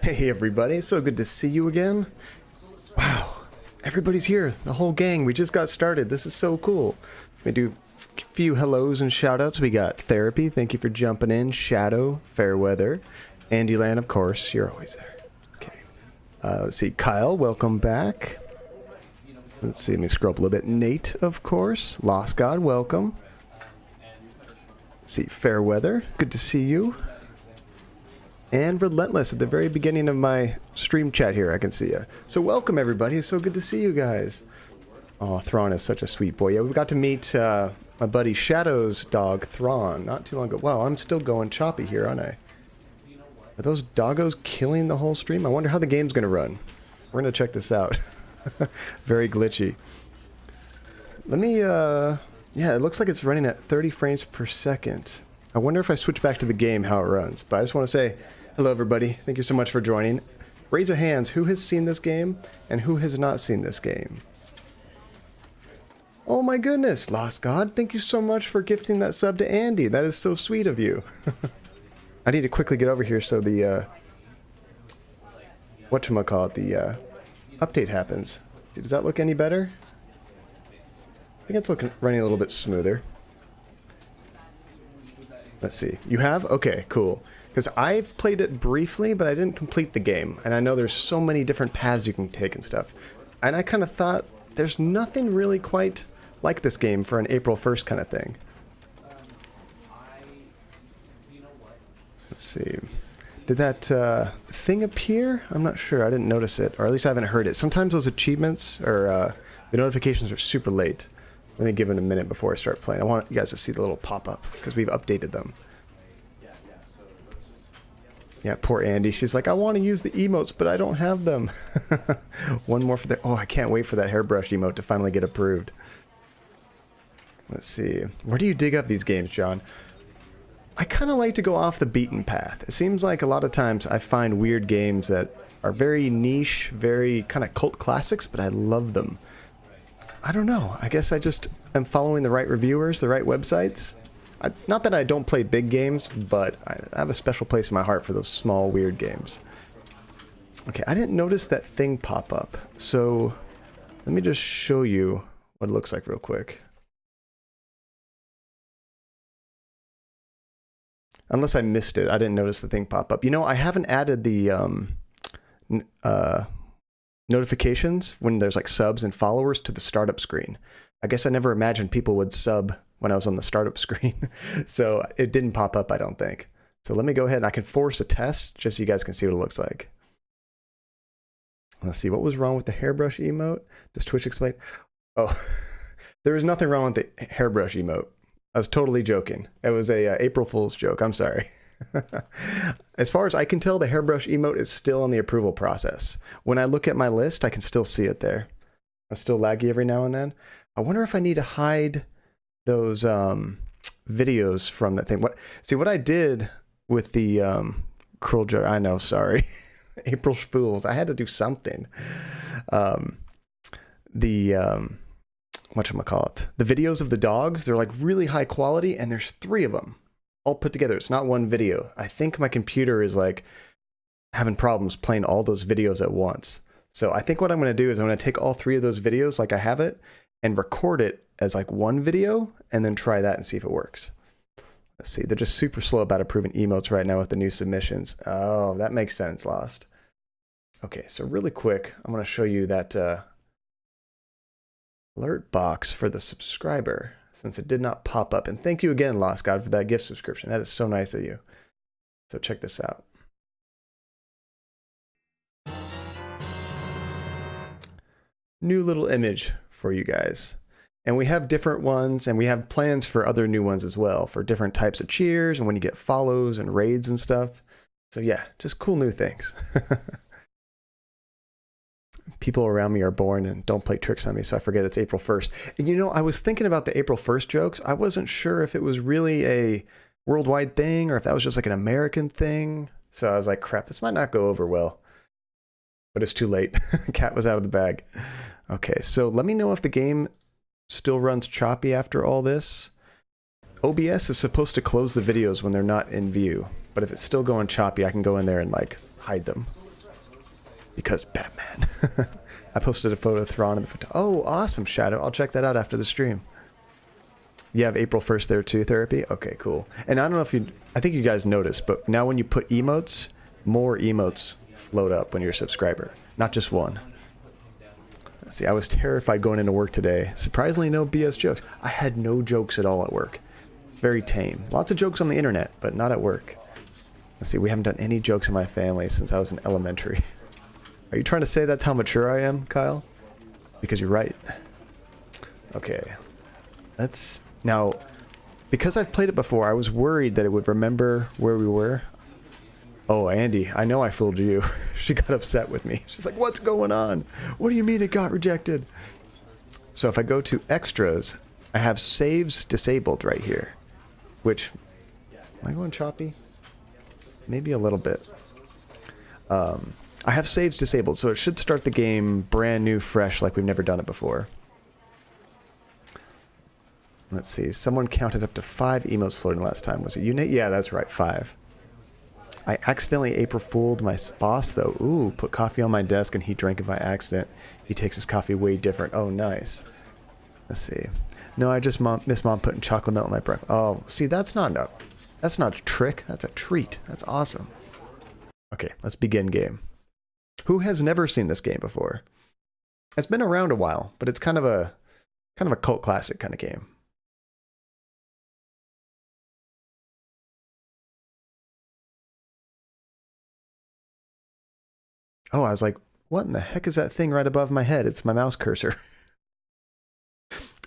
Hey everybody, so good to see you again. Wow, everybody's here, the whole gang. We just got started. This is so cool. We do a few hellos and shout outs. We got Therapy, thank you for jumping in. Shadow, Fairweather, Andyland, of course, you're always there. Okay. Let's see, Kyle, welcome back. Let's see, let me scroll up a little bit. Nate, of course. Lost God, welcome. Let's see, Fairweather, good to see you. And Relentless at the very beginning of my stream chat here, I can see you. So welcome everybody, it's so good to see you guys. Oh, Thrawn is such a sweet boy. Yeah, we got to meet my buddy Shadow's dog, Thrawn, not too long ago. Wow, I'm still going choppy here, aren't I? Are those doggos killing the whole stream? I wonder how the game's going to run. We're going to check this out. Very glitchy. Let me, yeah, it looks like it's running at 30 frames per second. I wonder if I switch back to the game, how it runs. But I just want to say, hello everybody. Thank you so much for joining. Raise your hands, who has seen this game and who has not seen this game? Oh my goodness, Lost God, thank you so much for gifting that sub to Andy. That is so sweet of you. I need to quickly get over here so the, whatchamacallit, the, update happens. See, does that look any better? I think it's looking, running a little bit smoother. Let's see. You have? Okay, cool. Because I played it briefly, but I didn't complete the game. And I know there's so many different paths you can take and stuff. And I kind of thought, there's nothing really quite like this game for an April 1st kind of thing. Let's see. Did that thing appear? I'm not sure. I didn't notice it. Or at least I haven't heard it. Sometimes those achievements or the notifications are super late. Let me give it a minute before I start playing. I want you guys to see the little pop-up because we've updated them. Yeah, poor Andy. She's like, I want to use the emotes, but I don't have them. One more for the... Oh, I can't wait for that hairbrush emote to finally get approved. Let's see. Where do you dig up these games, John? I kind of like to go off the beaten path. It seems like a lot of times I find weird games that are very niche, very kind of cult classics, but I love them. I don't know. I guess I just am following the right reviewers, the right websites. Not that I don't play big games, but I have a special place in my heart for those small, weird games. Okay, I didn't notice that thing pop up. So let me just show you what it looks like real quick. Unless I missed it, I didn't notice the thing pop up. You know, I haven't added the notifications when there's like subs and followers to the startup screen. I guess I never imagined people would sub when I was on the startup screen. So it didn't pop up, I don't think. So let me go ahead and I can force a test just so you guys can see what it looks like. Let's see, what was wrong with the hairbrush emote? Does Twitch explain? Oh, there was nothing wrong with the hairbrush emote. I was totally joking. It was a April Fool's joke. I'm sorry. As far as I can tell, the hairbrush emote is still in the approval process. When I look at my list, I can still see it there. I'm still laggy every now and then. I wonder if I need to hide those videos from that thing. See, what I did with the cruel joke, I know, sorry. April Fools. I had to do something. Whatchamacallit? The videos of the dogs, they're like really high quality, and there's 3 of them all put together. It's not one video. I think my computer is like having problems playing all those videos at once. So I think what I'm going to do is I'm going to take all 3 of those videos like I have it and record it as like one video and then try that and see if it works. Let's see. They're just super slow about approving emotes right now with the new submissions. Oh, that makes sense, Lost. Okay, so really quick, I'm going to show you that alert box for the subscriber since it did not pop up. And thank you again, Lost God, for that gift subscription. That is so nice of you. So check this out. New little image for you guys. And we have different ones, and we have plans for other new ones as well, for different types of cheers and when you get follows and raids and stuff. So yeah, just cool new things. People around me are born and don't play tricks on me, so I forget it's April 1st. And you know, I was thinking about the April 1st jokes. I wasn't sure if it was really a worldwide thing or if that was just like an American thing. So I was like, crap, this might not go over well. But it's too late. Cat was out of the bag. Okay, so let me know if the game still runs choppy after all this. OBS is supposed to close the videos when they're not in view. But if it's still going choppy, I can go in there and like hide them. Because Batman. I posted a photo of Thrawn in the photo. Oh, awesome, Shadow. I'll check that out after the stream. You have April 1st there too, Therapy? Okay, cool. And I don't know if you... I think you guys noticed, but now when you put emotes, more emotes float up when you're a subscriber. Not just one. Let's see, I was terrified going into work today. Surprisingly, no BS jokes. I had no jokes at all at work. Very tame. Lots of jokes on the internet, but not at work. Let's see, we haven't done any jokes in my family since I was in elementary. Are you trying to say that's how mature I am, Kyle? Because you're right. Okay. Let's... Now, because I've played it before, I was worried that it would remember where we were. Oh, Andy, I know I fooled you. She got upset with me. She's like, what's going on? What do you mean it got rejected? So if I go to extras, I have saves disabled right here. Which... Am I going choppy? Maybe a little bit. I have saves disabled, so it should start the game brand new, fresh, like we've never done it before. Let's see. Someone counted up to 5 emos floating last time. Was it you, Nate? Yeah, that's right. 5. I accidentally April Fooled my boss, though. Ooh, put coffee on my desk and he drank it by accident. He takes his coffee way different. Oh, nice. Let's see. No, I just miss Mom putting chocolate milk in my breakfast. Oh, see, that's not a trick. That's a treat. That's awesome. Okay, let's begin game. Who has never seen this game before? It's been around a while, but it's kind of a cult classic kind of game. Oh, I was like, what in the heck is that thing right above my head? It's my mouse cursor.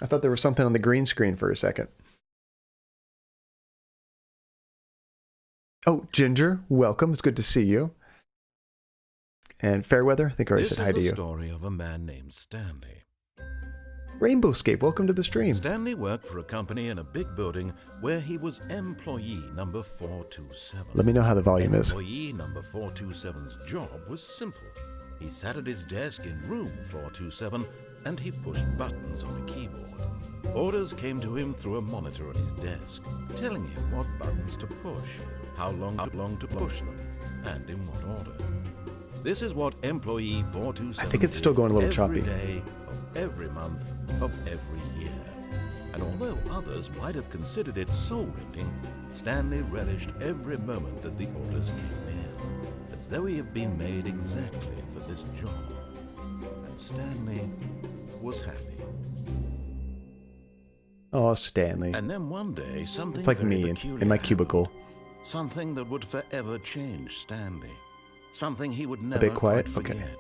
I thought there was something on the green screen for a second. Oh, Ginger, welcome. It's good to see you. And Fairweather, I think I already said hi to you. This is the story of a man named Stanley. Rainbowscape, welcome to the stream. Stanley worked for a company in a big building where he was employee number 427. Let me know how the volume is. Employee number 427's job was simple. He sat at his desk in room 427 and he pushed buttons on a keyboard. Orders came to him through a monitor on his desk, telling him what buttons to push, how long to push them, and in what order. This is what employee 427 I think it's still going a little choppy. Every day of every month of every year. And although others might have considered it soul-rending, Stanley relished every moment that the orders came in, as though he had been made exactly for this job. And Stanley was happy. Oh, Stanley. And then one day, something It's like very me peculiar in my happened. cubicle. Something that would forever change Stanley. Something he would never bit quiet? quite Okay. forget.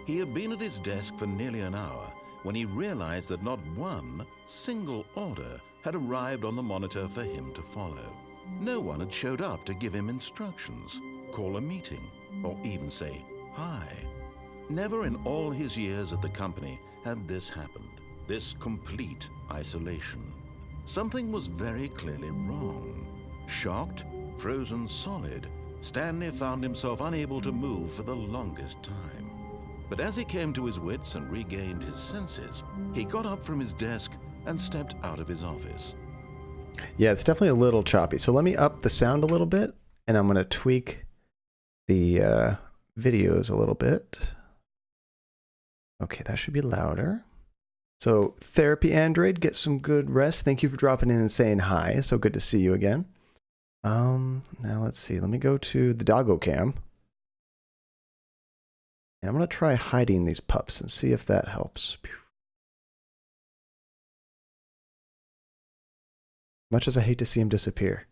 He had been at his desk for nearly an hour when he realized that not one single order had arrived on the monitor for him to follow. No one had showed up to give him instructions, call a meeting, or even say hi. Never in all his years at the company had this happened, this complete isolation. Something was very clearly wrong. Shocked, frozen solid, Stanley found himself unable to move for the longest time. But as he came to his wits and regained his senses, he got up from his desk and stepped out of his office. Yeah, it's definitely a little choppy. So let me up the sound a little bit, and I'm going to tweak the videos a little bit. Okay, that should be louder. So, Therapy Android, get some good rest. Thank you for dropping in and saying hi. So good to see you again. Now let's see. Let me go to the doggo cam. And I'm going to try hiding these pups and see if that helps. Much as I hate to see him disappear.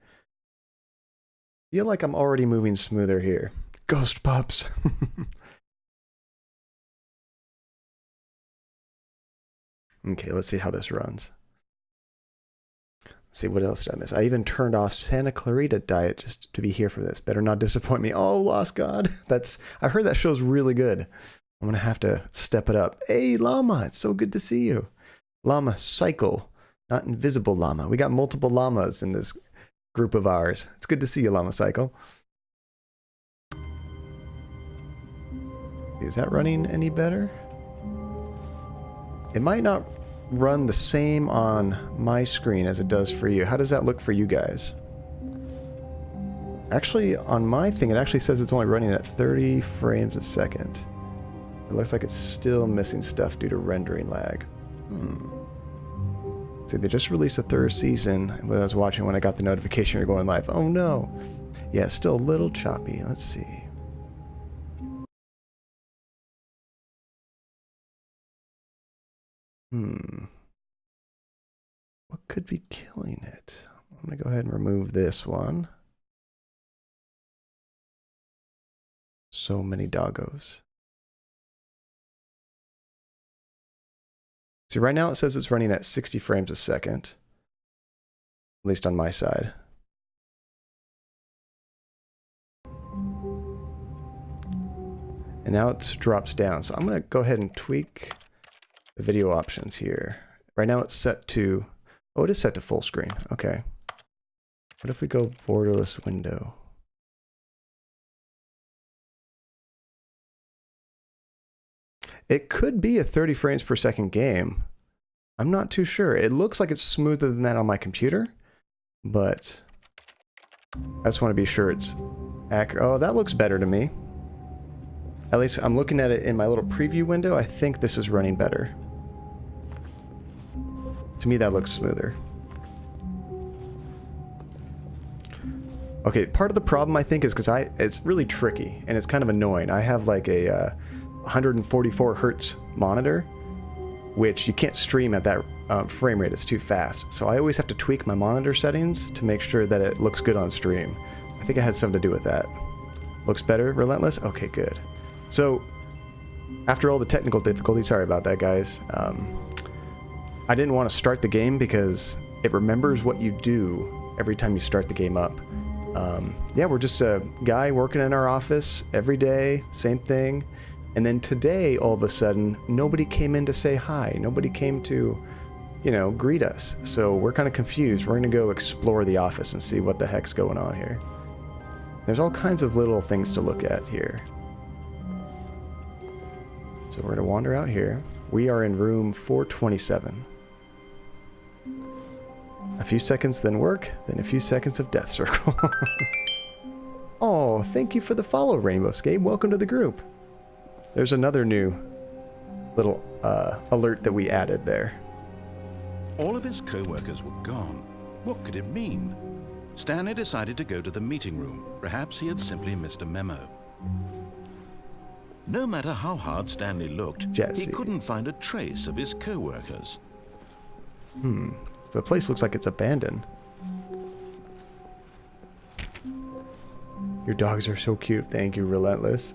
Feel like I'm already moving smoother here. Ghost pups. Okay, let's see how this runs. Let's see, what else did I miss? I even turned off Santa Clarita Diet just to be here for this. Better not disappoint me. Oh, Lost God. I heard that show's really good. I'm going to have to step it up. Hey, Llama, it's so good to see you. Llama Cycle, not Invisible Llama. We got multiple llamas in this group of ours. It's good to see you, Llama Cycle. Is that running any better? It might not run the same on my screen as it does for you. How does that look for you guys? Actually, on my thing, it actually says it's only running at 30 frames a second. It looks like it's still missing stuff due to rendering lag. See, they just released the 3rd season when I was watching when I got the notification you're going live. Oh no! Yeah, it's still a little choppy. Let's see. What could be killing it? I'm going to go ahead and remove this one. So many doggos. See, right now it says it's running at 60 frames a second. At least on my side. And now it drops down. So I'm going to go ahead and tweak the video options here. Right now it's set to... Oh, it is set to full screen. Okay. What if we go borderless window? It could be a 30 frames per second game. I'm not too sure. It looks like it's smoother than that on my computer, but I just want to be sure it's accurate. Oh, that looks better to me. At least I'm looking at it in my little preview window. I think this is running better. To me, that looks smoother. Okay, part of the problem I think is because it's really tricky and it's kind of annoying. I have like a 144 hertz monitor, which you can't stream at that frame rate. It's too fast. So I always have to tweak my monitor settings to make sure that it looks good on stream. I think it had something to do with that. Looks better, Relentless? Okay, good. So, after all the technical difficulties, sorry about that, guys. I didn't want to start the game because it remembers what you do every time you start the game up. Yeah, we're just a guy working in our office every day, same thing. And then today, all of a sudden, nobody came in to say hi. Nobody came to, you know, greet us. So we're kind of confused. We're going to go explore the office and see what the heck's going on here. There's all kinds of little things to look at here. So we're going to wander out here. We are in room 427. A few seconds, then work, then a few seconds of death circle. Oh, thank you for the follow, Rainbow Scape. Welcome to the group. There's another new little alert that we added there. All of his co-workers were gone. What could it mean? Stanley decided to go to the meeting room. Perhaps he had simply missed a memo. No matter how hard Stanley looked, Jesse. he couldn't find a trace of his co-workers. So the place looks like it's abandoned. Your dogs are so cute. Thank you, Relentless.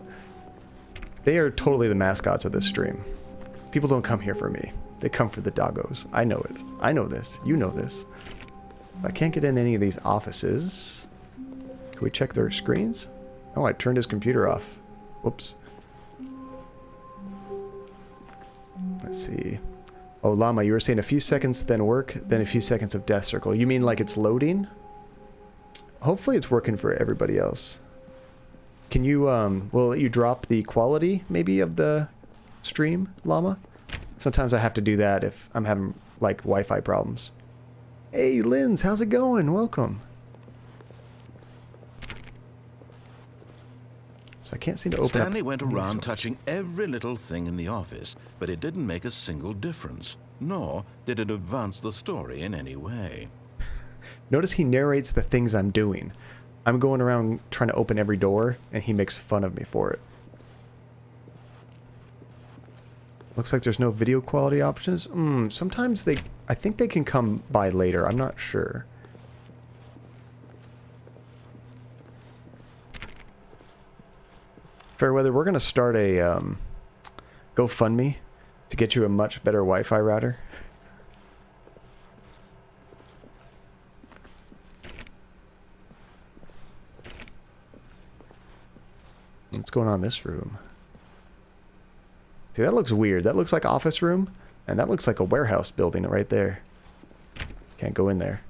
They are totally the mascots of this stream. People don't come here for me. They come for the doggos. I know it. I know this. You know this. I can't get in any of these offices. Can we check their screens? Oh, I turned his computer off. Whoops. Let's see. Oh, Llama, you were saying a few seconds, then work, then a few seconds of death circle. You mean like it's loading? Hopefully it's working for everybody else. Can you, will it let you drop the quality, maybe, of the stream, Llama? Sometimes I have to do that if I'm having, like, Wi-Fi problems. Hey, Linz, how's it going? Welcome. So I can't seem to open up. Stanley went around touching every little thing in the office, but it didn't make a single difference, nor did it advance the story in any way. Notice he narrates the things I'm doing. I'm going around trying to open every door, and he makes fun of me for it. Looks like there's no video quality options. Sometimes I think they can come by later. I'm not sure. Fairweather, we're going to start a GoFundMe to get you a much better Wi-Fi router. What's going on in this room? See, that looks weird. That looks like office room, and that looks like a warehouse building right there. Can't go in there.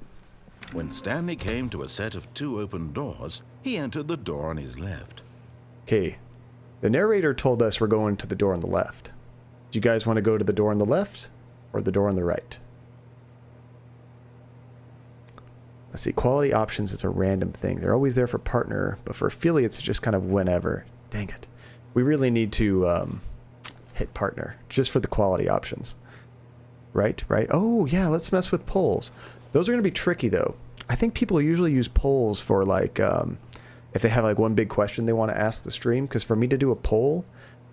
When Stanley came to a set of 2 open doors, he entered the door on his left. Okay. The narrator told us we're going to the door on the left. Do you guys want to go to the door on the left or the door on the right? Let's see. Quality options is a random thing. They're always there for partner, but for affiliates, it's just kind of whenever. Dang it. We really need to hit partner just for the quality options. Right? Oh, yeah. Let's mess with polls. Those are going to be tricky, though. I think people usually use polls for, like, if they have, like, one big question they want to ask the stream. Because for me to do a poll,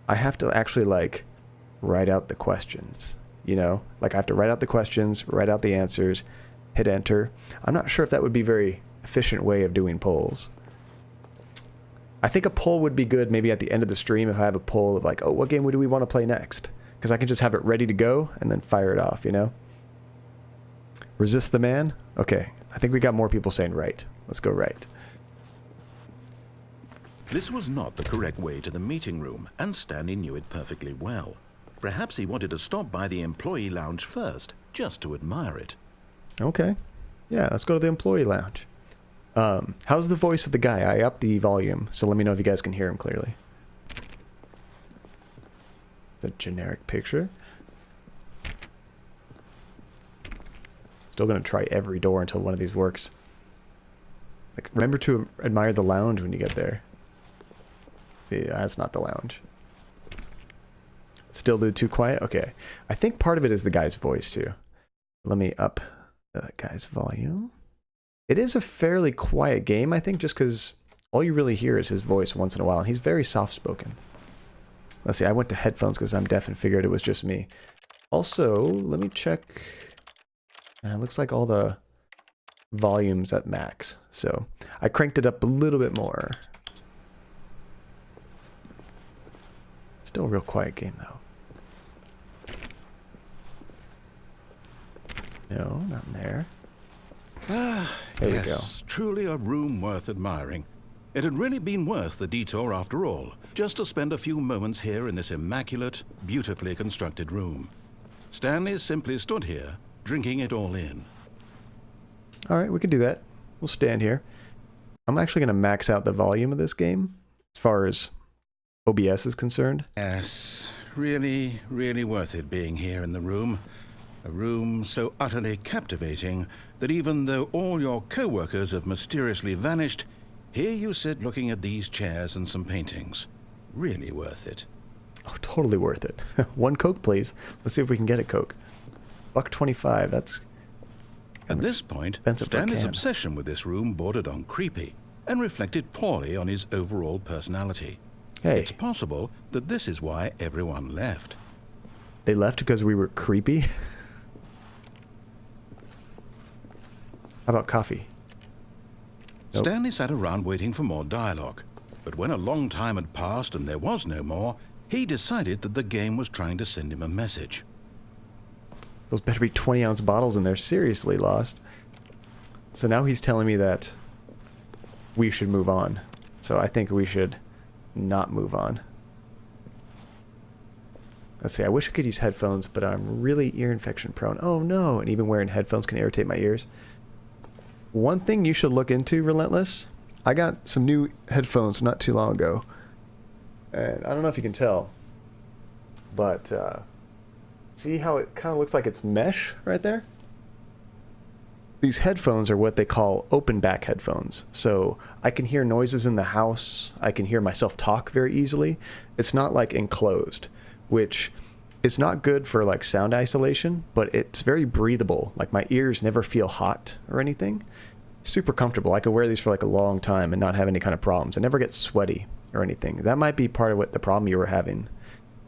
I have to actually, like, write out the questions. You know? Like, I have to write out the questions, write out the answers, hit enter. I'm not sure if that would be a very efficient way of doing polls. I think a poll would be good maybe at the end of the stream if I have a poll of, like, oh, what game do we want to play next? Because I can just have it ready to go and then fire it off, you know? Resist the man? Okay. I think we got more people saying right. Let's go right. This was not the correct way to the meeting room, and Stanley knew it perfectly well. Perhaps he wanted to stop by the employee lounge first, just to admire it. Okay. Yeah, let's go to the employee lounge. How's the voice of the guy? I upped the volume, so let me know if you guys can hear him clearly. It's a generic picture. Still gonna try every door until one of these works. Like, remember to admire the lounge when you get there. See, that's not the lounge. Still too quiet? Okay. I think part of it is the guy's voice, too. Let me up the guy's volume. It is a fairly quiet game, I think, just because all you really hear is his voice once in a while, and he's very soft-spoken. Let's see, I went to headphones because I'm deaf and figured it was just me. Also, let me check. It looks like all the volume's at max, so I cranked it up a little bit more. Still a real quiet game, though. No, not in there. There we go. Truly a room worth admiring. It had really been worth the detour after all, just to spend a few moments here in this immaculate, beautifully constructed room. Stanley simply stood here, drinking it all in. Alright, we can do that. We'll stand here. I'm actually going to max out the volume of this game, as far as OBS is concerned. Yes, really, really worth it being here in the room. A room so utterly captivating that even though all your co-workers have mysteriously vanished, here you sit looking at these chairs and some paintings. Really worth it. Oh, totally worth it. One Coke, please. Let's see if we can get a Coke. $1.25, that's... At this point, Stanley's obsession with this room bordered on creepy and reflected poorly on his overall personality. Hey. It's possible that this is why everyone left. They left because we were creepy? How about coffee? Nope. Stanley sat around waiting for more dialogue, but when a long time had passed and there was no more, he decided that the game was trying to send him a message. Those better be 20-ounce bottles in there. Seriously, Lost. So now he's telling me that we should move on. So I think we should not move on. Let's see, I wish I could use headphones, but I'm really ear infection prone. Oh no, and even wearing headphones can irritate my ears. One thing you should look into, Relentless, I got some new headphones not too long ago. And I don't know if you can tell, but see how it kind of looks like it's mesh right there? These headphones are what they call open back headphones. So I can hear noises in the house. I can hear myself talk very easily. It's not like enclosed, which is not good for like sound isolation, but it's very breathable. Like my ears never feel hot or anything. Super comfortable. I could wear these for like a long time and not have any kind of problems. I never get sweaty or anything. That might be part of what the problem you were having,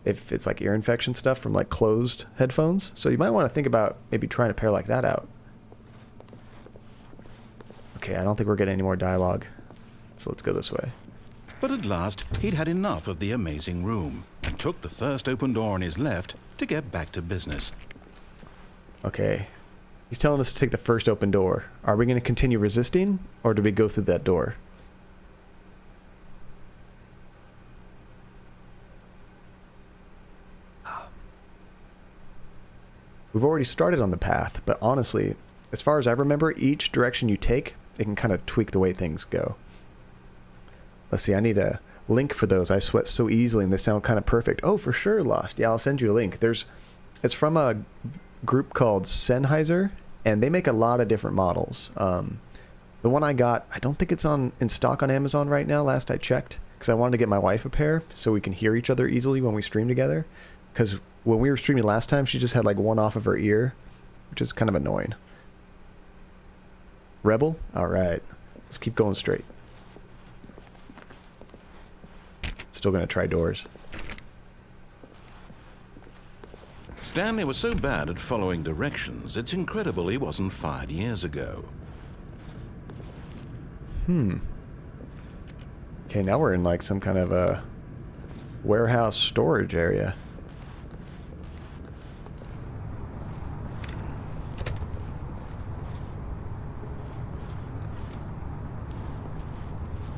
if it's like ear infection stuff from like closed headphones. So you might want to think about maybe trying to pair like that out. Okay, I don't think we're getting any more dialogue, so let's go this way. But at last, he'd had enough of the amazing room and took the first open door on his left to get back to business. Okay, he's telling us to take the first open door. Are we going to continue resisting, or do we go through that door? We've already started on the path, but honestly, as far as I remember, each direction you take, it can kind of tweak the way things go. Let's see, I need a link for those. I sweat so easily and they sound kind of perfect. Oh, for sure, Lost. Yeah, I'll send you a link. It's from a group called Sennheiser, and they make a lot of different models. The one I got, I don't think it's in stock on Amazon right now, last I checked, because I wanted to get my wife a pair so we can hear each other easily when we stream together. Because when we were streaming last time, she just had like one off of her ear, which is kind of annoying. Rebel? Alright. Let's keep going straight. Still gonna try doors. Stanley was so bad at following directions, it's incredible he wasn't fired years ago. Okay, now we're in like some kind of a warehouse storage area.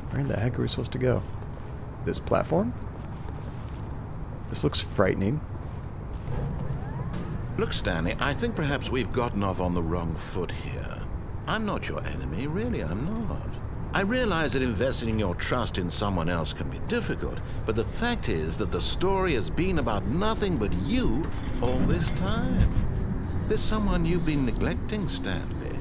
Where in the heck are we supposed to go? This platform? This looks frightening. Look, Stanley, I think perhaps we've gotten off on the wrong foot here. I'm not your enemy, really, I'm not. I realize that investing your trust in someone else can be difficult, but the fact is that the story has been about nothing but you all this time. There's someone you've been neglecting, Stanley.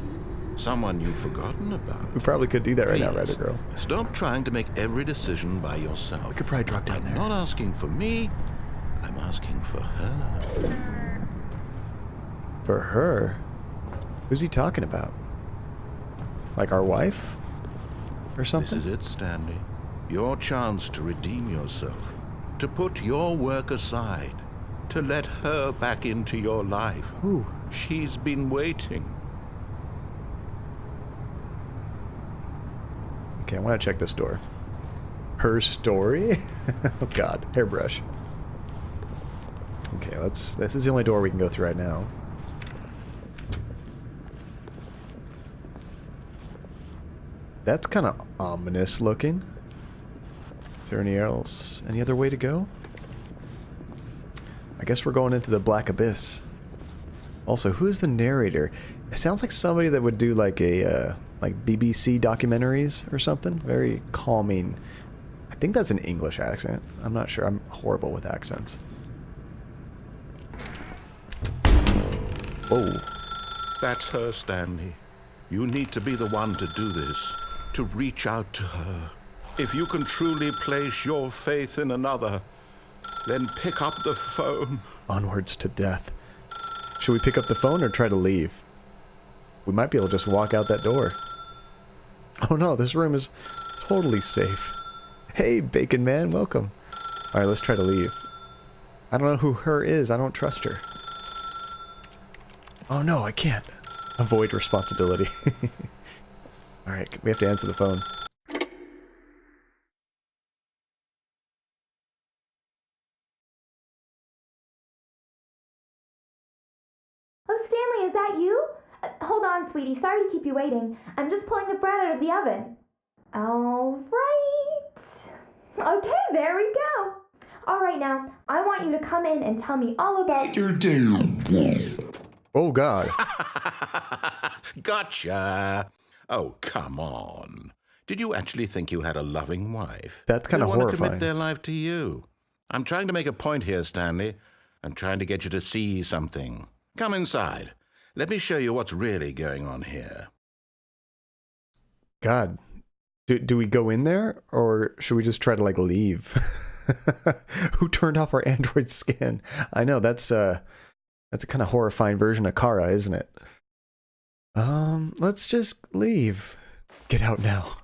Someone you've forgotten about. We probably could do that right now, Please, Ryder Girl. stop trying to make every decision by yourself. We could probably drop down there. I'm not asking for me, I'm asking for her. For her? Who's he talking about? Like our wife? Or something? This is it, Stanley. Your chance to redeem yourself. To put your work aside. To let her back into your life. Ooh. She's been waiting. Okay, I want to check this door. Her story? Oh god, hairbrush. Okay, this is the only door we can go through right now. That's kind of ominous looking. Is there any other way to go? I guess we're going into the Black Abyss. Also, who is the narrator? It sounds like somebody that would do like a like BBC documentaries or something. Very calming. I think that's an English accent. I'm not sure. I'm horrible with accents. Oh. That's her, Stanley. You need to be the one to do this. To reach out to her. If you can truly place your faith in another, then pick up the phone. Onwards to death. Should we pick up the phone or try to leave? We might be able to just walk out that door. Oh no, this room is totally safe. Hey, Bacon Man, welcome. Alright, let's try to leave. I don't know who her is. I don't trust her. Oh no, I can't. Avoid responsibility. Alright, we have to answer the phone. Oh, Stanley, is that you? Hold on, sweetie. Sorry to keep you waiting. I'm just pulling the bread out of the oven. All right. Okay, there we go. All right, now, I want you to come in and tell me all about your day. Oh god. Gotcha. Oh, come on. Did you actually think you had a loving wife? That's kind of They want to horrifying. commit their life to you. I'm trying to make a point here, Stanley. I'm trying to get you to see something. Come inside. Let me show you what's really going on here. God. Do we go in there? Or should we just try to, like, leave? Who turned off our android skin? I know, that's a kind of horrifying version of Kara, isn't it? Let's just leave. Get out now.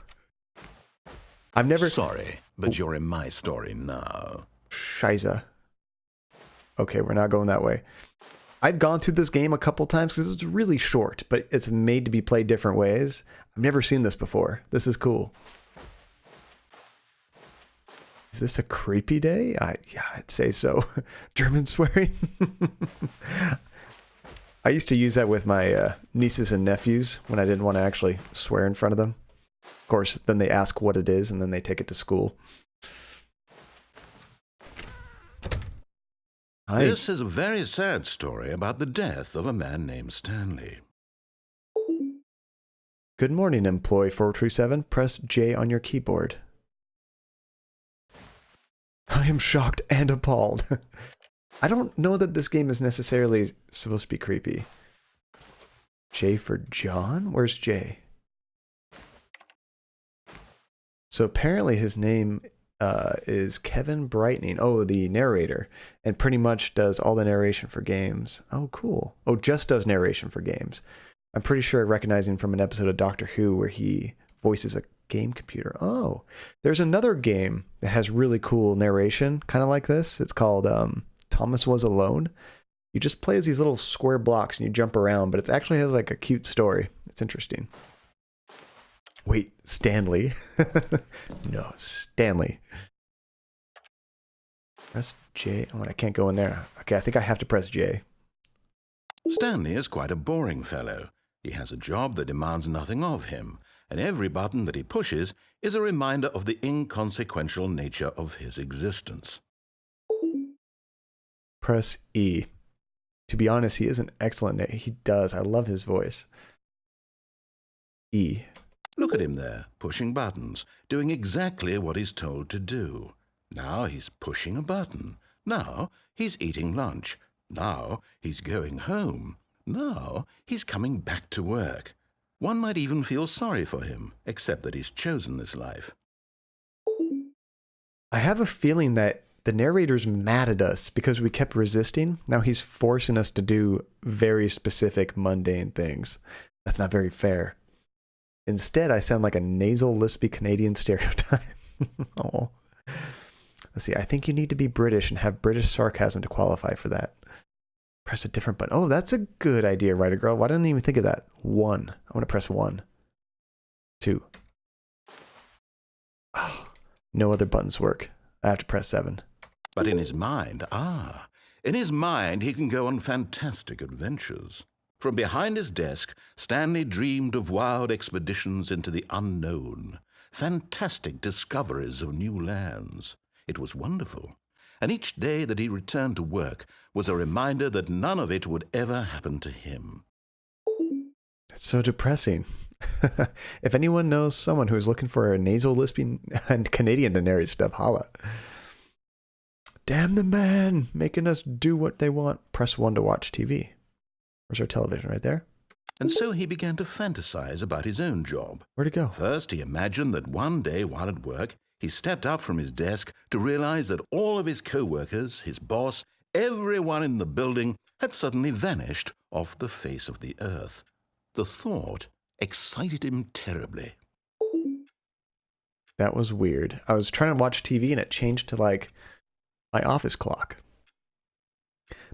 I've never... Sorry, but you're in my story now. Shiza. Okay, we're not going that way. I've gone through this game a couple times because it's really short, but it's made to be played different ways. I've never seen this before. This is cool. Is this a creepy day? Yeah, I'd say so. German swearing? I used to use that with my nieces and nephews when I didn't want to actually swear in front of them. Of course, then they ask what it is and then they take it to school. Hi. This is a very sad story about the death of a man named Stanley. Good morning, employee 437. Press J on your keyboard. I am shocked and appalled. I don't know that this game is necessarily supposed to be creepy. J for John? Where's J? So apparently his name is Kevin Brightening. Oh, the narrator. And pretty much does all the narration for games. Oh, cool. Oh, just does narration for games. I'm pretty sure I recognize him from an episode of Doctor Who where he voices a game computer. Oh, there's another game that has really cool narration, kind of like this. It's called Thomas Was Alone. You just play as these little square blocks and you jump around, but it actually has like a cute story. It's interesting. Wait, Stanley. No, Stanley. Press J. Oh, I can't go in there. Okay, I think I have to press J. Stanley is quite a boring fellow. He has a job that demands nothing of him, and every button that he pushes is a reminder of the inconsequential nature of his existence. Press E. To be honest, he is an excellent. He does. I love his voice. E. Look at him there, pushing buttons, doing exactly what he's told to do. Now he's pushing a button. Now he's eating lunch. Now he's going home. Now he's coming back to work. One might even feel sorry for him, except that he's chosen this life. I have a feeling that the narrator's mad at us because we kept resisting. Now he's forcing us to do very specific, mundane things. That's not very fair. Instead, I sound like a nasal, lispy Canadian stereotype. Oh. Let's see. I think you need to be British and have British sarcasm to qualify for that. Press a different button. Oh, that's a good idea, writer girl. Why didn't I even think of that? 1. I want to press 1. 2. Oh, no other buttons work. I have to press 7. But in his mind, he can go on fantastic adventures. From behind his desk, Stanley dreamed of wild expeditions into the unknown, fantastic discoveries of new lands. It was wonderful, and each day that he returned to work was a reminder that none of it would ever happen to him. That's so depressing. If anyone knows someone who's looking for a nasal, lisping and Canadian to narrate stuff, holla. Damn the man, making us do what they want. Press 1 to watch TV. Where's our television? Right there? And so he began to fantasize about his own job. Where'd it go? First, he imagined that one day while at work, he stepped up from his desk to realize that all of his co-workers, his boss, everyone in the building had suddenly vanished off the face of the earth. The thought excited him terribly. That was weird. I was trying to watch TV and it changed to like my office clock.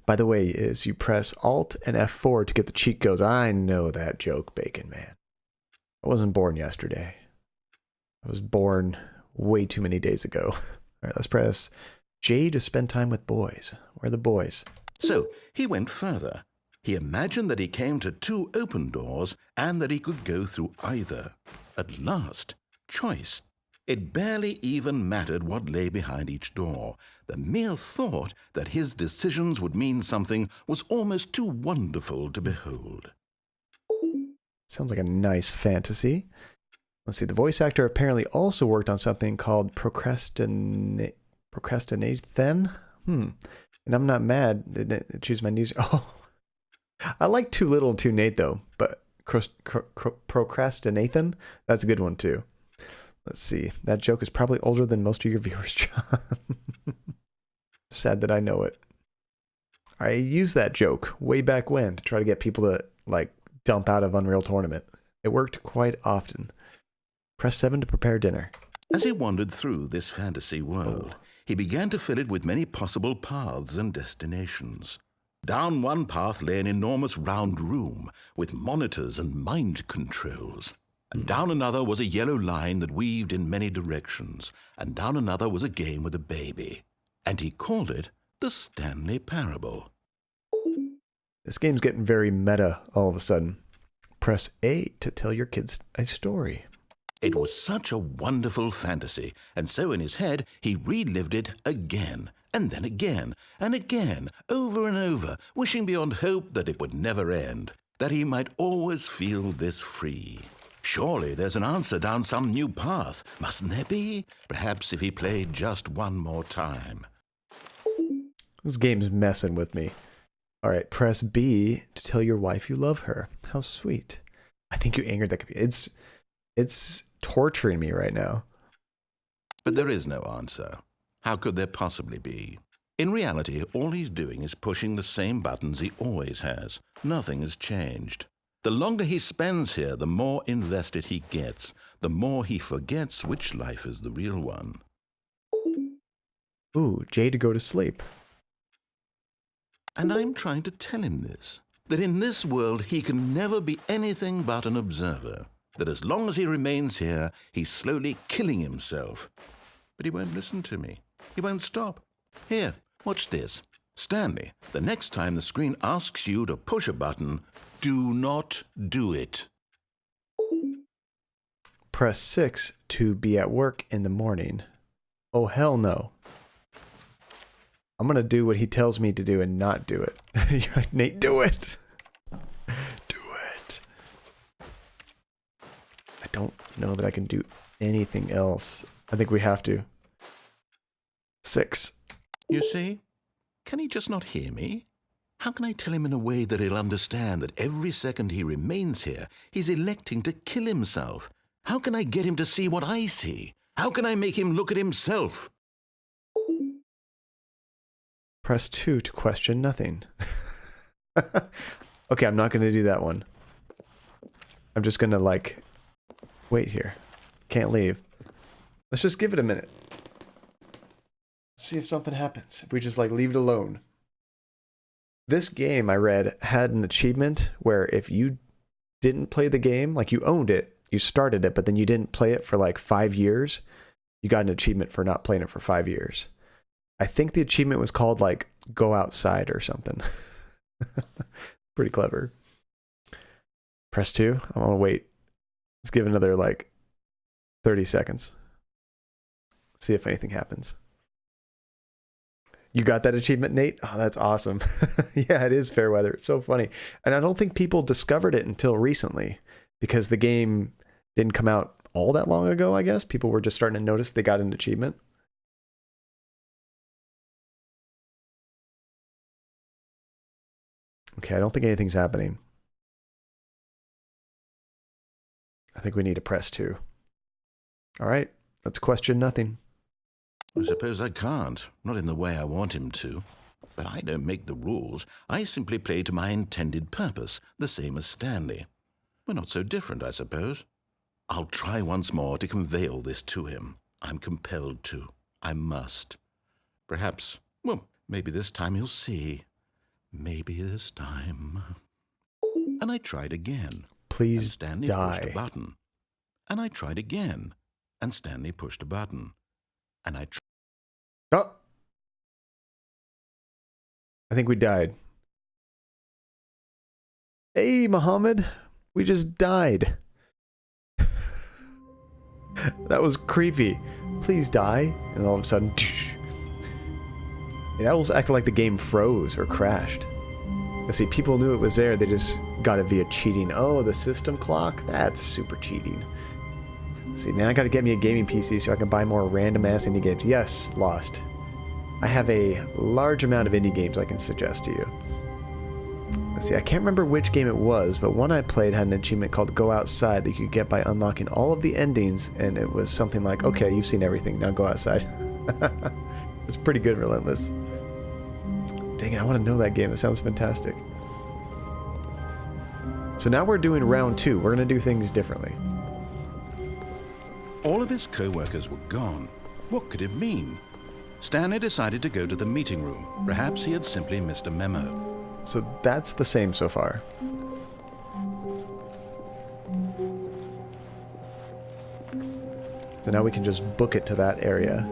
By the way, is you press Alt and F4 to get the cheat codes. I know that joke, Bacon Man. I wasn't born yesterday. I was born way too many days ago. All right, let's press J to spend time with boys. Where are the boys? So he went further. He imagined that he came to 2 open doors and that he could go through either. At last, choice. It barely even mattered what lay behind each door. The mere thought that his decisions would mean something was almost too wonderful to behold. Sounds like a nice fantasy. Let's see, the voice actor apparently also worked on something called Procrastinathan? And I'm not mad. Choose my news. Oh, I like Too Little Too Nate though, but Procrastinathan? That's a good one too. Let's see. That joke is probably older than most of your viewers, John. Sad that I know it. I used that joke way back when to try to get people to, like, dump out of Unreal Tournament. It worked quite often. Press 7 to prepare dinner. As he wandered through this fantasy world, he began to fill it with many possible paths and destinations. Down one path lay an enormous round room with monitors and mind controls. And down another was a yellow line that weaved in many directions, and down another was a game with a baby. And he called it the Stanley Parable. This game's getting very meta all of a sudden. Press A to tell your kids a story. It was such a wonderful fantasy, and so in his head he relived it again, and then again, and again, over and over, wishing beyond hope that it would never end, that he might always feel this free. Surely there's an answer down some new path, mustn't there be? Perhaps if he played just one more time. This game's messing with me. All right, press B to tell your wife you love her. How sweet. I think you angered that computer. It's torturing me right now. But there is no answer. How could there possibly be? In reality, all he's doing is pushing the same buttons he always has. Nothing has changed. The longer he spends here, the more invested he gets, the more he forgets which life is the real one. Ooh, Jay to go to sleep. And I'm trying to tell him this, that in this world he can never be anything but an observer, that as long as he remains here, he's slowly killing himself. But he won't listen to me. He won't stop. Here, watch this. Stanley, the next time the screen asks you to push a button, do not do it. Press 6 to be at work in the morning. Oh, hell no. I'm going to do what he tells me to do and not do it. You're like, Nate, do it. Do it. I don't know that I can do anything else. I think we have to. 6. You see? Can he just not hear me? How can I tell him in a way that he'll understand that every second he remains here, he's electing to kill himself? How can I get him to see what I see? How can I make him look at himself? Press 2 to question nothing. Okay, I'm not going to do that one. I'm just going to, like, wait here. Can't leave. Let's just give it a minute. Let's see if something happens. If we just, like, leave it alone. This game, I read, had an achievement where if you didn't play the game, like you owned it, you started it, but then you didn't play it for like 5 years, you got an achievement for not playing it for 5 years. I think the achievement was called like go outside or something. Pretty clever. Press 2. I want to wait. Let's give another like 30 seconds. See if anything happens. You got that achievement, Nate? Oh, that's awesome. Yeah, it is fair weather. It's so funny. And I don't think people discovered it until recently because the game didn't come out all that long ago, I guess. People were just starting to notice they got an achievement. Okay, I don't think anything's happening. I think we need to press 2. All right, let's question nothing. I suppose I can't, not in the way I want him to. But I don't make the rules. I simply play to my intended purpose, the same as Stanley. We're not so different, I suppose. I'll try once more to convey all this to him. I'm compelled to. I must. Perhaps, well, maybe this time he'll see. Maybe this time. And I tried again. Please and Stanley die. pushed a button. And I tried again. And Stanley pushed a button. And I tried. Oh! I think we died. Hey, Muhammad. We just died. That was creepy. Please die. And all of a sudden, it almost acted like the game froze or crashed. Let's see, people knew it was there. They just got it via cheating. Oh, the system clock? That's super cheating. Let's see, man, I gotta get me a gaming PC so I can buy more random-ass indie games. Yes, Lost. I have a large amount of indie games I can suggest to you. Let's see, I can't remember which game it was, but one I played had an achievement called Go Outside that you could get by unlocking all of the endings, and it was something like, okay, you've seen everything, now go outside. It's pretty good, Relentless. Dang it, I want to know that game. It sounds fantastic. So now we're doing round 2. We're going to do things differently. All of his co-workers were gone. What could it mean? Stanley decided to go to the meeting room. Perhaps he had simply missed a memo. So that's the same so far. So now we can just book it to that area.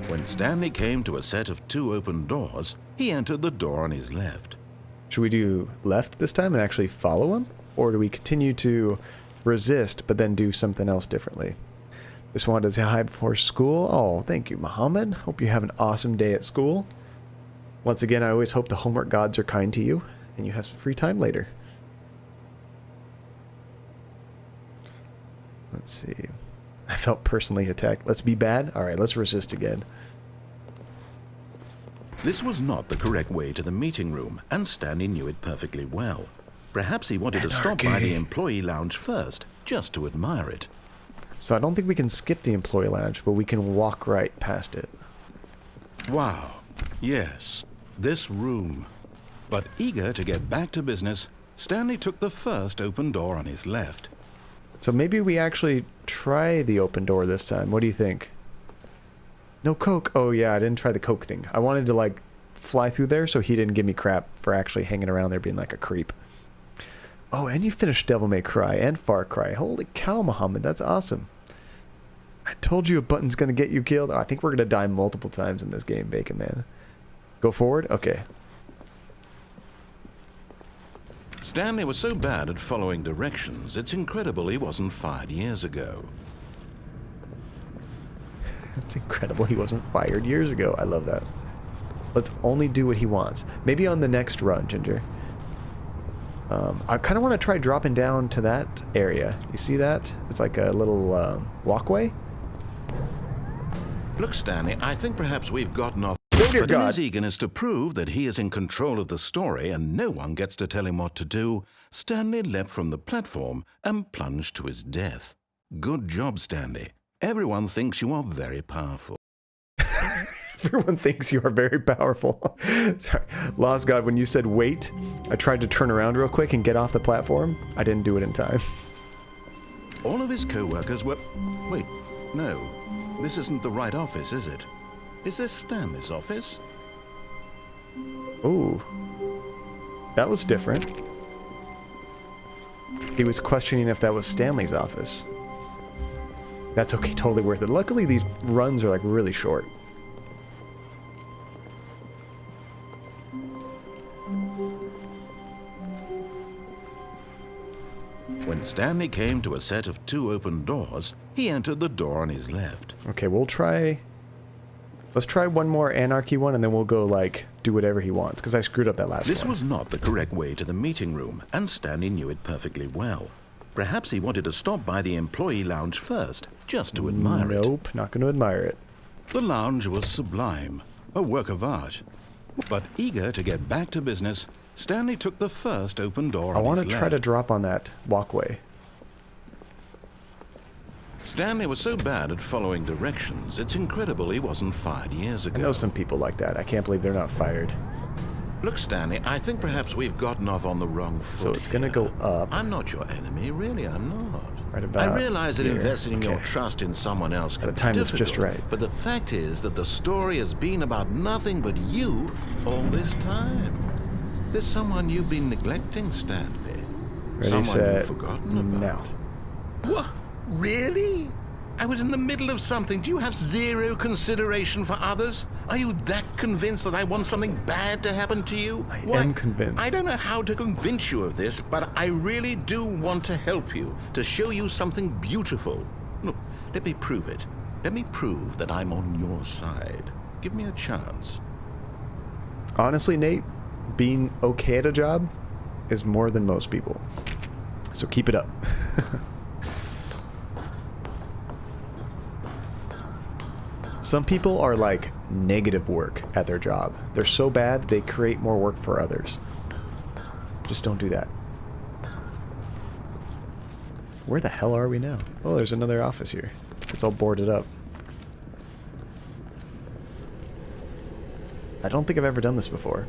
When Stanley came to a set of 2 open doors, he entered the door on his left. Should we do left this time and actually follow him? Or do we continue to resist but then do something else differently? Just wanted to say hi before school. Oh, thank you, Muhammad. Hope you have an awesome day at school. Once again, I always hope the homework gods are kind to you and you have some free time later. Let's see. I felt personally attacked. Let's be bad? Alright, let's resist again. This was not the correct way to the meeting room, and Stanley knew it perfectly well. Perhaps he wanted to stop by the employee lounge first, just to admire it. So I don't think we can skip the employee lounge, but we can walk right past it. Wow. Yes, this room. But eager to get back to business, Stanley took the first open door on his left. So maybe we actually try the open door this time. What do you think? No Coke. Oh yeah, I didn't try the Coke thing. I wanted to like fly through there so he didn't give me crap for actually hanging around there being like a creep. Oh, and you finished Devil May Cry and Far Cry. Holy cow, Muhammad, that's awesome. I told you a button's gonna get you killed. Oh, I think we're gonna die multiple times in this game, Bacon Man. Go forward? Okay. Stanley was so bad at following directions, it's incredible he wasn't fired years ago. It's incredible he wasn't fired years ago. I love that. Let's only do what he wants. Maybe on the next run, Ginger. I kind of want to try dropping down to that area. You see that? It's like a little walkway. Look, Stanley, I think perhaps we've gotten off. Oh, dear But in God. his eagerness to prove that he is in control of the story and no one gets to tell him what to do, Stanley leapt from the platform and plunged to his death. Good job, Stanley. Everyone thinks you are very powerful. Everyone thinks you are very powerful. Sorry. Lost God, when you said wait, I tried to turn around real quick and get off the platform. I didn't do it in time. All of his co-workers were... Wait, no. This isn't the right office, is it? Is this Stanley's office? Ooh. That was different. He was questioning if that was Stanley's office. That's okay, totally worth it. Luckily, these runs are like really short. When Stanley came to a set of 2 open doors, he entered the door on his left. Okay, we'll try... Let's try one more Anarchy one, and then we'll go, like, do whatever he wants, because I screwed up that last This one. was not the correct way to the meeting room, and Stanley knew it perfectly well. Perhaps he wanted to stop by the employee lounge first, just to admire it. Nope, not going to admire it. The lounge was sublime, a work of art. But eager to get back to business, Stanley took the first open door I on want his to left. try to drop on that walkway. Stanley was so bad at following directions, it's incredible he wasn't fired years I ago. know some people like that. I can't believe they're not fired. Look, Stanley, I think perhaps we've gotten off on the wrong foot. So it's going to here. go up. I'm not your enemy, really, I'm not. Right about I realize that here. investing your Okay. trust in someone else can The be time is difficult, just right. but the fact is that the story has been about nothing but you all this time. There's someone you've been neglecting, Stanley. Ready, someone set, you've forgotten about. now. What? Really? I was in the middle of something. Do you have zero consideration for others? Are you that convinced that I want something bad to happen to you? I am convinced. I don't know how to convince you of this, but I really do want to help you, to show you something beautiful. Look, let me prove it. Let me prove that I'm on your side. Give me a chance. Honestly, Nate, being okay at a job is more than most people. So keep it up. Some people are like negative work at their job. They're so bad, they create more work for others. Just don't do that. Where the hell are we now? Oh, there's another office here. It's all boarded up. I don't think I've ever done this before.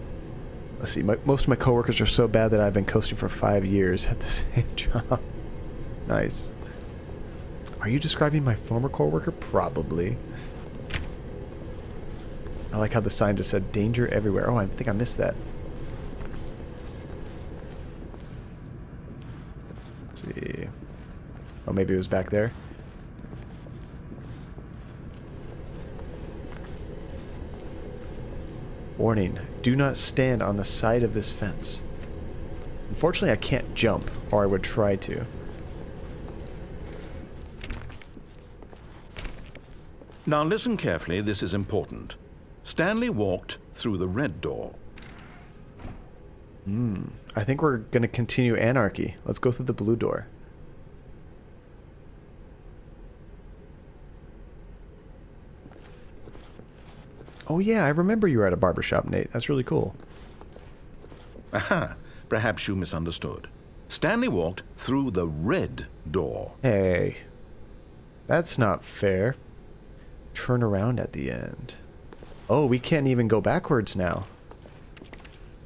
Let's see, most of my coworkers are so bad that I've been coasting for 5 years at the same job. Nice. Are you describing my former coworker? Probably. I like how the sign just said danger everywhere. Oh, I think I missed that. Let's see. Oh, maybe it was back there. Warning, do not stand on the side of this fence. Unfortunately, I can't jump, or I would try to. Now listen carefully, this is important. Stanley walked through the red door. I think we're going to continue anarchy. Let's go through the blue door. Oh yeah, I remember you were at a barbershop, Nate. That's really cool. Aha, perhaps you misunderstood. Stanley walked through the red door. Hey, that's not fair. Turn around at the end. Oh, we can't even go backwards now.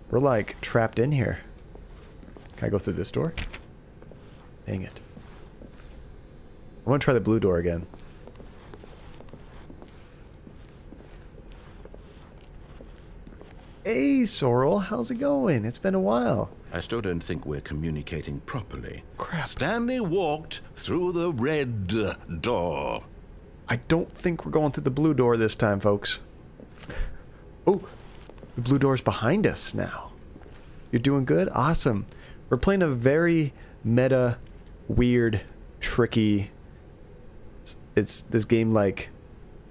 We're like trapped in here. Can I go through this door? Dang it. I want to try the blue door again. Hey, Sorrel, how's it going? It's been a while. I still don't think we're communicating properly. Crap. Stanley walked through the red door. I don't think we're going through the blue door this time, folks. Oh, the blue door's behind us now. You're doing good? Awesome. We're playing a very meta, weird, tricky... It's this game, like,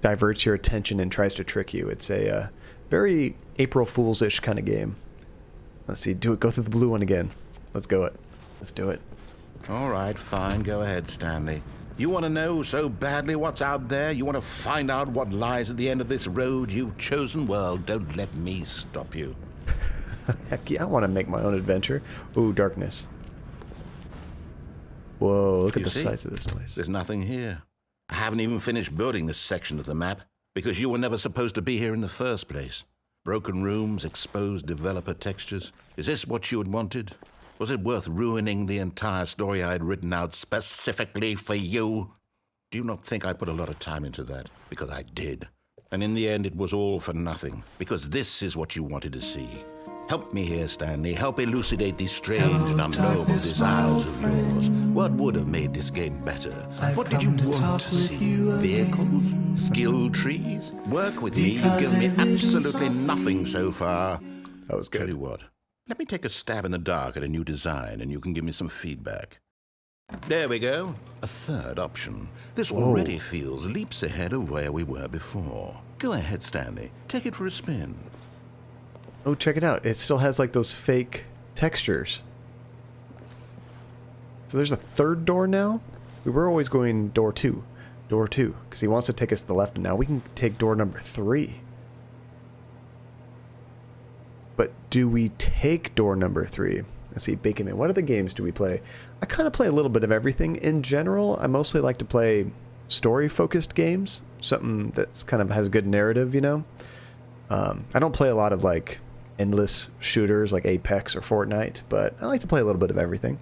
diverts your attention and tries to trick you. It's a very April Fool's-ish kind of game. Let's see, go through the blue one again. Let's go it. Let's do it. All right, fine, go ahead, Stanley. You want to know so badly what's out there? You want to find out what lies at the end of this road you've chosen? Well, don't let me stop you. Heck yeah, I want to make my own adventure. Ooh, darkness. Whoa, look at the size of this place. There's nothing here. I haven't even finished building this section of the map because you were never supposed to be here in the first place. Broken rooms, exposed developer textures. Is this what you had wanted? Was it worth ruining the entire story I had written out specifically for you? Do you not think I put a lot of time into that? Because I did. And in the end, it was all for nothing. Because this is what you wanted to see. Help me here, Stanley. Help elucidate these strange and unknowable desires of yours. What would have made this game better? What did you want to see? Vehicles? Skill trees? Work with me? You've given me absolutely nothing so far. That was good. Tell you what. Let me take a stab in the dark at a new design, and you can give me some feedback. There we go. A third option. This already feels leaps ahead of where we were before. Go ahead, Stanley. Take it for a spin. Oh, check it out. It still has like those fake textures. So there's a third door now? We were always going door 2. Door 2. Because he wants to take us to the left, and now we can take door number 3. But do we take door number 3? Let's see, Bacon Man. What other games do we play? I kind of play a little bit of everything. In general, I mostly like to play story-focused games. Something that's kind of has a good narrative, you know? I don't play a lot of, like, endless shooters like Apex or Fortnite, but I like to play a little bit of everything.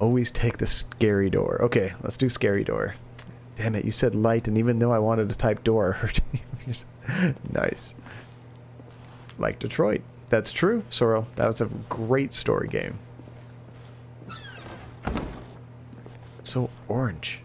Always take the scary door. Okay, let's do scary door. Damn it, you said light, and even though I wanted to type door, I heard you. Nice. Like Detroit. That's true, Sorrel. That was a great story game. It's so orange.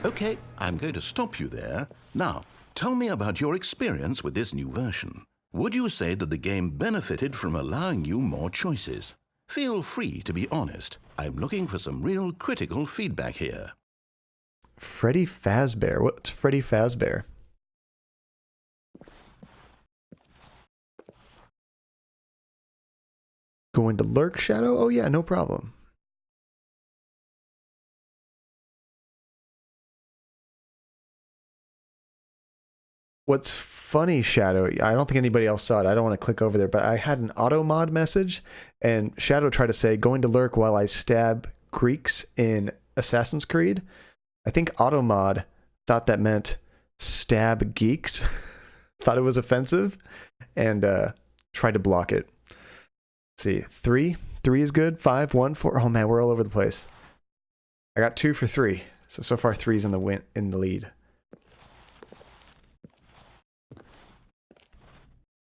Okay, I'm going to stop you there. Now, tell me about your experience with this new version. Would you say that the game benefited from allowing you more choices? Feel free to be honest. I'm looking for some real critical feedback here. Freddy Fazbear. What's Freddy Fazbear? Going to lurk, Shadow? Oh yeah, no problem. What's funny, Shadow, I don't think anybody else saw it. I don't want to click over there, but I had an auto mod message, and Shadow tried to say, going to lurk while I stab Greeks in Assassin's Creed. I think auto mod thought that meant stab geeks, thought it was offensive, and tried to block it. Let's see, 3 is good, 5, 1, 4. Oh man, we're all over the place. I got 2 for 3, so far 3's in the lead.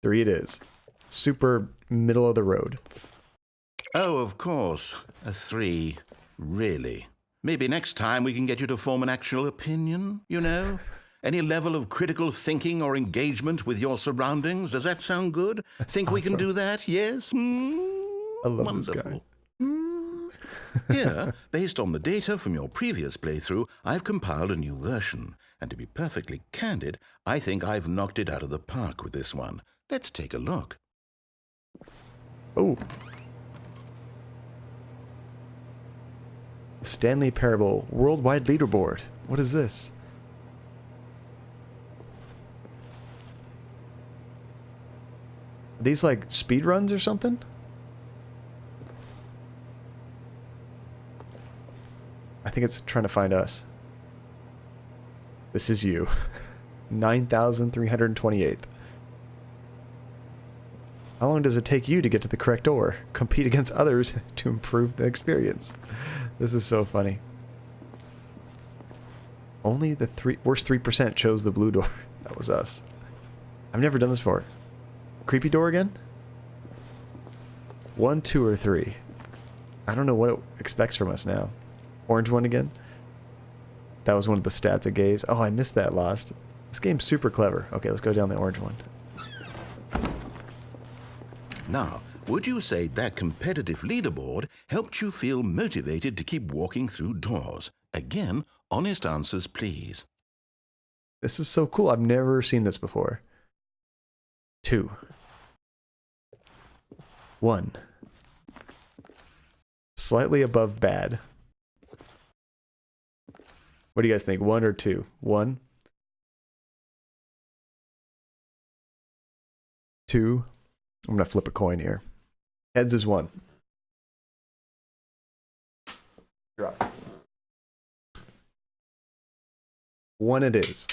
3 it is. Super middle of the road. Oh, of course. A 3. Really? Maybe next time we can get you to form an actual opinion, you know? Any level of critical thinking or engagement with your surroundings. Does that sound good? Think awesome. We can do that? Yes? I love wonderful. This guy. Here, based on the data from your previous playthrough, I've compiled a new version. And to be perfectly candid, I think I've knocked it out of the park with this one. Let's take a look. Oh. Stanley Parable Worldwide Leaderboard. What is this? Are these like speed runs or something? I think it's trying to find us. This is you. 9,328th. How long does it take you to get to the correct door? Compete against others to improve the experience. This is so funny. Only the worst 3% chose the blue door. That was us. I've never done this before. Creepy door again? 1, 2, or 3. I don't know what it expects from us now. Orange one again? That was one of the stats of gaze. Oh, I missed that Lost. This game's super clever. Okay, let's go down the orange one. Now, would you say that competitive leaderboard helped you feel motivated to keep walking through doors? Again, honest answers, please. This is so cool. I've never seen this before. 2. 1. Slightly above bad. What do you guys think? 1 or 2? 1? 2? I'm going to flip a coin here. Heads is 1. Drop. 1 it is.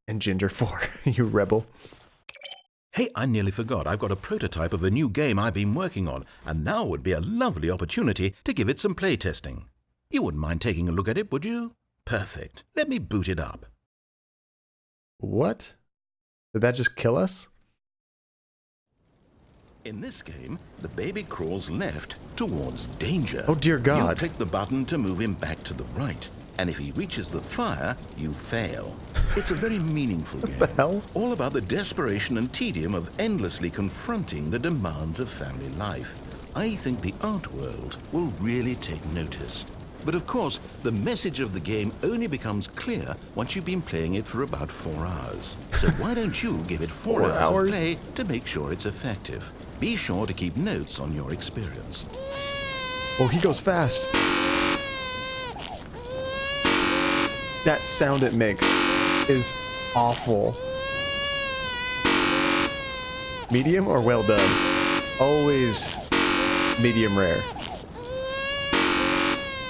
And Ginger 4. You rebel. Hey, I nearly forgot. I've got a prototype of a new game I've been working on, and now would be a lovely opportunity to give it some playtesting. You wouldn't mind taking a look at it, would you? Perfect. Let me boot it up. What? Did that just kill us? In this game, the baby crawls left towards danger. Oh dear God. You click the button to move him back to the right, and if he reaches the fire, you fail. It's a very meaningful game. What the hell? All about the desperation and tedium of endlessly confronting the demands of family life. I think the art world will really take notice. But of course, the message of the game only becomes clear once you've been playing it for about 4 hours. So why don't you give it 4 hours of play to make sure it's effective? Be sure to keep notes on your experience. Oh, he goes fast. That sound it makes is awful. Medium or well done? Always medium rare.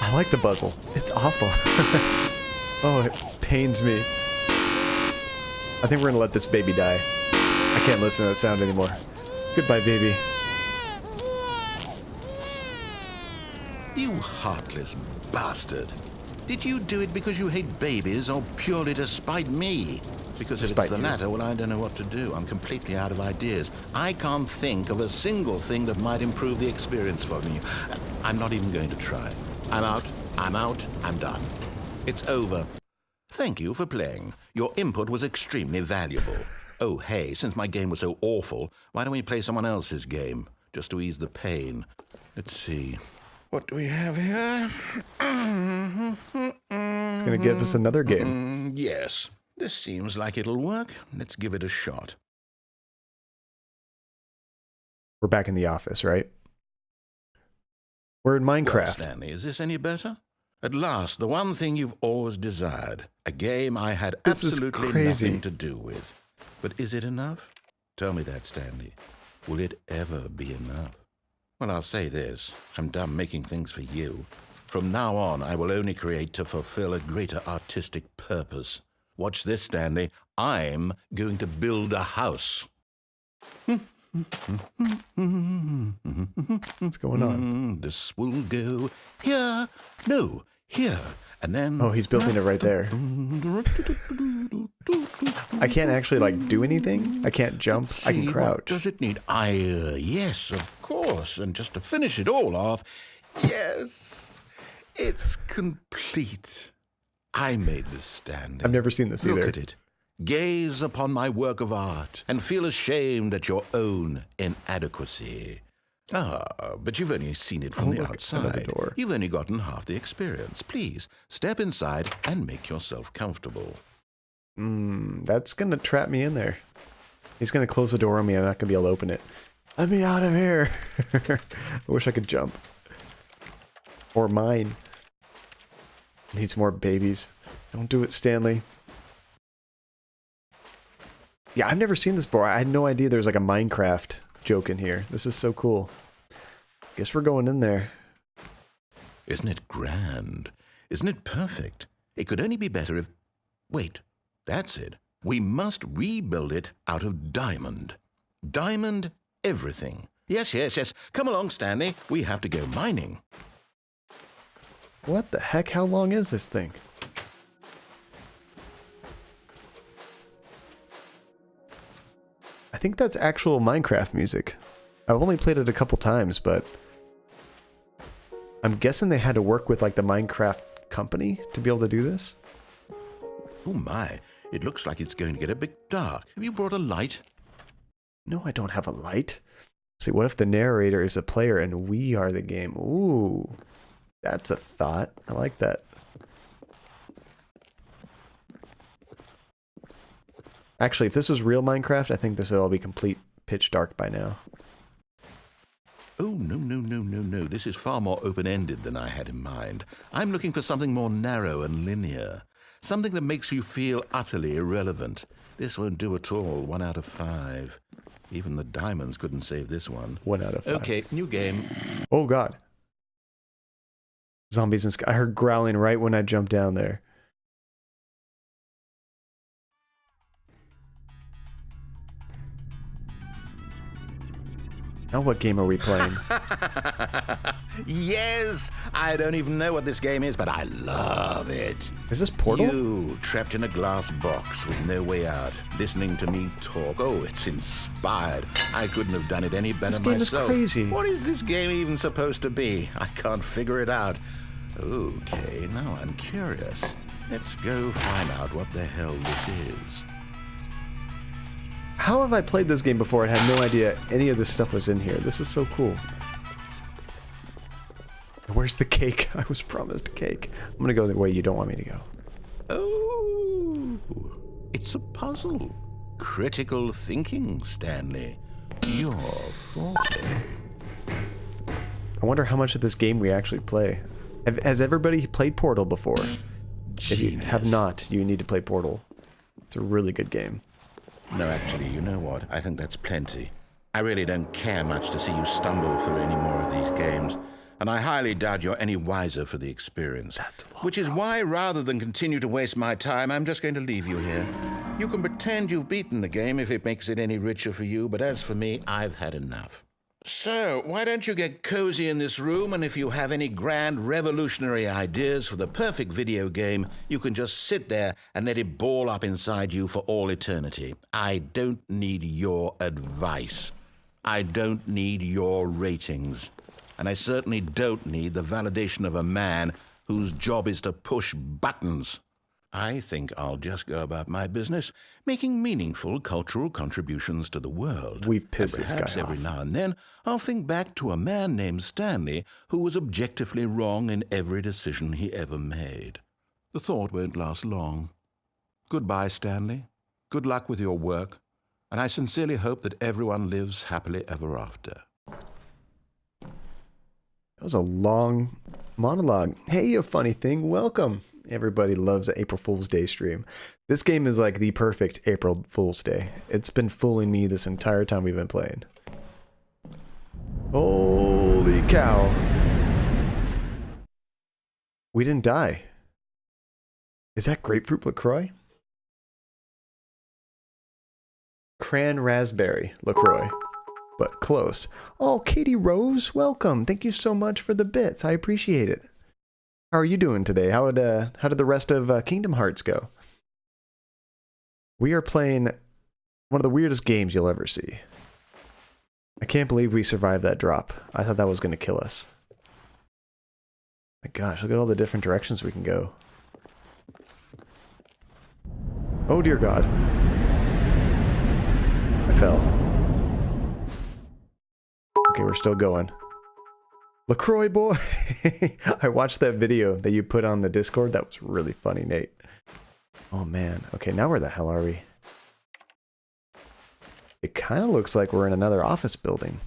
I like the buzzle. It's awful. Oh, it pains me. I think we're gonna let this baby die. I can't listen to that sound anymore. Goodbye, baby. You heartless bastard. Did you do it because you hate babies or purely to spite me? Because if it's the latter, well, I don't know what to do. I'm completely out of ideas. I can't think of a single thing that might improve the experience for me. I'm not even going to try. I'm out, I'm done. It's over. Thank you for playing. Your input was extremely valuable. Oh, hey, since my game was so awful, why don't we play someone else's game, just to ease the pain? Let's see. What do we have here? It's gonna give us another game. Yes, this seems like it'll work. Let's give it a shot. We're back in the office, right? We're in Minecraft. Well, Stanley, is this any better? At last, the one thing you've always desired. A game I had absolutely nothing to do with. But is it enough? Tell me that, Stanley. Will it ever be enough? Well, I'll say this. I'm done making things for you. From now on, I will only create to fulfill a greater artistic purpose. Watch this, Stanley. I'm going to build a house. What's going on? This will go here. No, here. And then... Oh, he's building it right there. I can't actually, like, do anything. I can't jump. I can crouch. What does it need? Yes, of course. And just to finish it all off, yes, it's complete. I made this, Stanley. I've never seen this either. Look at it. Gaze upon my work of art and feel ashamed at your own inadequacy. Ah, but you've only seen it from the outside. You've only gotten half the experience. Please, step inside and make yourself comfortable. That's gonna trap me in there. He's gonna close the door on me. I'm not gonna be able to open it. Let me out of here. I wish I could jump. Or mine. Needs more babies. Don't do it, Stanley. Yeah, I've never seen this before. I had no idea there's like a Minecraft joke in here. This is so cool. Guess we're going in there. Isn't it grand? Isn't it perfect? It could only be better if... Wait, that's it. We must rebuild it out of diamond. Diamond everything. Yes, yes, yes. Come along, Stanley. We have to go mining. What the heck? How long is this thing? I think that's actual Minecraft music. I've only played it a couple times, but I'm guessing they had to work with like the Minecraft company to be able to do this. Oh my, it looks like it's going to get a bit dark. Have you brought a light? No, I don't have a light. See, what if the narrator is a player and we are the game? Ooh, that's a thought. I like that. Actually, if this was real Minecraft, I think this would all be complete pitch dark by now. Oh, no. This is far more open-ended than I had in mind. I'm looking for something more narrow and linear. Something that makes you feel utterly irrelevant. This won't do at all. 1 out of 5. Even the diamonds couldn't save this one. 1 out of 5. Okay, new game. Oh, God. Zombies in sky. I heard growling right when I jumped down there. Now what game are we playing? Yes! I don't even know what this game is, but I love it. Is this Portal? You, trapped in a glass box with no way out, listening to me talk. Oh, it's inspired. I couldn't have done it any better This game myself. is crazy. What is this game even supposed to be? I can't figure it out. Okay, now I'm curious. Let's go find out what the hell this is. How have I played this game before and had no idea any of this stuff was in here? This is so cool. Where's the cake? I was promised a cake. I'm gonna go the way you don't want me to go. Oh, it's a puzzle. Critical thinking, Stanley. Your forte. I wonder how much of this game we actually play. Has everybody played Portal before? If you have not, you need to play Portal. It's a really good game. No, actually, you know what? I think that's plenty. I really don't care much to see you stumble through any more of these games, and I highly doubt you're any wiser for the experience. Which is why, rather than continue to waste my time, I'm just going to leave you here. You can pretend you've beaten the game if it makes it any richer for you, but as for me, I've had enough. So, why don't you get cozy in this room, and if you have any grand revolutionary ideas for the perfect video game, you can just sit there and let it ball up inside you for all eternity. I don't need your advice. I don't need your ratings. And I certainly don't need the validation of a man whose job is to push buttons. I think I'll just go about my business, making meaningful cultural contributions to the world. We've pissed this guy Perhaps every now and then I'll think back to a man named Stanley who was objectively wrong in every decision he ever made. The thought won't last long. Goodbye, Stanley. Good luck with your work, and I sincerely hope that everyone lives happily ever after. That was a long monologue. Hey, you funny thing. Welcome. Everybody loves an April Fool's Day stream. This game is like the perfect April Fool's Day. It's been fooling me this entire time we've been playing. Holy cow. We didn't die. Is that grapefruit LaCroix? Cran raspberry LaCroix. But close. Oh, Katie Rose, welcome. Thank you so much for the bits. I appreciate it. How are you doing today? How did the rest of Kingdom Hearts go? We are playing one of the weirdest games you'll ever see. I can't believe we survived that drop. I thought that was going to kill us. My gosh, look at all the different directions we can go. Oh dear God. I fell. Okay, we're still going. LaCroix boy! I watched that video that you put on the Discord. That was really funny, Nate. Oh man. Okay, now where the hell are we? It kind of looks like we're in another office building.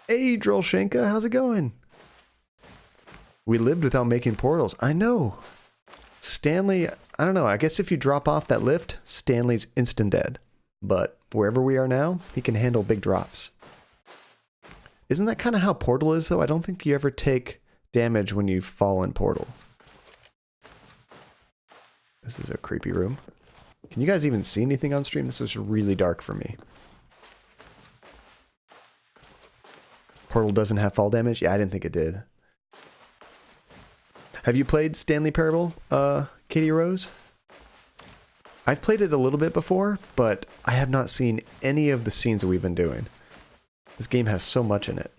Hey, Drolshenka, how's it going? We lived without making portals. I know. Stanley, I don't know. I guess if you drop off that lift, Stanley's instant dead. But wherever we are now, he can handle big drops. Isn't that kind of how Portal is, though? I don't think you ever take damage when you fall in Portal. This is a creepy room. Can you guys even see anything on stream? This is really dark for me. Portal doesn't have fall damage? Yeah, I didn't think it did. Have you played Stanley Parable, Katie Rose? I've played it a little bit before, but I have not seen any of the scenes that we've been doing. This game has so much in it.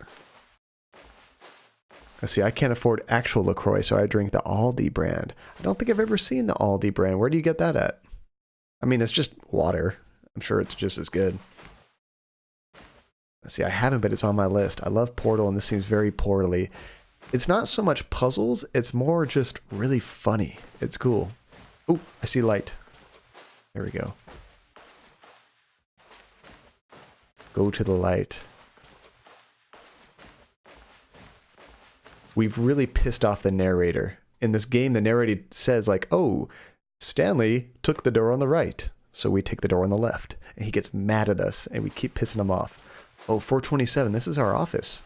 Let's see, I can't afford actual LaCroix, so I drink the Aldi brand. I don't think I've ever seen the Aldi brand. Where do you get that at? I mean, it's just water. I'm sure it's just as good. Let's see, I haven't, but it's on my list. I love Portal, and this seems very Portal-y. It's not so much puzzles, it's more just really funny. It's cool. Oh, I see light. There we go. Go to the light. We've really pissed off the narrator. In this game, the narrator says like, oh, Stanley took the door on the right, so we take the door on the left. And he gets mad at us, and we keep pissing him off. Oh, 427, this is our office.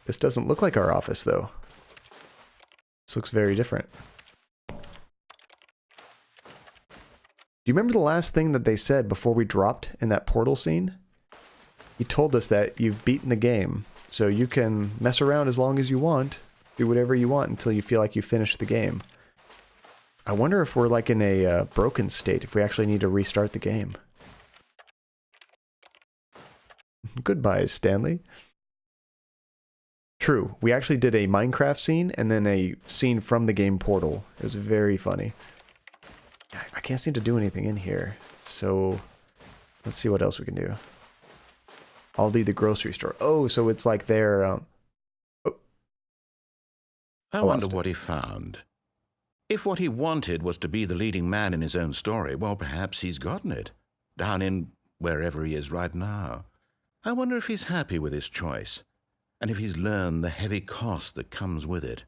This doesn't look like our office, though. This looks very different. Do you remember the last thing that they said before we dropped in that portal scene? He told us that you've beaten the game, so you can mess around as long as you want, do whatever you want until you feel like you finished the game. I wonder if we're like in a broken state, if we actually need to restart the game. Goodbye, Stanley. True, we actually did a Minecraft scene and then a scene from the game portal. It was very funny. I can't seem to do anything in here, so let's see what else we can do. Aldi, the grocery store. Oh, so it's like their... I wonder what he found. If what he wanted was to be the leading man in his own story, well, perhaps he's gotten it. Down in wherever he is right now. I wonder if he's happy with his choice, and if he's learned the heavy cost that comes with it.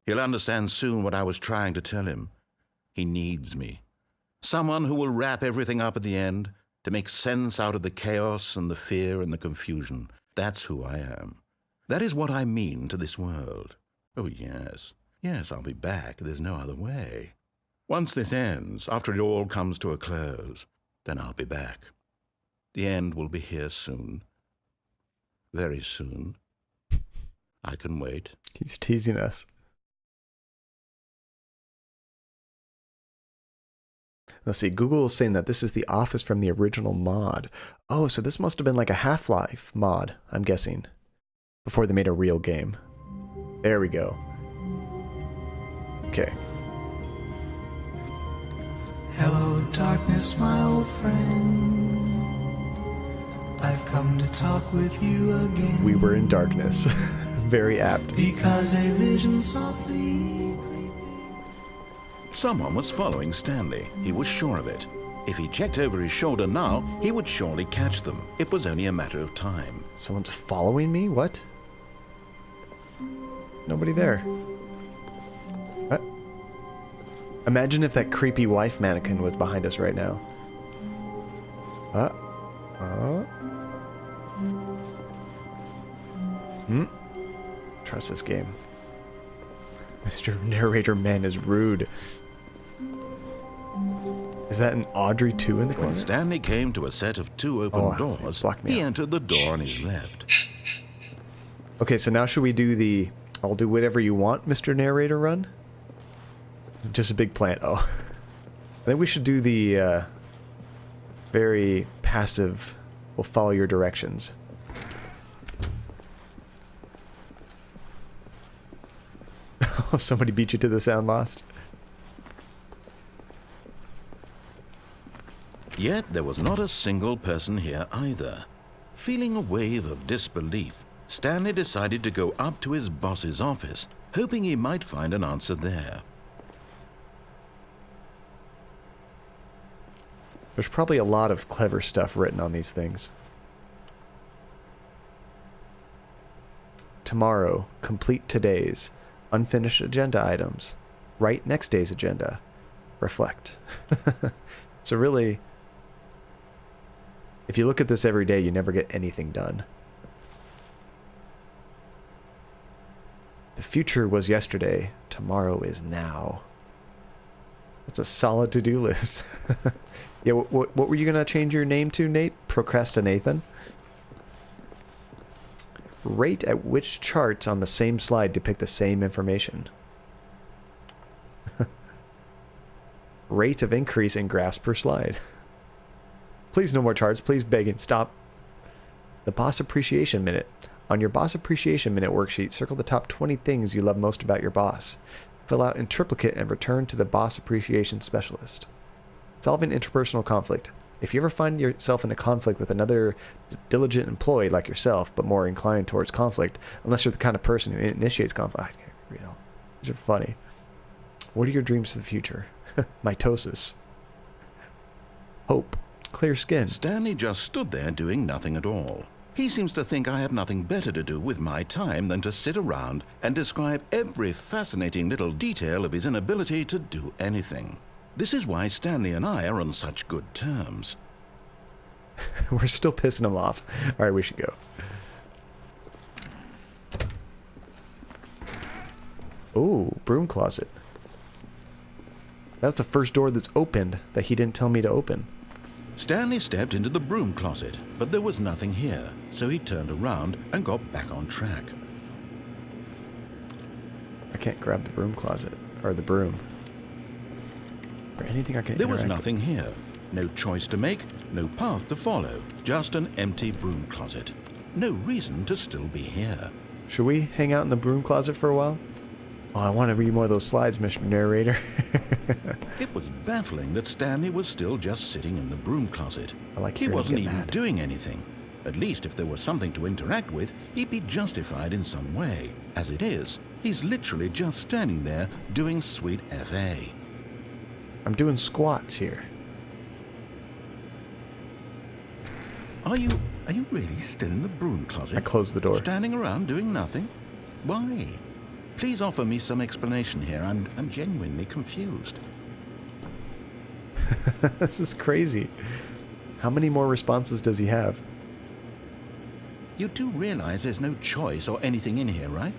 He'll understand soon what I was trying to tell him. He needs me. Someone who will wrap everything up at the end, to make sense out of the chaos and the fear and the confusion. That's who I am. That is what I mean to this world. Oh, yes. Yes, I'll be back. There's no other way. Once this ends, after it all comes to a close, then I'll be back. The end will be here soon. Very soon. I can wait. He's teasing us. Let's see, Google is saying that this is the office from the original mod. Oh, so this must have been like a Half-Life mod, I'm guessing, before they made a real game. There we go. Okay. Hello, darkness, my old friend. I've come to talk with you again. We were in darkness. Very apt. Because a vision softly... Someone was following Stanley. He was sure of it. If he checked over his shoulder now, he would surely catch them. It was only a matter of time. Someone's following me? What? Nobody there. What? Imagine if that creepy wife mannequin was behind us right now. Trust this game. Mr. Narrator Man is rude. Is that an Audrey 2 in the corner? When Stanley came to a set of two open doors, he entered the door on his left. Okay, so now should we do the I'll do whatever you want, Mr. Narrator run? Just a big plant. Oh. I think we should do the very passive, we'll follow your directions. Oh, somebody beat you to the sound lost. Yet there was not a single person here either. Feeling a wave of disbelief, Stanley decided to go up to his boss's office, hoping he might find an answer there. There's probably a lot of clever stuff written on these things. Tomorrow, complete today's. Unfinished agenda items. Write next day's agenda. Reflect. So really, if you look at this every day, you never get anything done. The future was yesterday. Tomorrow is now. That's a solid to-do list. Yeah, what were you going to change your name to, Nate? Procrastinathan? Rate at which charts on the same slide depict the same information. Rate of increase in graphs per slide. Please no more charts. Please begging. Stop. The Boss Appreciation Minute. On your Boss Appreciation Minute worksheet, circle the top 20 things you love most about your boss. Fill out in triplicate and return to the Boss Appreciation Specialist. Solving interpersonal conflict. If you ever find yourself in a conflict with another diligent employee like yourself, but more inclined towards conflict, unless you're the kind of person who initiates conflict. I can't read all. These are funny. What are your dreams for the future? Mitosis. Hope. Clear skin. Stanley just stood there doing nothing at all. He seems to think I have nothing better to do with my time than to sit around and describe every fascinating little detail of his inability to do anything. This is why Stanley and I are on such good terms. We're still pissing him off. Alright, we should go. Ooh, broom closet. That's the first door that's opened that he didn't tell me to open. Stanley stepped into the broom closet, but there was nothing here, so he turned around and got back on track. I can't grab the broom closet. Or the broom. Or anything I can There was interact nothing here. No choice to make, no path to follow. Just an empty broom closet. No reason to still be here. with. Should we hang out in the broom closet for a while? Oh, I want to read more of those slides, Mr. Narrator. It was baffling that Stanley was still just sitting in the broom closet. I like He hearing you wasn't get even mad. doing anything. At least if there was something to interact with, he'd be justified in some way. As it is, he's literally just standing there doing sweet FA. I'm doing squats here. Are you really still in the broom closet? I closed the door. Standing around doing nothing? Why? Please offer me some explanation here. I'm genuinely confused. This is crazy. How many more responses does he have? You do realize there's no choice or anything in here, right?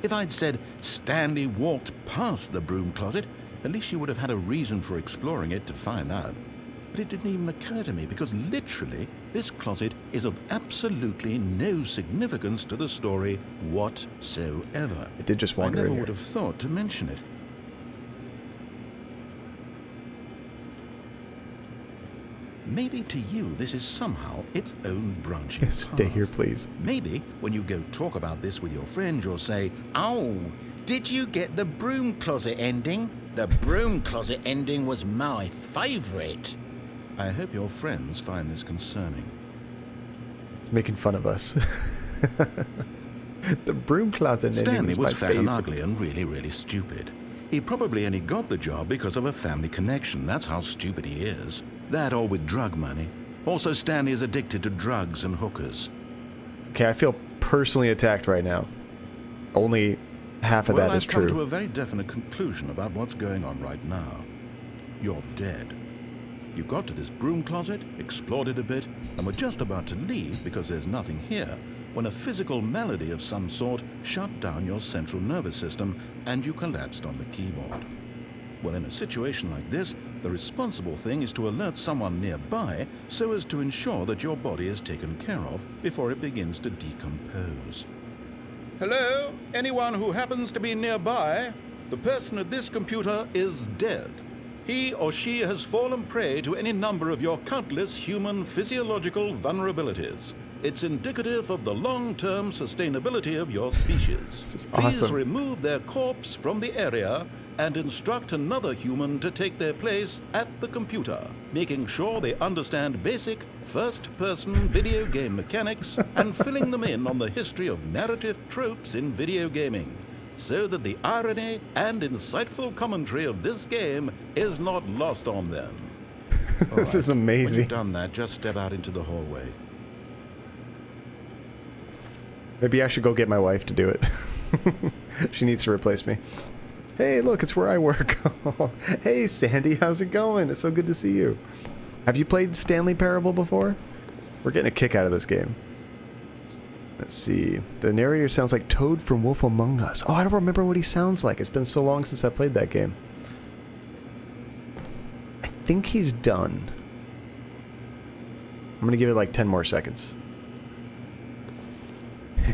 If I'd said Stanley walked past the broom closet, at least you would have had a reason for exploring it to find out. But it didn't even occur to me because literally this closet is of absolutely no significance to the story whatsoever. It did just I wander never in here. would have thought to mention it. Maybe to you this is somehow its own branching Stay path. here, please. Maybe when you go talk about this with your friend, you'll say, "Oh, did you get the broom closet ending? The broom closet ending was my favorite." I hope your friends find this concerning. He's making fun of us. The broom closet ending Stanley was was my fat favorite. and ugly and really, really stupid. He probably only got the job because of a family connection. That's how stupid he is. That or with drug money. Also, Stanley is addicted to drugs and hookers. Okay, I feel personally attacked right now. Only half of that is I've come to true. a very definite conclusion about what's going on right now. You're dead. You got to this broom closet, explored it a bit, and were just about to leave because there's nothing here, when a physical malady of some sort shut down your central nervous system and you collapsed on the keyboard. Well, in a situation like this, the responsible thing is to alert someone nearby so as to ensure that your body is taken care of before it begins to decompose. Hello? Anyone who happens to be nearby? The person at this computer is dead. He or she has fallen prey to any number of your countless human physiological vulnerabilities. It's indicative of the long-term sustainability of your species. This is Please awesome. remove their corpse from the area and instruct another human to take their place at the computer, making sure they understand basic first-person video game mechanics and filling them in on the history of narrative tropes in video gaming, so that the irony and insightful commentary of this game is not lost on them. This is When amazing. you've done that, just step out into the hallway. Maybe I should go get my wife to do it. She needs to replace me. Hey, look, it's where I work. Hey, Sandy, how's it going? It's so good to see you. Have you played Stanley Parable before? We're getting a kick out of this game. Let's see. The narrator sounds like Toad from Wolf Among Us. Oh, I don't remember what he sounds like. It's been so long since I played that game. I think he's done. I'm going to give it like 10 more seconds.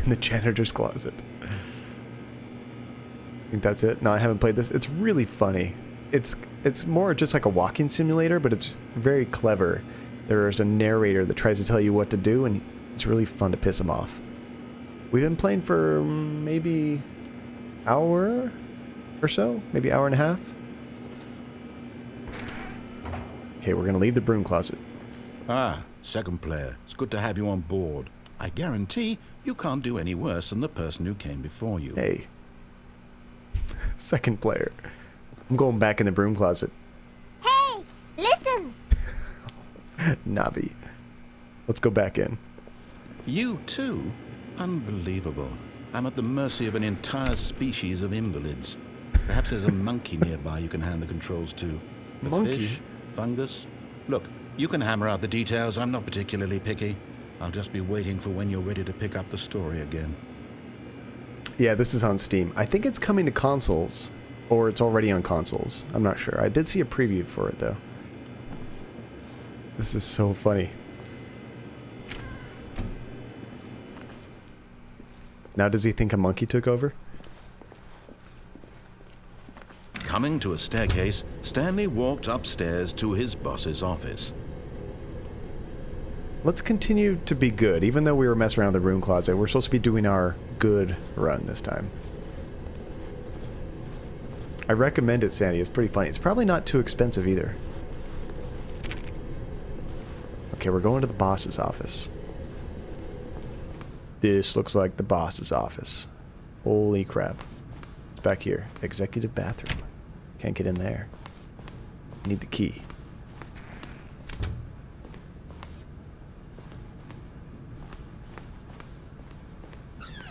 In the janitor's closet. I think that's it. No, I haven't played this. It's really funny. It's more just like a walking simulator, but it's very clever. There's a narrator that tries to tell you what to do, and it's really fun to piss him off. We've been playing for maybe hour or so, maybe hour and a half. Okay, we're gonna leave the broom closet. Ah, second player. It's good to have you on board. I guarantee you can't do any worse than the person who came before you. Hey. Second player. I'm going back in the broom closet. Hey, listen! Navi. Let's go back in. You too? Unbelievable. I'm at the mercy of an entire species of invalids. Perhaps there's a monkey nearby you can hand the controls to. A Monkey? fish? Fungus? Look, you can hammer out the details. I'm not particularly picky. I'll just be waiting for when you're ready to pick up the story again. Yeah, this is on Steam. I think it's coming to consoles, or it's already on consoles. I'm not sure. I did see a preview for it, though. This is so funny. Now does he think a monkey took over? Coming to a staircase, Stanley walked upstairs to his boss's office. Let's continue to be good. Even though we were messing around with the room closet, we're supposed to be doing our good run this time. I recommend it, Sandy. It's pretty funny. It's probably not too expensive either. Okay, we're going to the boss's office. This looks like the boss's office. Holy crap. It's back here. Executive bathroom. Can't get in there. Need the key.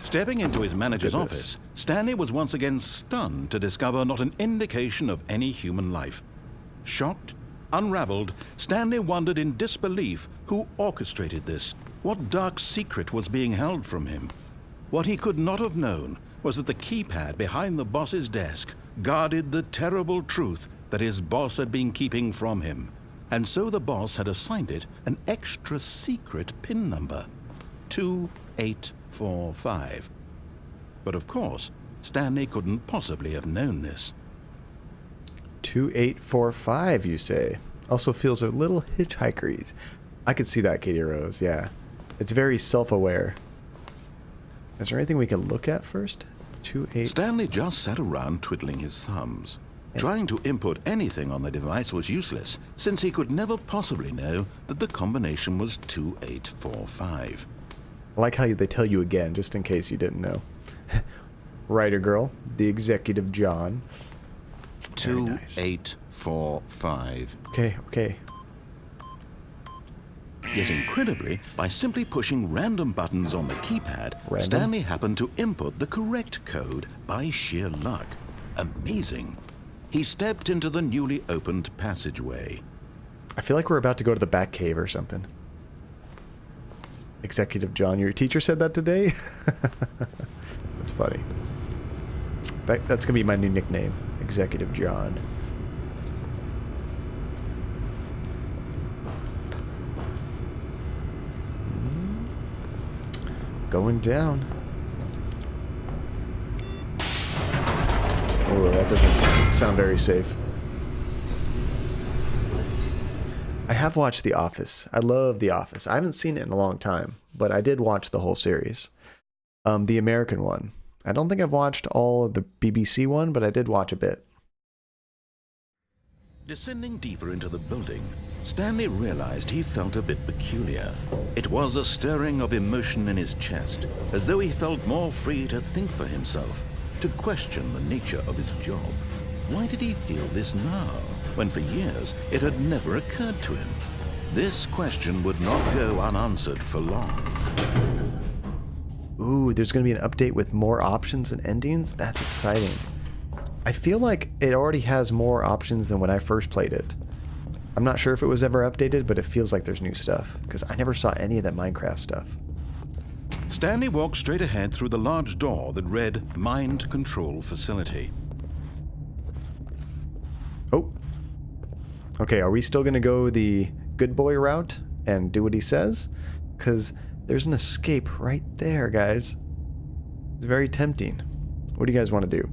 Stepping into his manager's Look at this. office, Stanley was once again stunned to discover not an indication of any human life. Shocked, unraveled, Stanley wondered in disbelief who orchestrated this. What dark secret was being held from him? What he could not have known was that the keypad behind the boss's desk guarded the terrible truth that his boss had been keeping from him. And so the boss had assigned it an extra secret PIN number. 2845. But of course, Stanley couldn't possibly have known this. 2845, you say? Also feels a little hitchhikery. I could see that, Katie Rose, yeah. It's very self-aware. Is there anything we can look at first? 28... Stanley just sat around twiddling his thumbs. Trying to input anything on the device was useless, since he could never possibly know that the combination was 2845. I like how they tell you again, just in case you didn't know. Writer girl, the executive John. Very nice. 2845. Okay. Yet incredibly, by simply pushing random buttons on the keypad, Random? Stanley happened to input the correct code by sheer luck. Amazing. He stepped into the newly opened passageway. I feel like we're about to go to the back cave or something. Executive John, your teacher said that today? That's funny. That's going to be my new nickname, Executive John. Going down. Oh, that doesn't sound very safe. I have watched The Office. I love The Office. I haven't seen it in a long time, but I did watch the whole series. The American one. I don't think I've watched all of the BBC one, but I did watch a bit. Descending deeper into the building, Stanley realized he felt a bit peculiar. It was a stirring of emotion in his chest, as though he felt more free to think for himself, to question the nature of his job. Why did he feel this now, when for years it had never occurred to him? This question would not go unanswered for long. Ooh, there's going to be an update with more options and endings? That's exciting. I feel like it already has more options than when I first played it. I'm not sure if it was ever updated, but it feels like there's new stuff, because I never saw any of that Minecraft stuff. Stanley walked straight ahead through the large door that read Mind Control Facility. Oh. Okay, are we still going to go the good boy route and do what he says? Because there's an escape right there, guys. It's very tempting. What do you guys want to do?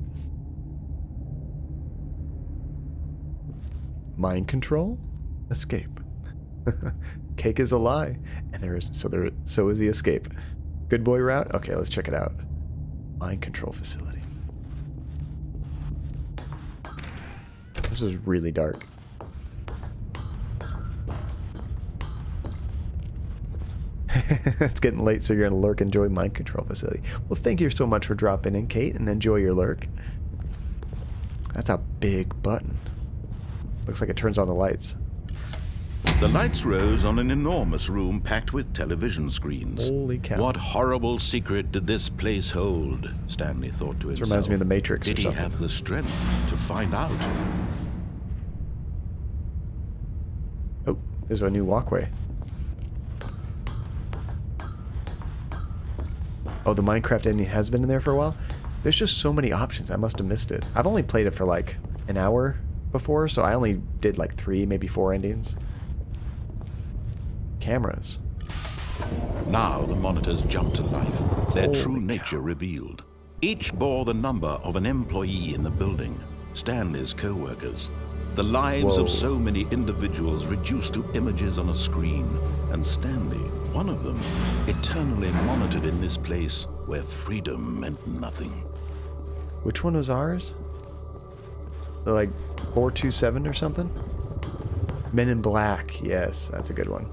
Mind control? Escape. Cake is a lie. And so is the escape. Good boy route? Okay, let's check it out. Mind control facility. This is really dark. It's getting late, so you're gonna lurk. Enjoy mind control facility. Well, thank you so much for dropping in, Kate, and enjoy your lurk. That's a big button. Looks like it turns on the lights. The lights rose on an enormous room packed with television screens. Holy cow. What horrible secret did this place hold? Stanley thought to himself. Reminds me of the Matrix or Did he something. have the strength to find out? Oh, there's a new walkway. Oh, the Minecraft ending has been in there for a while? There's just so many options. I must have missed it. I've only played it for like an hour before, so I only did like 3, maybe 4 endings. Cameras. Now the monitors jumped to life, their Holy true cow. nature revealed. Each bore the number of an employee in the building, Stanley's co-workers. The lives Whoa. of so many individuals reduced to images on a screen, and Stanley, one of them, eternally monitored in this place where freedom meant nothing. Which one was ours? The, like 427 or something? Men in Black. Yes, that's a good one.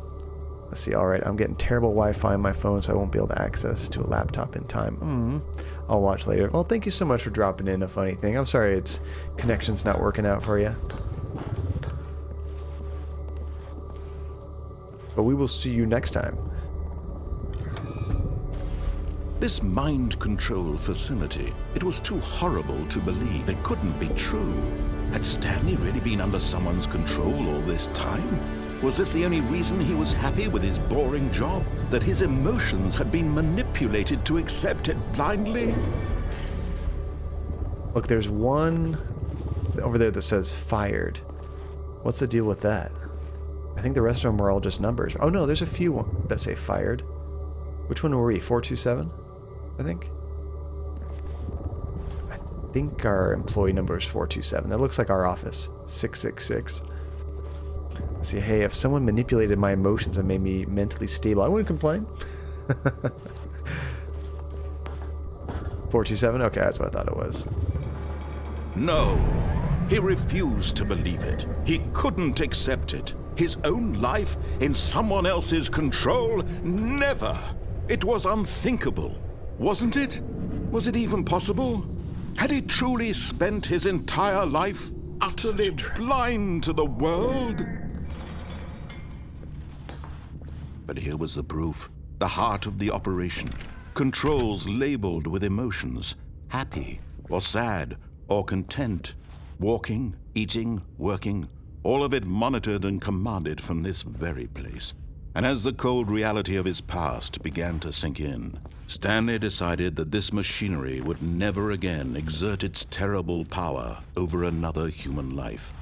Let's see. All right, I'm getting terrible Wi-Fi on my phone, so I won't be able to access to a laptop in time. I'll watch later. Well, thank you so much for dropping in a funny thing. I'm sorry its connection's not working out for you. But we will see you next time. This mind control facility, it was too horrible to believe. It couldn't be true. Had Stanley really been under someone's control all this time? Was this the only reason he was happy with his boring job? That his emotions had been manipulated to accept it blindly? Look, there's one over there that says fired. What's the deal with that? I think the rest of them are all just numbers. Oh no, there's a few that say fired. Which one were we? 427? I think. I think our employee number is 427. That looks like our office. 666. Let's see, hey, if someone manipulated my emotions and made me mentally stable, I wouldn't complain. 427? Okay, that's what I thought it was. No. He refused to believe it. He couldn't accept it. His own life in someone else's control? Never. It was unthinkable. Wasn't it? Was it even possible? Had he truly spent his entire life utterly blind to the world? But here was the proof. The heart of the operation. Controls labeled with emotions. Happy, or sad, or content. Walking, eating, working. All of it monitored and commanded from this very place. And as the cold reality of his past began to sink in, Stanley decided that this machinery would never again exert its terrible power over another human life.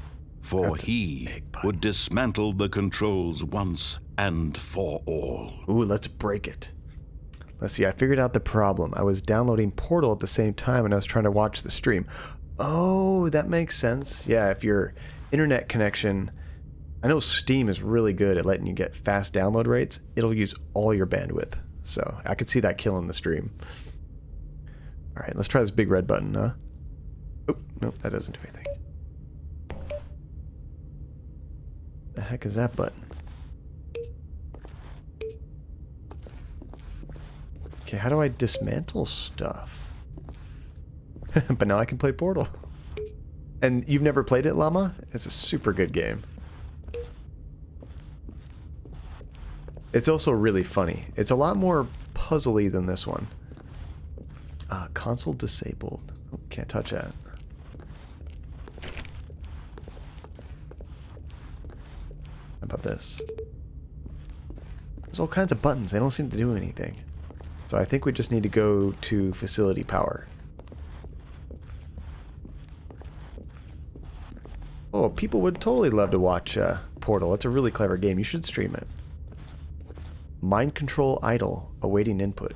For he would dismantle the controls once and for all. Ooh, let's break it. Let's see, I figured out the problem. I was downloading Portal at the same time and I was trying to watch the stream. Oh, that makes sense. Yeah, if your internet connection... I know Steam is really good at letting you get fast download rates. It'll use all your bandwidth. So I could see that killing the stream. All right, let's try this big red button, huh? Oh, nope, that doesn't do anything. The heck is that button? Okay, how do I dismantle stuff? But now I can play Portal. And you've never played it, Llama? It's a super good game. It's also really funny. It's a lot more puzzly than this one. Console disabled. Oh, can't touch that. How about this? There's all kinds of buttons. They don't seem to do anything. So I think we just need to go to facility power. Oh, people would totally love to watch Portal. It's a really clever game. You should stream it. Mind control idle, awaiting input.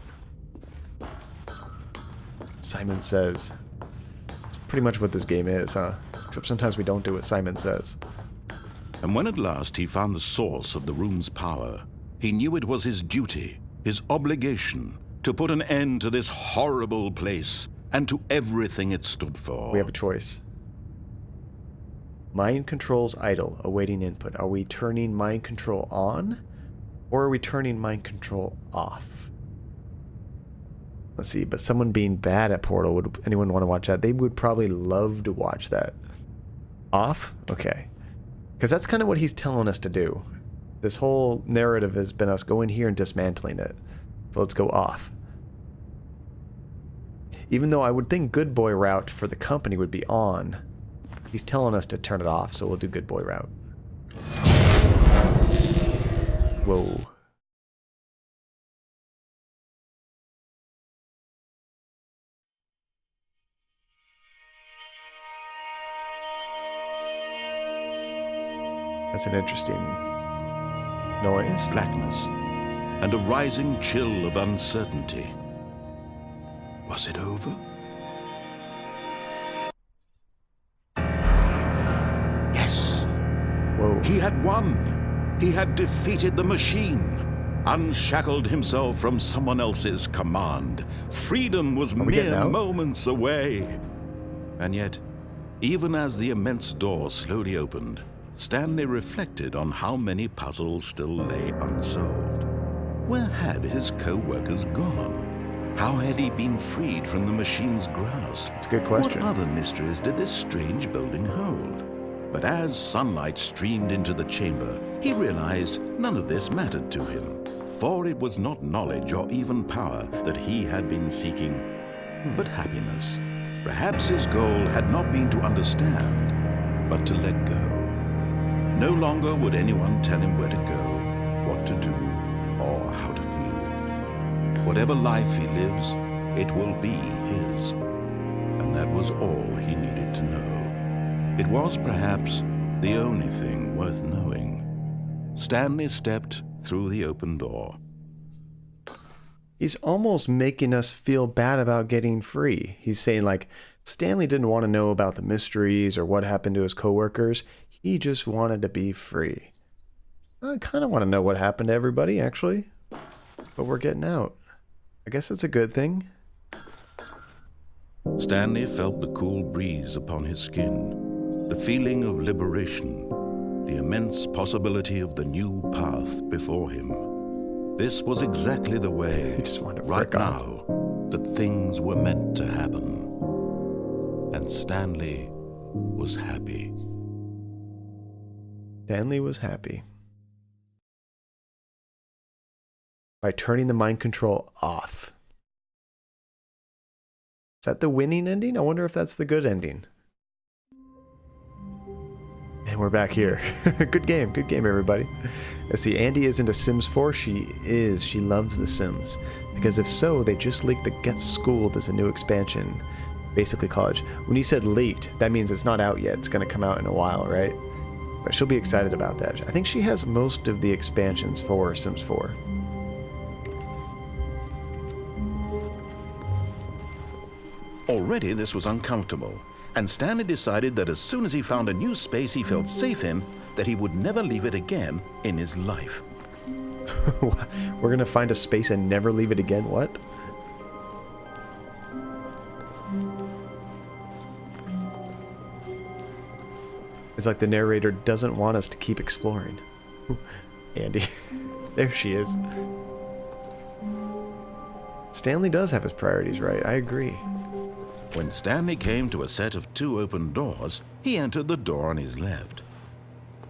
Simon Says. It's pretty much what this game is, huh? Except sometimes we don't do what Simon says. And when at last he found the source of the room's power, he knew it was his duty, his obligation, to put an end to this horrible place and to everything it stood for. We have a choice. Mind controls idle, awaiting input. Are we turning mind control on? Or are we turning mind control off? Let's see, but someone being bad at Portal, would anyone want to watch that? They would probably love to watch that. Off? Okay. Because that's kind of what he's telling us to do. This whole narrative has been us going here and dismantling it. So let's go off. Even though I would think good boy route for the company would be on, he's telling us to turn it off, so we'll do good boy route. Whoa. That's an interesting noise. Blackness and a rising chill of uncertainty. Was it over? Yes. Whoa. He had won. He had defeated the machine. Unshackled himself from someone else's command. Freedom was we getting mere out? moments away. And yet, even as the immense door slowly opened, Stanley reflected on how many puzzles still lay unsolved. Where had his co-workers gone? How had he been freed from the machine's grasp? That's a good question. What other mysteries did this strange building hold? But as sunlight streamed into the chamber, he realized none of this mattered to him, for it was not knowledge or even power that he had been seeking, but happiness. Perhaps his goal had not been to understand, but to let go. No longer would anyone tell him where to go, what to do, or how to feel. Whatever life he lives, it will be his. And that was all he needed to know. It was perhaps the only thing worth knowing. Stanley stepped through the open door. He's almost making us feel bad about getting free. He's saying, like, Stanley didn't want to know about the mysteries or what happened to his coworkers. He just wanted to be free. I kind of want to know what happened to everybody, actually. But we're getting out. I guess that's a good thing. Stanley felt the cool breeze upon his skin, the feeling of liberation, the immense possibility of the new path before him. This was exactly the way, He just wanted to right frick off. now, that things were meant to happen. And Stanley was happy. Stanley was happy. By turning the mind control off. Is that the winning ending? I wonder if that's the good ending. And we're back here. Good game, everybody. Let's see, Andy is into Sims 4. She is. She loves The Sims. Because if so, they just leaked the Get Schooled as a new expansion. Basically college. When you said leaked, that means it's not out yet. It's going to come out in a while, right? But she'll be excited about that. I think she has most of the expansions for Sims 4. Already this was uncomfortable, and Stanley decided that as soon as he found a new space he felt safe in, that he would never leave it again in his life. We're going to find a space and never leave it again? What? It's like the narrator doesn't want us to keep exploring. Andy. There she is. Stanley does have his priorities right. I agree. When Stanley came to a set of 2 open doors, he entered the door on his left.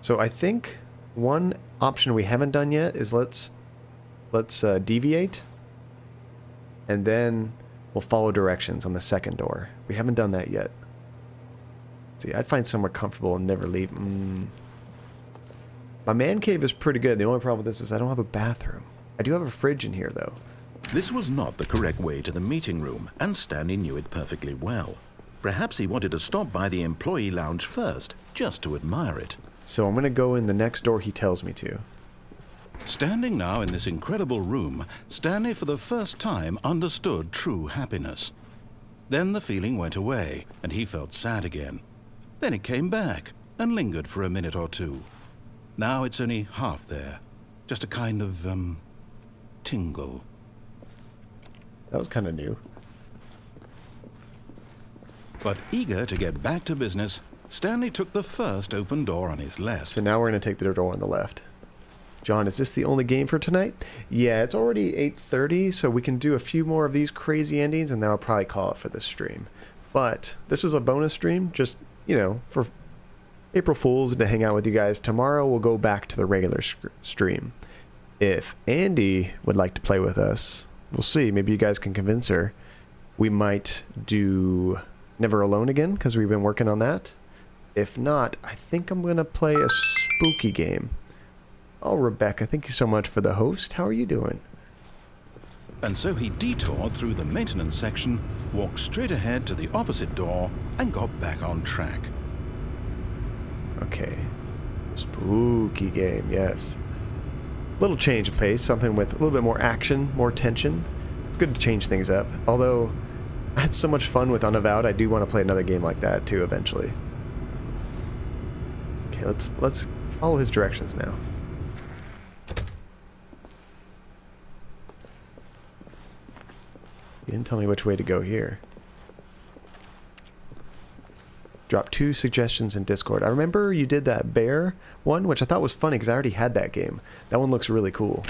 So I think one option we haven't done yet is let's deviate, and then we'll follow directions on the second door. We haven't done that yet. See, I'd find somewhere comfortable and never leave. My man cave is pretty good. The only problem with this is I don't have a bathroom. I do have a fridge in here, though. This was not the correct way to the meeting room, and Stanley knew it perfectly well. Perhaps he wanted to stop by the employee lounge first, just to admire it. So I'm going to go in the next door he tells me to. Standing now in this incredible room, Stanley for the first time understood true happiness. Then the feeling went away, and he felt sad again. Then it came back, and lingered for a minute or two. Now it's only half there. Just a kind of, tingle. That was kind of new. But eager to get back to business, Stanley took the first open door on his left. So now we're going to take the door on the left. John, is this the only game for tonight? Yeah, it's already 8:30, so we can do a few more of these crazy endings, and then I'll probably call it for this stream. But this is a bonus stream, just, you know, for April Fool's to hang out with you guys. Tomorrow we'll go back to the regular stream. If Andy would like to play with us, we'll see. Maybe you guys can convince her. We might do Never Alone again, because we've been working on that. If not, I think I'm going to play a spooky game. Oh, Rebecca, thank you so much for the host. How are you doing? And so he detoured through the maintenance section, walked straight ahead to the opposite door, and got back on track. Okay. Spooky game, yes. Little change of pace, something with a little bit more action, more tension. It's good to change things up. Although, I had so much fun with Unavowed, I do want to play another game like that too eventually. Okay, let's follow his directions now. You didn't tell me which way to go here. Drop 2 suggestions in Discord. I remember you did that bear one, which I thought was funny because I already had that game. That one looks really cool.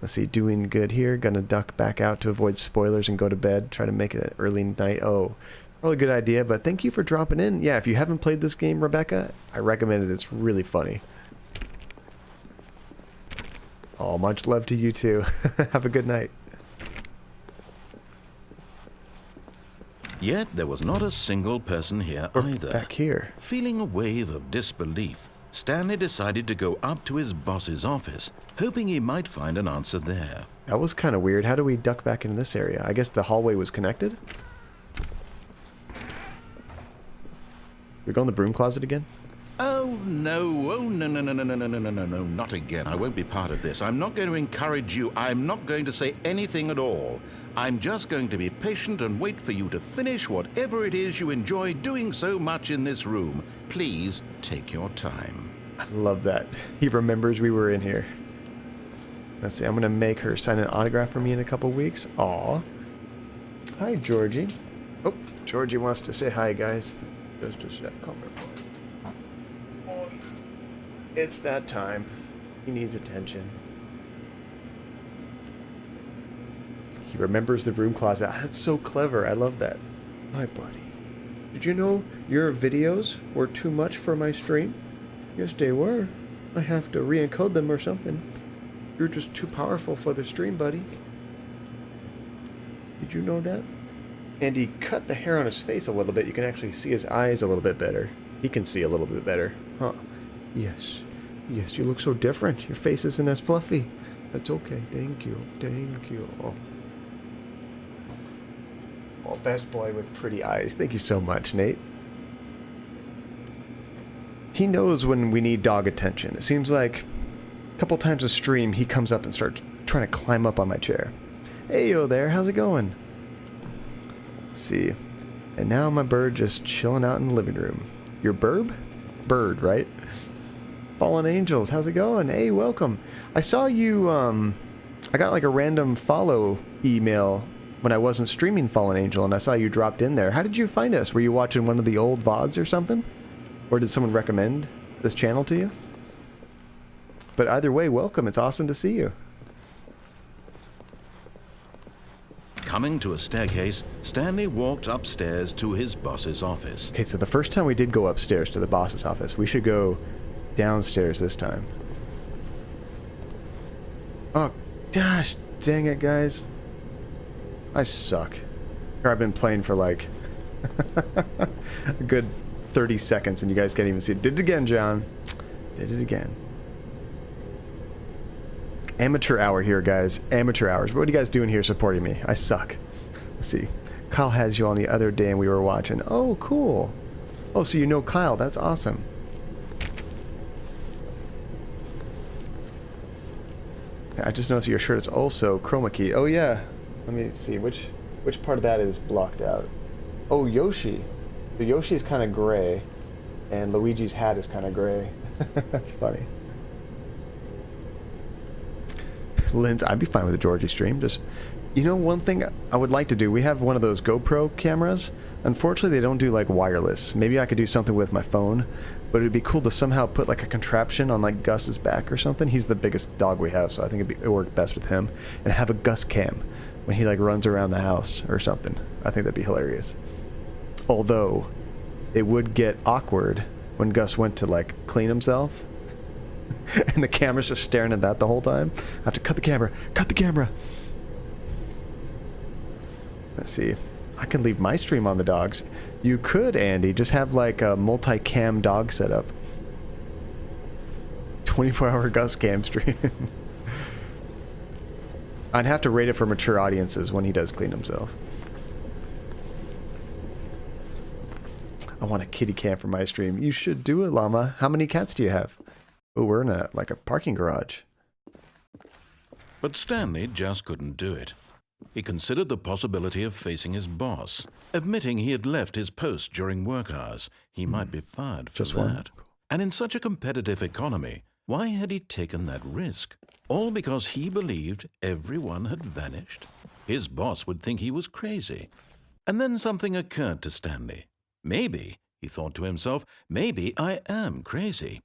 Let's see, doing good here. Gonna duck back out to avoid spoilers and go to bed. Try to make it an early night. Oh, probably a good idea, but thank you for dropping in. Yeah, if you haven't played this game, Rebecca, I recommend it. It's really funny. Oh, much love to you too. Have a good night. Yet there was not a single person here either. Back here. Feeling a wave of disbelief, Stanley decided to go up to his boss's office, hoping he might find an answer there. That was kind of weird. How do we duck back into this area? I guess the hallway was connected? We go in the broom closet again? Oh no, no, not again. I won't be part of this. I'm not going to encourage you. I'm not going to say anything at all. I'm just going to be patient and wait for you to finish whatever it is you enjoy doing so much in this room. Please take your time. I love that. He remembers we were in here. Let's see, I'm going to make her sign an autograph for me in a couple weeks. Aw. Hi, Georgie. Oh, Georgie wants to say hi, guys. Just a sec. Come here. It's that time. He needs attention. He remembers the broom closet. That's so clever. I love that. Hi, buddy. Did you know your videos were too much for my stream? Yes, they were. I have to re-encode them or something. You're just too powerful for the stream, buddy. Did you know that? And he cut the hair on his face a little bit. You can actually see his eyes a little bit better. He can see a little bit better. Huh. Yes. Yes, you look so different. Your face isn't as fluffy. That's okay. Thank you. Thank you. Oh, best boy with pretty eyes. Thank you so much, Nate. He knows when we need dog attention. It seems like a couple times a stream, he comes up and starts trying to climb up on my chair. Hey, yo there. How's it going? Let's see. And now my bird just chilling out in the living room. Your burb? Bird, right? Fallen Angels, how's it going? Hey, welcome. I saw you, I got like a random follow email when I wasn't streaming Fallen Angel, and I saw you dropped in there. How did you find us? Were you watching one of the old VODs or something? Or did someone recommend this channel to you? But either way, welcome. It's awesome to see you. Coming to a staircase, Stanley walked upstairs to his boss's office. Okay, so the first time we did go upstairs to the boss's office, we should go downstairs this time. Oh, gosh, dang it, guys. I suck. I've been playing for like a good 30 seconds and you guys can't even see it. Did it again, John. Did it again. Amateur hour here, guys. Amateur hours. What are you guys doing here supporting me? I suck. Let's see. Kyle has you on the other day and we were watching. Oh, cool. Oh, so you know Kyle. That's awesome. I just noticed your shirt is also chroma keyed. Oh, yeah. Let me see. Which part of that is blocked out? Oh, Yoshi. The Yoshi is kind of gray. And Luigi's hat is kind of gray. That's funny. Linz, I'd be fine with a Georgie stream. Just, you know, one thing I would like to do, we have one of those GoPro cameras. Unfortunately, they don't do like wireless. Maybe I could do something with my phone, but it'd be cool to somehow put like a contraption on like Gus's back or something. He's the biggest dog we have, so I think it work best with him. And have a Gus cam when he like runs around the house or something. I think that'd be hilarious. Although, it would get awkward when Gus went to, like, clean himself. And the camera's just staring at that the whole time. I have to cut the camera. Cut the camera! Let's see. I can leave my stream on the dogs. You could, Andy, just have, like, a multi-cam dog setup. 24-hour Gus cam stream. I'd have to rate it for mature audiences when he does clean himself. I want a kitty cam for my stream. You should do it, Llama. How many cats do you have? Oh, we're in a parking garage. But Stanley just couldn't do it. He considered the possibility of facing his boss, admitting he had left his post during work hours. He might be fired for Just that. one. And in such a competitive economy, why had he taken that risk? All because he believed everyone had vanished? His boss would think he was crazy. And then something occurred to Stanley. Maybe, he thought to himself, maybe I am crazy.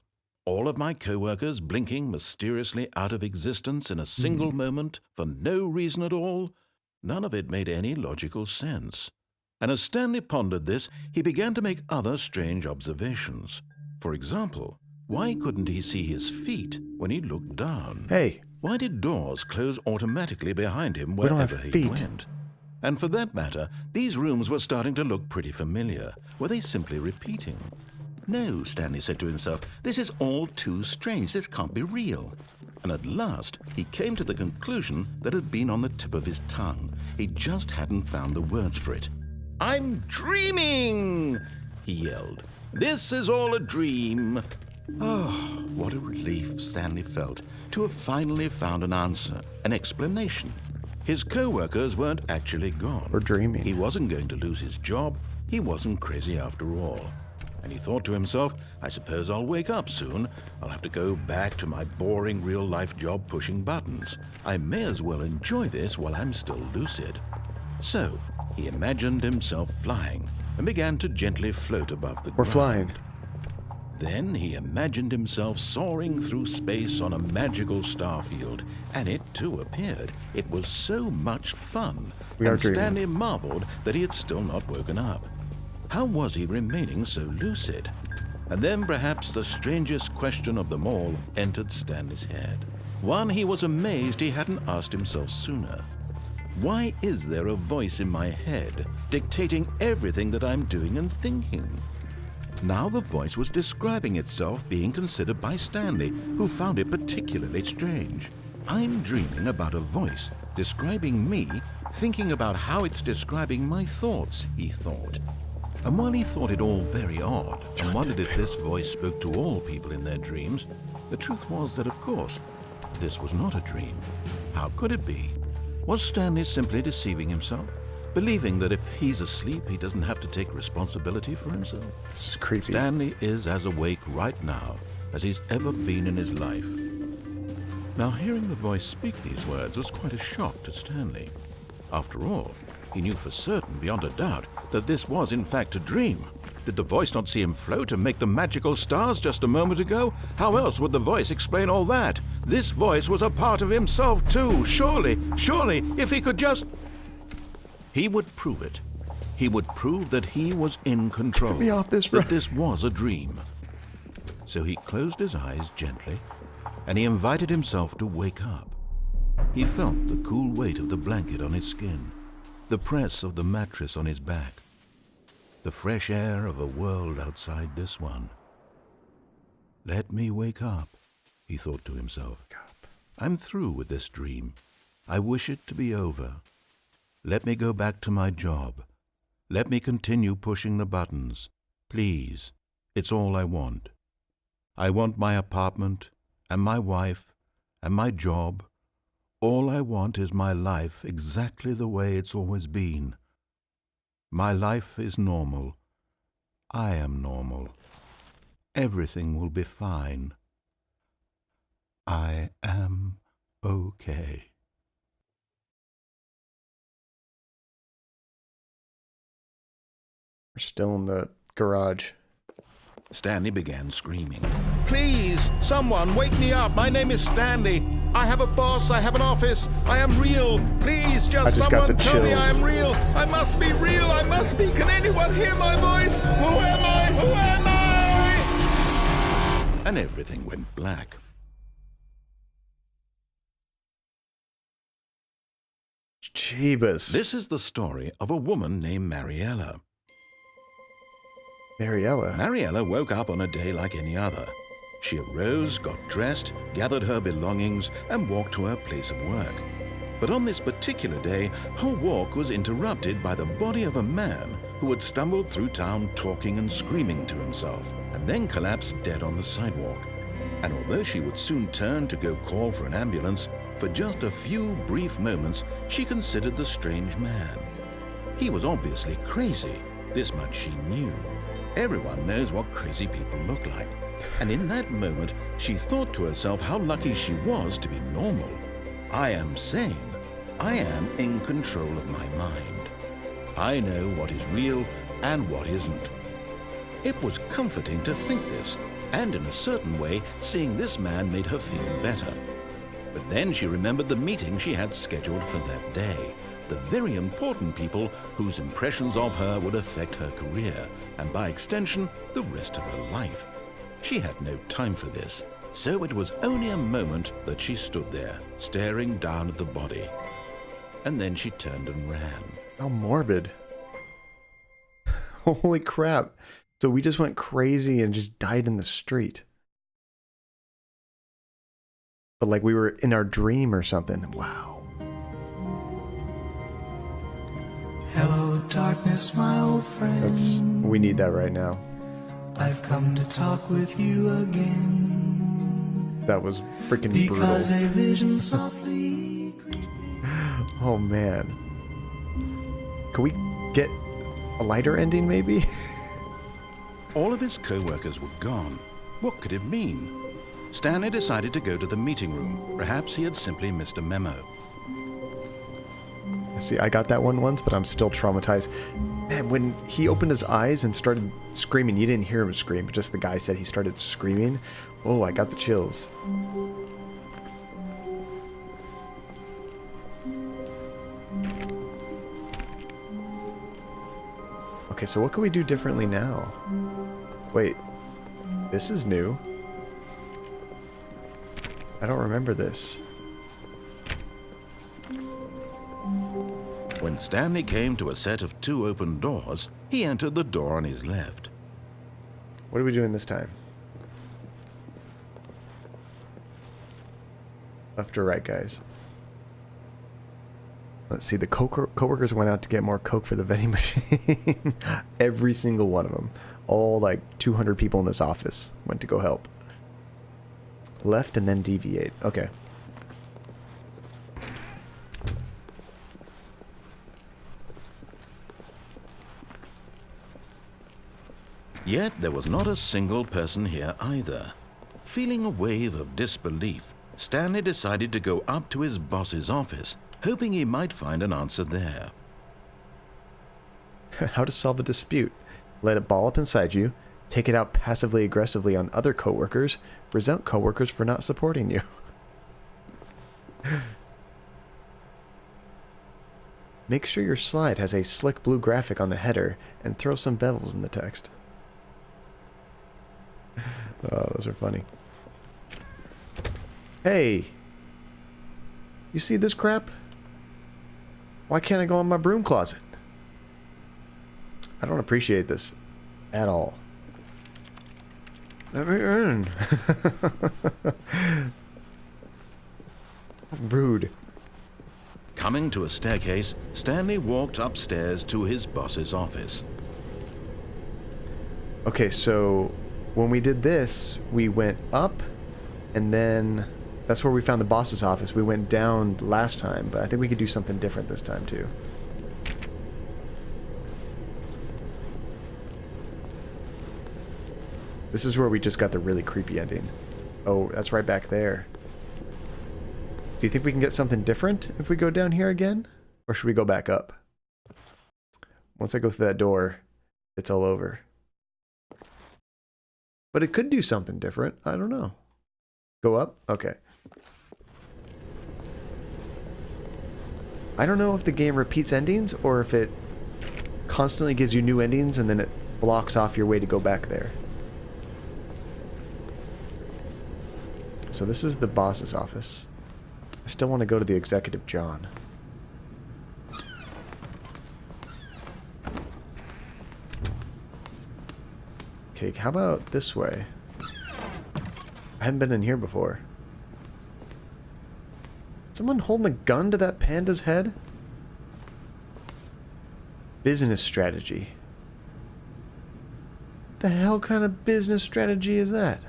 All of my co-workers blinking mysteriously out of existence in a single moment for no reason at all? None of it made any logical sense. And as Stanley pondered this, he began to make other strange observations. For example, why couldn't he see his feet when he looked down? Hey. Why did doors close automatically behind him We don't wherever have he feet. went? And for that matter, these rooms were starting to look pretty familiar. Were they simply repeating? No, Stanley said to himself, this is all too strange. This can't be real. And at last, he came to the conclusion that had been on the tip of his tongue. He just hadn't found the words for it. I'm dreaming, he yelled. This is all a dream. Oh, what a relief Stanley felt to have finally found an answer, an explanation. His co-workers weren't actually gone. We're dreaming. He wasn't going to lose his job. He wasn't crazy after all. And he thought to himself, I suppose I'll wake up soon. I'll have to go back to my boring real-life job pushing buttons. I may as well enjoy this while I'm still lucid. So, he imagined himself flying and began to gently float above the ground. We're flying. Then he imagined himself soaring through space on a magical starfield, and it too appeared. It was so much fun, We are and dreaming. Stanley marveled that he had still not woken up. How was he remaining so lucid? And then perhaps the strangest question of them all entered Stanley's head. One he was amazed he hadn't asked himself sooner. Why is there a voice in my head dictating everything that I'm doing and thinking? Now the voice was describing itself being considered by Stanley, who found it particularly strange. I'm dreaming about a voice describing me, thinking about how it's describing my thoughts, he thought. And while he thought it all very odd, and wondered if this voice spoke to all people in their dreams, the truth was that, of course, this was not a dream. How could it be? Was Stanley simply deceiving himself? Believing that if he's asleep, he doesn't have to take responsibility for himself? This is creepy. Stanley is as awake right now as he's ever been in his life. Now, hearing the voice speak these words was quite a shock to Stanley. After all, he knew for certain, beyond a doubt, that this was in fact a dream. Did the voice not see him float and make the magical stars just a moment ago? How else would the voice explain all that? This voice was a part of himself too. Surely, if he could just... He would prove it. He would prove that he was in control. Get me off this that ride. this was a dream. So he closed his eyes gently, and he invited himself to wake up. He felt the cool weight of the blanket on his skin, the press of the mattress on his back, the fresh air of a world outside this one. Let me wake up, he thought to himself. I'm through with this dream. I wish it to be over. Let me go back to my job. Let me continue pushing the buttons. Please, it's all I want. I want my apartment, and my wife, and my job. All I want is my life exactly the way it's always been. My life is normal. I am normal. Everything will be fine. I am okay. We're still in the garage. Stanley began screaming. Please, someone, wake me up. My name is Stanley. I have a boss. I have an office. I am real. Please, just got someone the tell me I chills. am real. I must be real. I must be. Can anyone hear my voice? Who am I? Who am I? and everything went black. Jeebus. This is the story of a woman named Mariella. Mariella. Mariella woke up on a day like any other. She arose, got dressed, gathered her belongings, and walked to her place of work. But on this particular day, her walk was interrupted by the body of a man who had stumbled through town talking and screaming to himself, and then collapsed dead on the sidewalk. And although she would soon turn to go call for an ambulance, for just a few brief moments she considered the strange man. He was obviously crazy, this much she knew. Everyone knows what crazy people look like. And in that moment, she thought to herself how lucky she was to be normal. I am sane. I am in control of my mind. I know what is real and what isn't. It was comforting to think this, and in a certain way, seeing this man made her feel better. But then she remembered the meeting she had scheduled for that day, the very important people whose impressions of her would affect her career, and by extension, the rest of her life. She had no time for this, so it was only a moment that she stood there, staring down at the body. And then she turned and ran. How morbid. Holy crap. So we just went crazy and just died in the street. But like we were in our dream or something. Wow. Hello, darkness, my old friend. We need that right now. I've come to talk with you again. That was freaking Because brutal. a vision softly Oh man. Can we get a lighter ending maybe? All of his co-workers were gone. What could it mean? Stanley decided to go to the meeting room. Perhaps he had simply missed a memo. See, I got that one once, but I'm still traumatized. Man, when he opened his eyes and started screaming, you didn't hear him scream, just the guy said he started screaming. Oh, I got the chills. Okay, so what can we do differently now? Wait, this is new. I don't remember this. When Stanley came to a set of 2 open doors, he entered the door on his left. What are we doing this time? Left or right, guys? Let's see, the co-workers went out to get more coke for the vending machine. Every single one of them. All like 200 people in this office went to go help. Left and then deviate. Okay. Yet there was not a single person here either. Feeling a wave of disbelief, Stanley decided to go up to his boss's office, hoping he might find an answer there. How to solve a dispute. Let it ball up inside you. Take it out passively aggressively on other coworkers. Resent coworkers for not supporting you. Make sure your slide has a slick blue graphic on the header and throw some bevels in the text. Oh, those are funny. Hey! You see this crap? Why can't I go in my broom closet? I don't appreciate this at all. Let me in. Rude. Coming to a staircase, Stanley walked upstairs to his boss's office. Okay, so when we did this, we went up, and then that's where we found the boss's office. We went down last time, but I think we could do something different this time too. This is where we just got the really creepy ending. Oh, that's right back there. Do you think we can get something different if we go down here again? Or should we go back up? Once I go through that door, it's all over. But it could do something different. I don't know. Go up? Okay. I don't know if the game repeats endings or if it constantly gives you new endings and then it blocks off your way to go back there. so this is the boss's office. I still want to go to the executive John. Okay, how about this way? I haven't been in here before. Someone holding a gun to that panda's head? Business strategy. The hell kind of business strategy is that?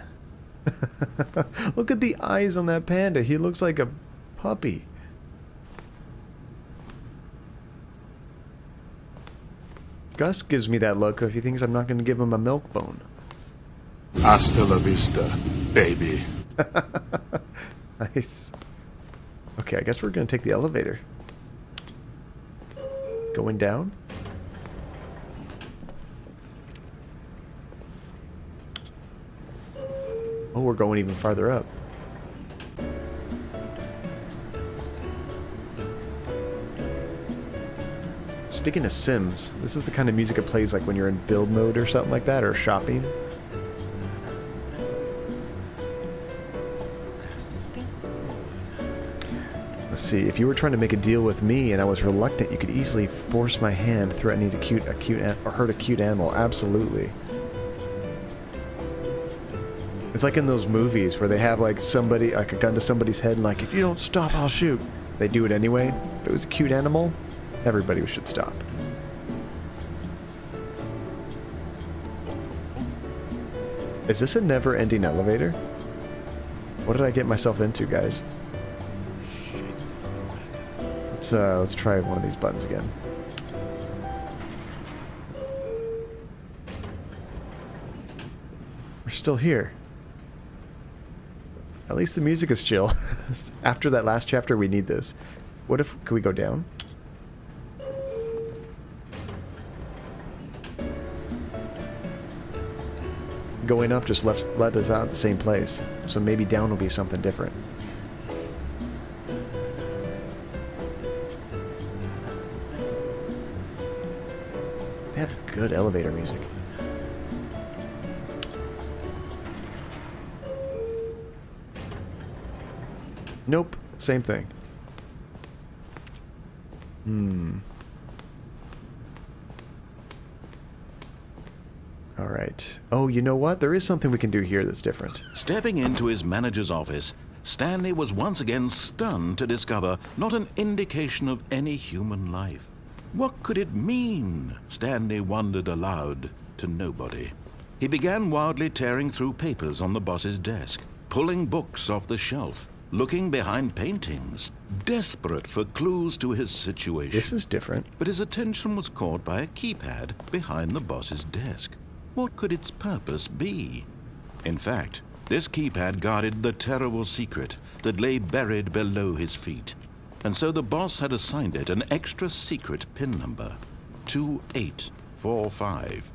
Look at the eyes on that panda. He looks like a puppy. Gus gives me that look if he thinks I'm not going to give him a milk bone. Hasta la vista, baby. Nice. Okay, I guess we're going to take the elevator. Going down? Oh, we're going even farther up. Speaking of Sims, this is the kind of music it plays like when you're in build mode or something like that, or shopping. Let's see, if you were trying to make a deal with me and I was reluctant, you could easily force my hand, threatening to hurt a cute animal. Absolutely. It's like in those movies where they have like somebody, like a gun to somebody's head and like, if you don't stop, I'll shoot. They do it anyway. If it was a cute animal, everybody should stop. Is this a never-ending elevator? What did I get myself into, guys? Let's try one of these buttons again. We're still here. At least the music is chill. After that last chapter, we need this. What if... Can we go down? Going up just led us out at the same place. So maybe down will be something different. They have good elevator music. Nope, same thing. Alright. Oh, you know what? There is something we can do here that's different. Stepping into his manager's office, Stanley was once again stunned to discover not an indication of any human life. What could it mean? Stanley wondered aloud to nobody. He began wildly tearing through papers on the boss's desk, pulling books off the shelf, looking behind paintings, desperate for clues to his situation. This is different. But his attention was caught by a keypad behind the boss's desk. What could its purpose be? In fact, this keypad guarded the terrible secret that lay buried below his feet. And so the boss had assigned it an extra secret PIN number, 2845.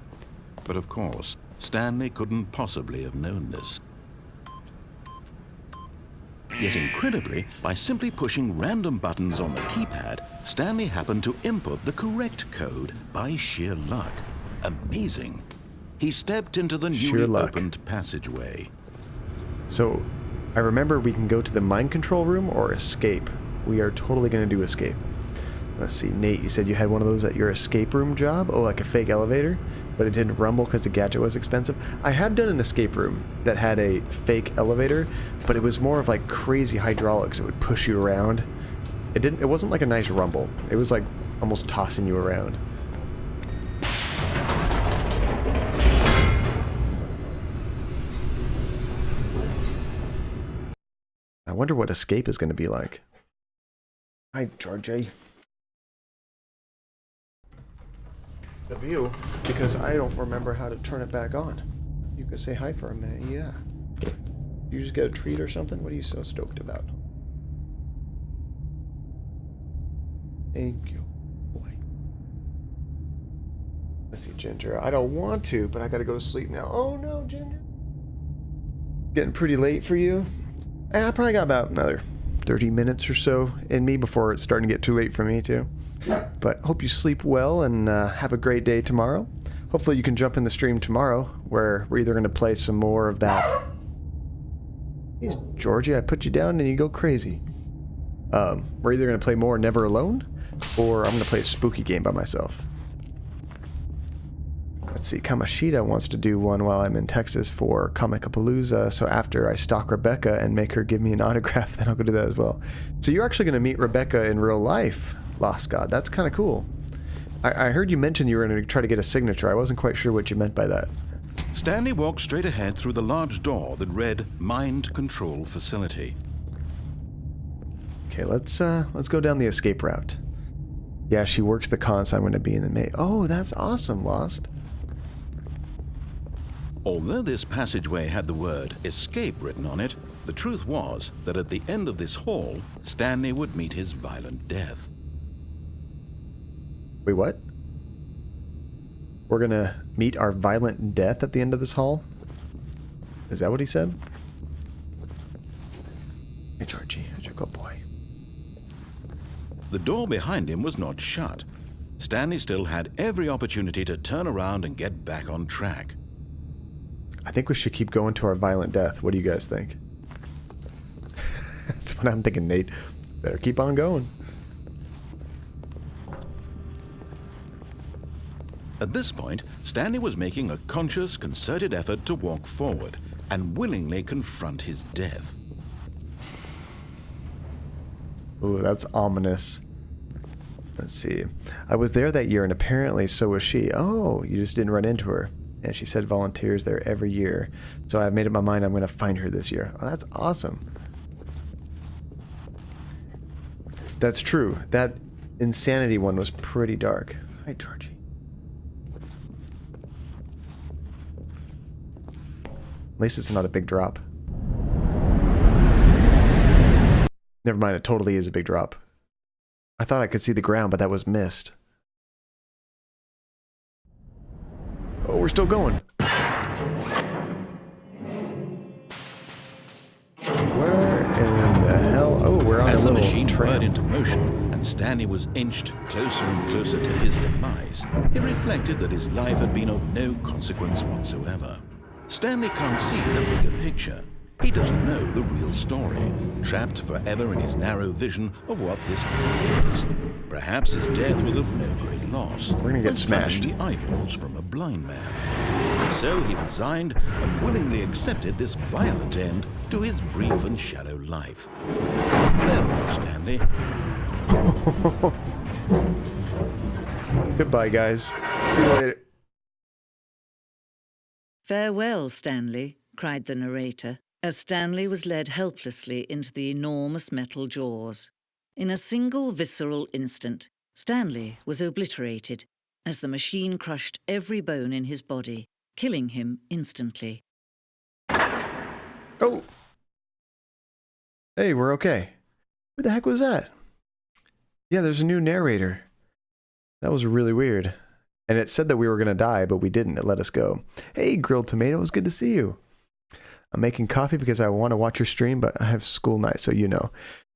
But of course, Stanley couldn't possibly have known this. Yet incredibly, by simply pushing random buttons on the keypad, Stanley happened to input the correct code by sheer luck. Amazing. He stepped into the newly opened passageway. So, I remember we can go to the mind control room or escape. We are totally going to do escape. Let's see, Nate, you said you had one of those at your escape room job? Oh, like a fake elevator? But it didn't rumble because the gadget was expensive? I have done an escape room that had a fake elevator, but it was more of like crazy hydraulics that would push you around. It wasn't like a nice rumble. It was like almost tossing you around. I wonder what escape is going to be like. Hi, Georgie. The view, because I don't remember how to turn it back on. You could say hi for a minute, yeah. You just get a treat or something? What are you so stoked about? Thank you. Boy. Let's see, Ginger. I don't want to, but I gotta go to sleep now. Oh no, Ginger. Getting pretty late for you? I probably got about another 30 minutes or so in me before it's starting to get too late for me too. But hope you sleep well and have a great day tomorrow. Hopefully you can jump in the stream tomorrow where we're either going to play some more of that Jeez, Georgie, I put you down and you go crazy. We're either going to play more Never Alone, or I'm going to play a spooky game by myself. Let's see, Kamashita wants to do one while I'm in Texas for Comicapalooza, so after I stalk Rebecca and make her give me an autograph, then I'll go do that as well. So you're actually going to meet Rebecca in real life, Lost God. That's kind of cool. I heard you mention you were going to try to get a signature. I wasn't quite sure what you meant by that. Stanley walked straight ahead through the large door that read Mind Control Facility. Okay, let's go down the escape route. Yeah, she works the con, so I'm going to be in the May. Oh, that's awesome, Lost. Although this passageway had the word escape written on it, the truth was that at the end of this hall, Stanley would meet his violent death. Wait, what? We're going to meet our violent death at the end of this hall? Is that what he said? Hey, Georgie, how's your good boy? The door behind him was not shut. Stanley still had every opportunity to turn around and get back on track. I think we should keep going to our violent death. What do you guys think? That's what I'm thinking, Nate. Better keep on going. At this point, Stanley was making a conscious, concerted effort to walk forward and willingly confront his death. Ooh, that's ominous. Let's see. I was there that year, and apparently so was she. Oh, you just didn't run into her. And she said volunteers there every year. So I've made up my mind I'm going to find her this year. Oh, that's awesome. That's true. That Insanity one was pretty dark. Hi, Georgie. At least it's not a big drop. Never mind, it totally is a big drop. I thought I could see the ground, but that was mist. Oh, we're still going. Where in the hell? Oh, we're on a As the little machine tram. whirred into motion and Stanley was inched closer and closer to his demise, he reflected that his life had been of no consequence whatsoever. Stanley can't see the bigger picture. He doesn't know the real story, trapped forever in his narrow vision of what this world is. Perhaps his death was of no great loss. We're gonna get smashed. The eyeballs from a blind man. So he resigned and willingly accepted this violent end to his brief and shallow life. Farewell, Stanley. Goodbye, guys. See you later. "Farewell, Stanley," cried the narrator, as Stanley was led helplessly into the enormous metal jaws. In a single visceral instant, Stanley was obliterated as the machine crushed every bone in his body, killing him instantly. Oh! Hey, we're okay. What the heck was that? Yeah, there's a new narrator. That was really weird. And it said that we were going to die, but we didn't. It let us go. Hey, Grilled Tomatoes, good to see you. I'm making coffee because I want to watch your stream, but I have school night, so you know.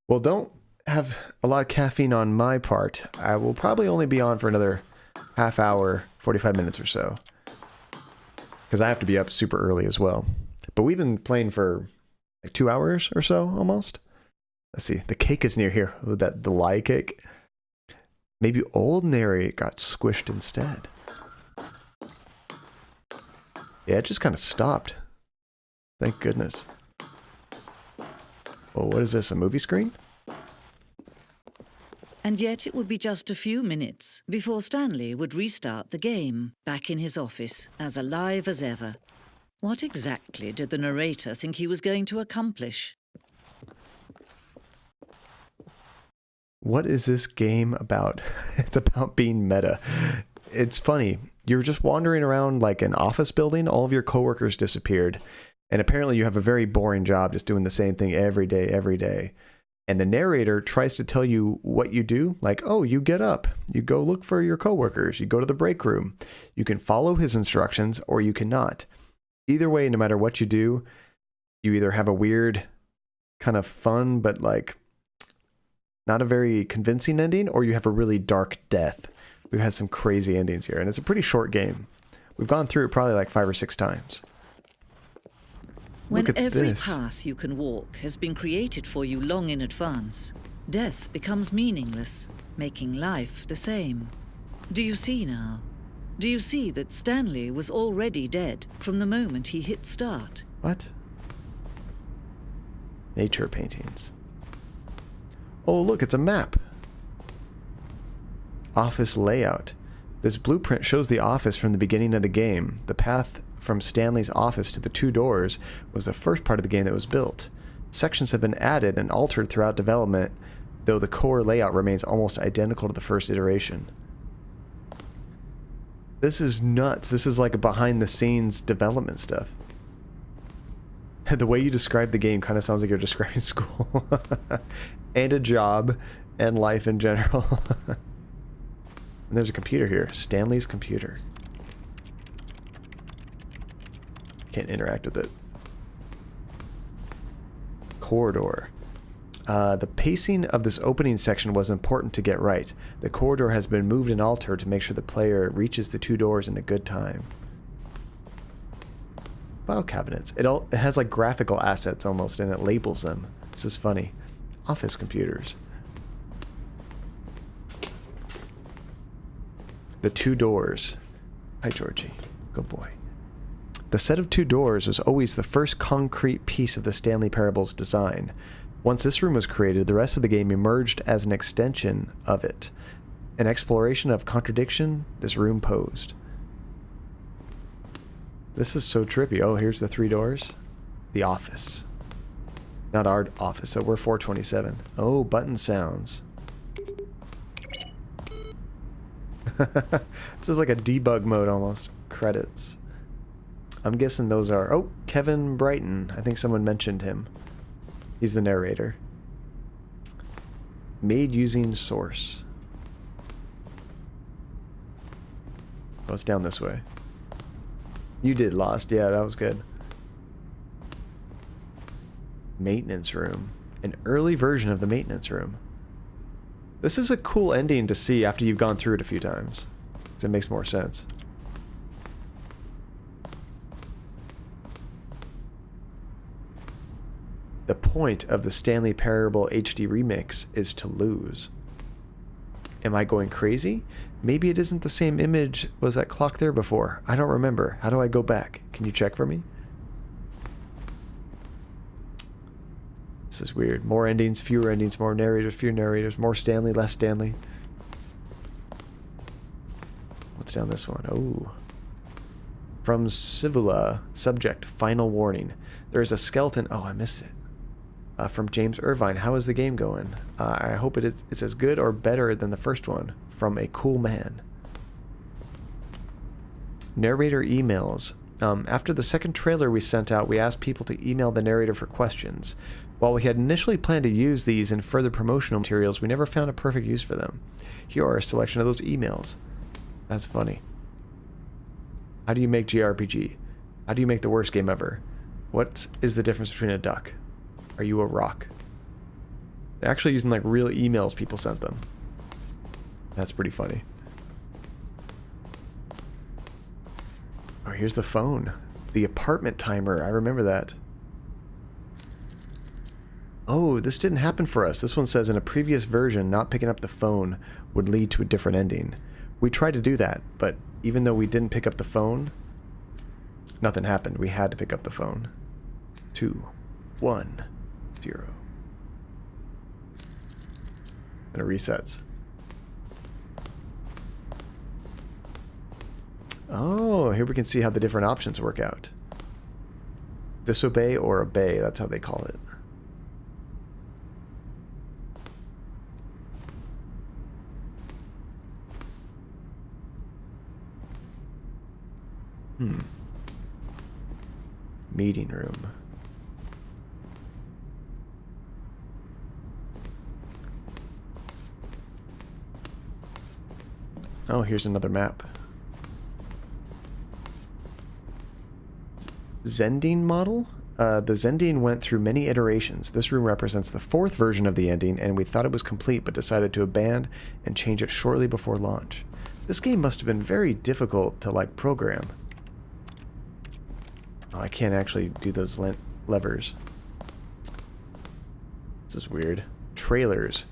Well, don't have a lot of caffeine on my part. I will probably only be on for another half hour, 45 minutes or so. Because I have to be up super early as well. But we've been playing for like 2 hours or so, almost. Let's see. The cake is near here. Oh, the lie cake. Maybe old narrate got squished instead. Yeah, it just kind of stopped. Thank goodness. Oh, what is this? A movie screen? And yet it would be just a few minutes before Stanley would restart the game, back in his office, as alive as ever. What exactly did the narrator think he was going to accomplish? What is this game about? It's about being meta. It's funny. You're just wandering around like an office building. All of your coworkers disappeared. And apparently you have a very boring job just doing the same thing every day. And the narrator tries to tell you what you do. Like, oh, you get up. You go look for your coworkers. You go to the break room. You can follow his instructions or you cannot. Either way, no matter what you do, you either have a weird kind of fun, but like not a very convincing ending, or you have a really dark death. We've had some crazy endings here, and it's a pretty short game. We've gone through it probably like 5 or 6 times. When Look at every this. path you can walk has been created for you long in advance, death becomes meaningless, making life the same. Do you see now? Do you see that Stanley was already dead from the moment he hit start? What? Nature paintings. Oh, look, it's a map. Office layout. This blueprint shows the office from the beginning of the game. The path from Stanley's office to the 2 doors was the first part of the game that was built. Sections have been added and altered throughout development, though the core layout remains almost identical to the first iteration. This is nuts. This is like behind-the-scenes development stuff. The way you describe the game kind of sounds like you're describing school. And a job, and life in general. And there's a computer here. Stanley's computer. Can't interact with it. Corridor. The pacing of this opening section was important to get right. The corridor has been moved and altered to make sure the player reaches the 2 doors in a good time. File cabinets. It has like graphical assets almost, and it labels them. This is funny. Office computers. The 2 doors. Hi, Georgie. Good boy. The set of 2 doors was always the first concrete piece of the Stanley Parable's design. Once this room was created, the rest of the game emerged as an extension of it. An exploration of contradiction this room posed. This is so trippy. Oh, here's the 3 doors. The office. Not our office, so we're 427. Oh, button sounds. This is like a debug mode almost. Credits. I'm guessing those are... Oh, Kevin Brighton. I think someone mentioned him. He's the narrator. Made using source. Oh, it's down this way. You did Lost. Yeah, that was good. Maintenance room. An early version of the maintenance room. This is a cool ending to see after you've gone through it a few times. Because it makes more sense. The point of the Stanley Parable HD remix is to lose. Am I going crazy? Maybe it isn't the same image. Was that clock there before? I don't remember. How do I go back? Can you check for me? This is weird. More endings, fewer endings, more narrators, fewer narrators, more Stanley, less Stanley. What's down this one? Oh. From Civula, subject, final warning. There is a skeleton. Oh, I missed it. From James Irvine. How is the game going? I hope it's as good or better than the first one. From a cool man. Narrator emails. After the second trailer we sent out, we asked people to email the narrator for questions. While we had initially planned to use these in further promotional materials, we never found a perfect use for them. Here are a selection of those emails. That's funny. How do you make JRPG? How do you make the worst game ever? What is the difference between a duck? Are you a rock? They're actually using like real emails people sent them. That's pretty funny. Oh, here's the phone. The apartment timer. I remember that. Oh, this didn't happen for us. This one says in a previous version, not picking up the phone would lead to a different ending. We tried to do that, but even though we didn't pick up the phone, nothing happened. We had to pick up the phone. 2, 1, 0. And it resets. Oh, here we can see how the different options work out. Disobey or obey, that's how they call it. Meeting room. Oh, here's another map. Zending model? The Zending went through many iterations. This room represents the 4th version of the ending, and we thought it was complete, but decided to abandon and change it shortly before launch. This game must have been very difficult to, like, program. Oh, I can't actually do those levers. This is weird. Trailers.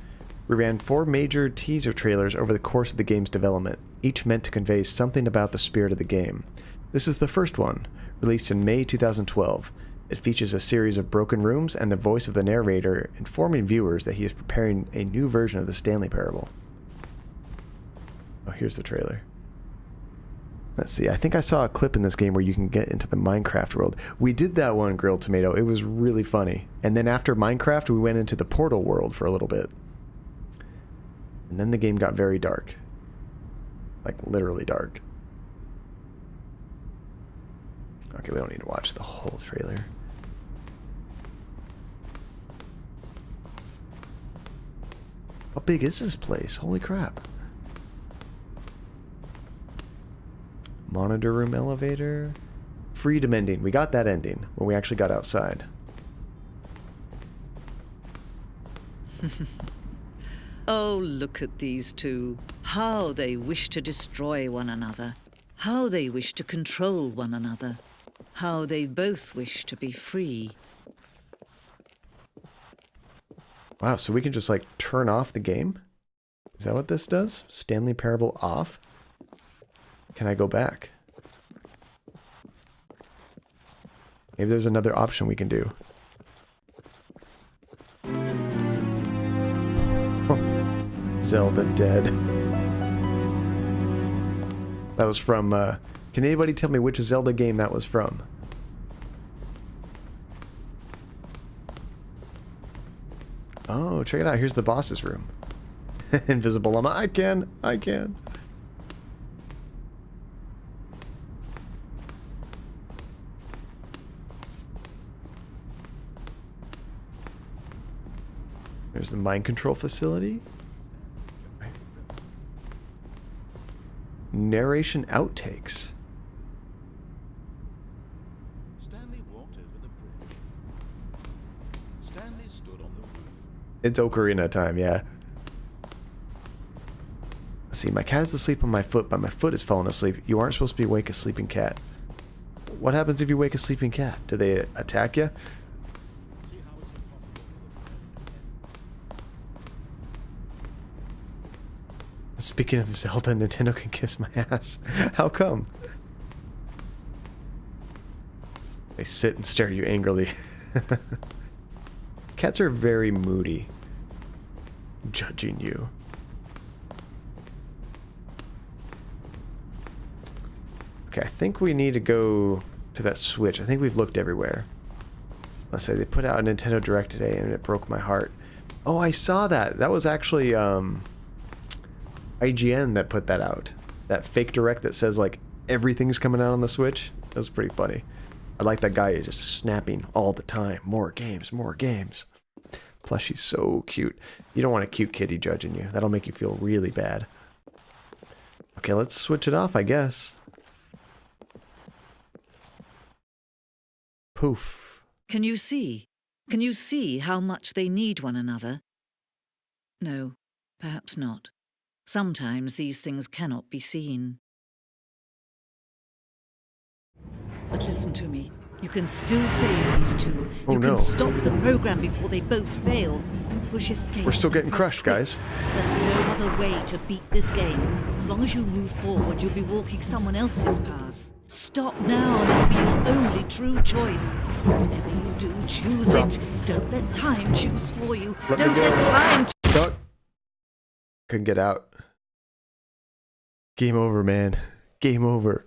We ran 4 major teaser trailers over the course of the game's development, each meant to convey something about the spirit of the game. This is the first one, released in May 2012. It features a series of broken rooms and the voice of the narrator informing viewers that he is preparing a new version of the Stanley Parable. Oh, here's the trailer. Let's see, I think I saw a clip in this game where you can get into the Minecraft world. We did that one, Grilled Tomato. It was really funny. And then after Minecraft, we went into the Portal world for a little bit. And then the game got very dark. Like, literally dark. Okay, we don't need to watch the whole trailer. How big is this place? Holy crap. Monitor room elevator. Freedom ending. We got that ending when we actually got outside. Oh, look at these two. How they wish to destroy one another. How they wish to control one another. How they both wish to be free. Wow, so we can just like turn off the game? Is that what this does? Stanley Parable off? Can I go back? Maybe there's another option we can do. Zelda dead. That was from, can anybody tell me which Zelda game that was from? Oh, check it out. Here's the boss's room. Invisible llama. I can. There's the mind control facility. Narration outtakes. Stanley walked over the bridge. Stanley stood on the roof. It's Ocarina time, yeah. Let's see, my cat is asleep on my foot, but my foot is falling asleep. You aren't supposed to be awake a sleeping cat. What happens if you wake a sleeping cat? Do they attack you? Speaking of Zelda, Nintendo can kiss my ass. How come? They sit and stare at you angrily. Cats are very moody. Judging you. Okay, I think we need to go to that Switch. I think we've looked everywhere. Let's say they put out a Nintendo Direct today and it broke my heart. Oh, I saw that. That was actually, IGN that put that out. That fake direct that says like everything's coming out on the Switch. That was pretty funny. I like that guy just snapping all the time. More games, more games. Plus she's so cute. You don't want a cute kitty judging you. That'll make you feel really bad. Okay, let's switch it off, I guess. Poof. Can you see? Can you see how much they need one another? No, perhaps not. Sometimes these things cannot be seen. But listen to me. You can still save these two. Oh, you no. can stop the program before they both fail. Push escape. We're still getting and press crushed, quit. guys. There's no other way to beat this game. As long as you move forward, you'll be walking someone else's path. Stop now, and it'll be your only true choice. Whatever you do, choose it. Don't let time choose for you. Let me Don't go. let time. Duck. Couldn't get out. Game over, man. Game over.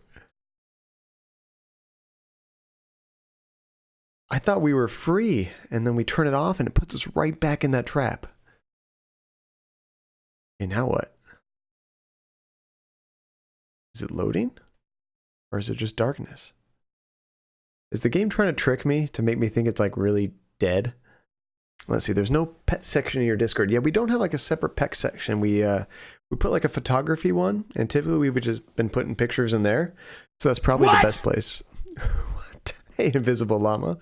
I thought we were free, and then we turn it off, and it puts us right back in that trap. Okay, now what? Is it loading? Or is it just darkness? Is the game trying to trick me to make me think it's like really dead? Let's see, there's no pet section in your Discord. Yeah, we don't have like a separate pet section. We put like a photography one, and typically we've just been putting pictures in there. So that's probably the best place. What? Hey, invisible llama.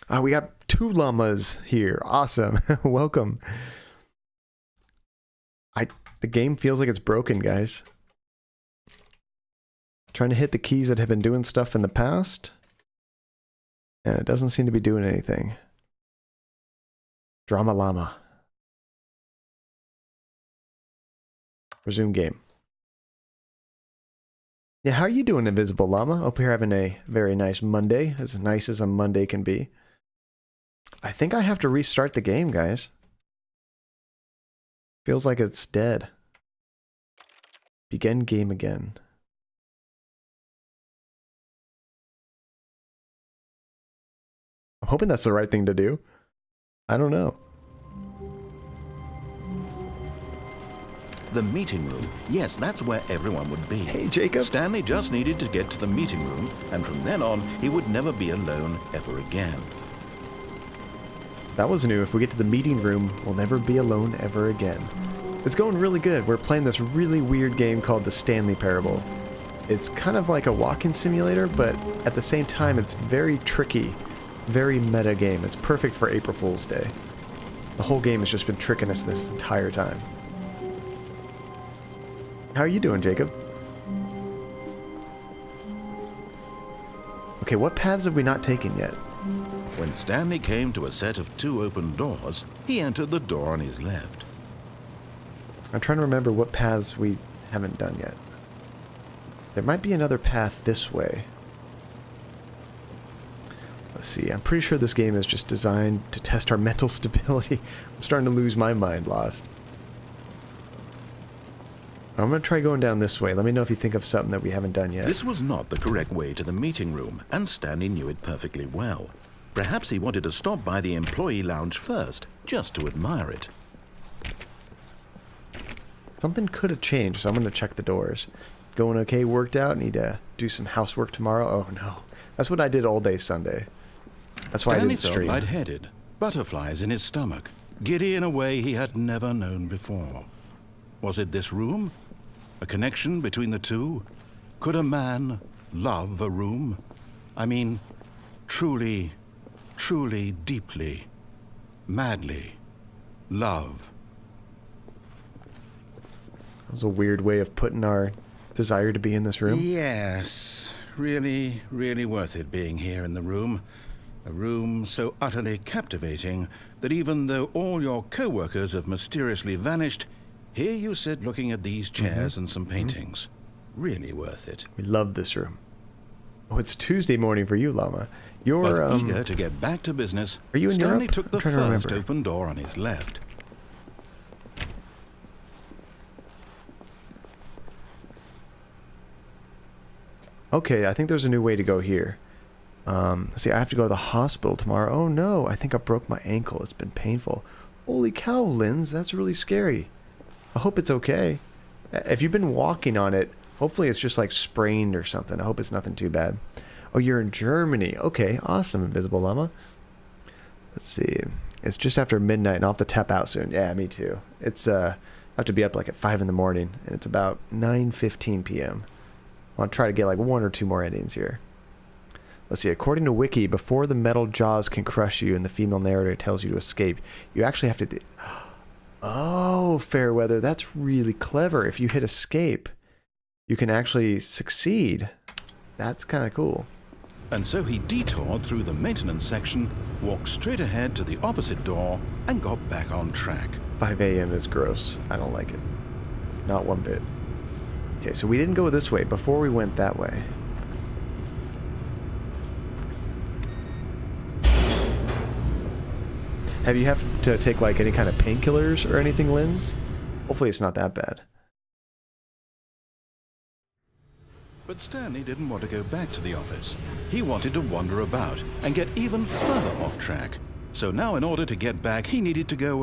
Oh, we got 2 llamas here. Awesome. Welcome. The game feels like it's broken, guys. Trying to hit the keys that have been doing stuff in the past. And it doesn't seem to be doing anything. Drama Llama. Resume game. Yeah, how are you doing, Invisible Llama? Hope you're having a very nice Monday. As nice as a Monday can be. I think I have to restart the game, guys. Feels like it's dead. Begin game again. I'm hoping that's the right thing to do. I don't know. The meeting room. Yes, that's where everyone would be. Hey, Jacob. Stanley just needed to get to the meeting room, and from then on, he would never be alone ever again. That was new. If we get to the meeting room, we'll never be alone ever again. It's going really good. We're playing this really weird game called the Stanley Parable. It's kind of like a walking simulator, but at the same time, it's very tricky. Very meta game. It's perfect for April Fool's Day. The whole game has just been tricking us this entire time. How are you doing, Jacob? Okay, what paths have we not taken yet? When Stanley came to a set of 2 open doors, he entered the door on his left. I'm trying to remember what paths we haven't done yet. There might be another path this way. Let's see, I'm pretty sure this game is just designed to test our mental stability. I'm starting to lose my mind, Lost. I'm going to try going down this way. Let me know if you think of something that we haven't done yet. This was not the correct way to the meeting room, and Stanley knew it perfectly well. Perhaps he wanted to stop by the employee lounge first, just to admire it. Something could have changed, so I'm going to check the doors. Going okay, worked out, need to do some housework tomorrow. Oh no, that's what I did all day Sunday. That's why Stanley I didn't felt stream. lightheaded, butterflies in his stomach, giddy in a way he had never known before. Was it this room? A connection between the two? Could a man love a room? I mean, truly, truly, deeply, madly love. That was a weird way of putting our desire to be in this room. Yes, really, really worth it being here in the room. A room so utterly captivating that even though all your co-workers have mysteriously vanished, here you sit looking at these chairs and some paintings. Really worth it. We love this room. Oh, it's Tuesday morning for you, Llama. You're But eager to get back to business, Are you in Stanley Europe? took the I'm trying to first remember. open door on his left. Okay, I think there's a new way to go here. See, I have to go to the hospital tomorrow. Oh no, I think I broke my ankle. It's been painful. Holy cow, Linz, that's really scary. I hope it's okay. If you've been walking on it, hopefully it's just like sprained or something. I hope it's nothing too bad. Oh, you're in Germany. Okay, awesome, Invisible Llama. Let's see. It's just after midnight and I'll have to tap out soon. Yeah, me too. It's, I have to be up like at 5 in the morning and it's about 9:15 p.m. I'll try to get like 1 or 2 more endings here. Let's see, according to Wiki, before the metal jaws can crush you and the female narrator tells you to escape, you actually have to... Oh, Fairweather, that's really clever. If you hit escape, you can actually succeed. That's kind of cool. And so he detoured through the maintenance section, walked straight ahead to the opposite door, and got back on track. 5 a.m. is gross. I don't like it. Not one bit. Okay, so we didn't go this way. Before we went that way. Have you have to take like any kind of painkillers or anything, Linz? Hopefully it's not that bad. But Stanley didn't want to go back to the office. He wanted to wander about and get even further off track. So now in order to get back, he needed to go,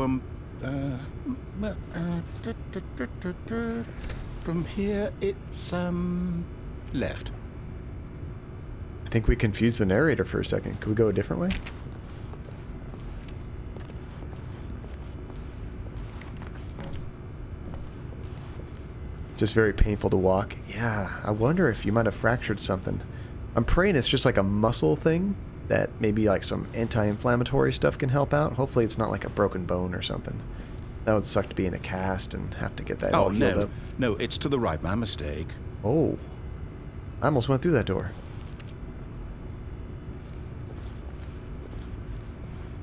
from here it's, left. I think we confused the narrator for a second. Could we go a different way? Just very painful to walk. Yeah, I wonder if you might have fractured something. I'm praying it's just like a muscle thing that maybe like some anti-inflammatory stuff can help out. Hopefully it's not like a broken bone or something. That would suck to be in a cast and have to get that all healed up. No, it's to the right, my mistake. Oh, I almost went through that door.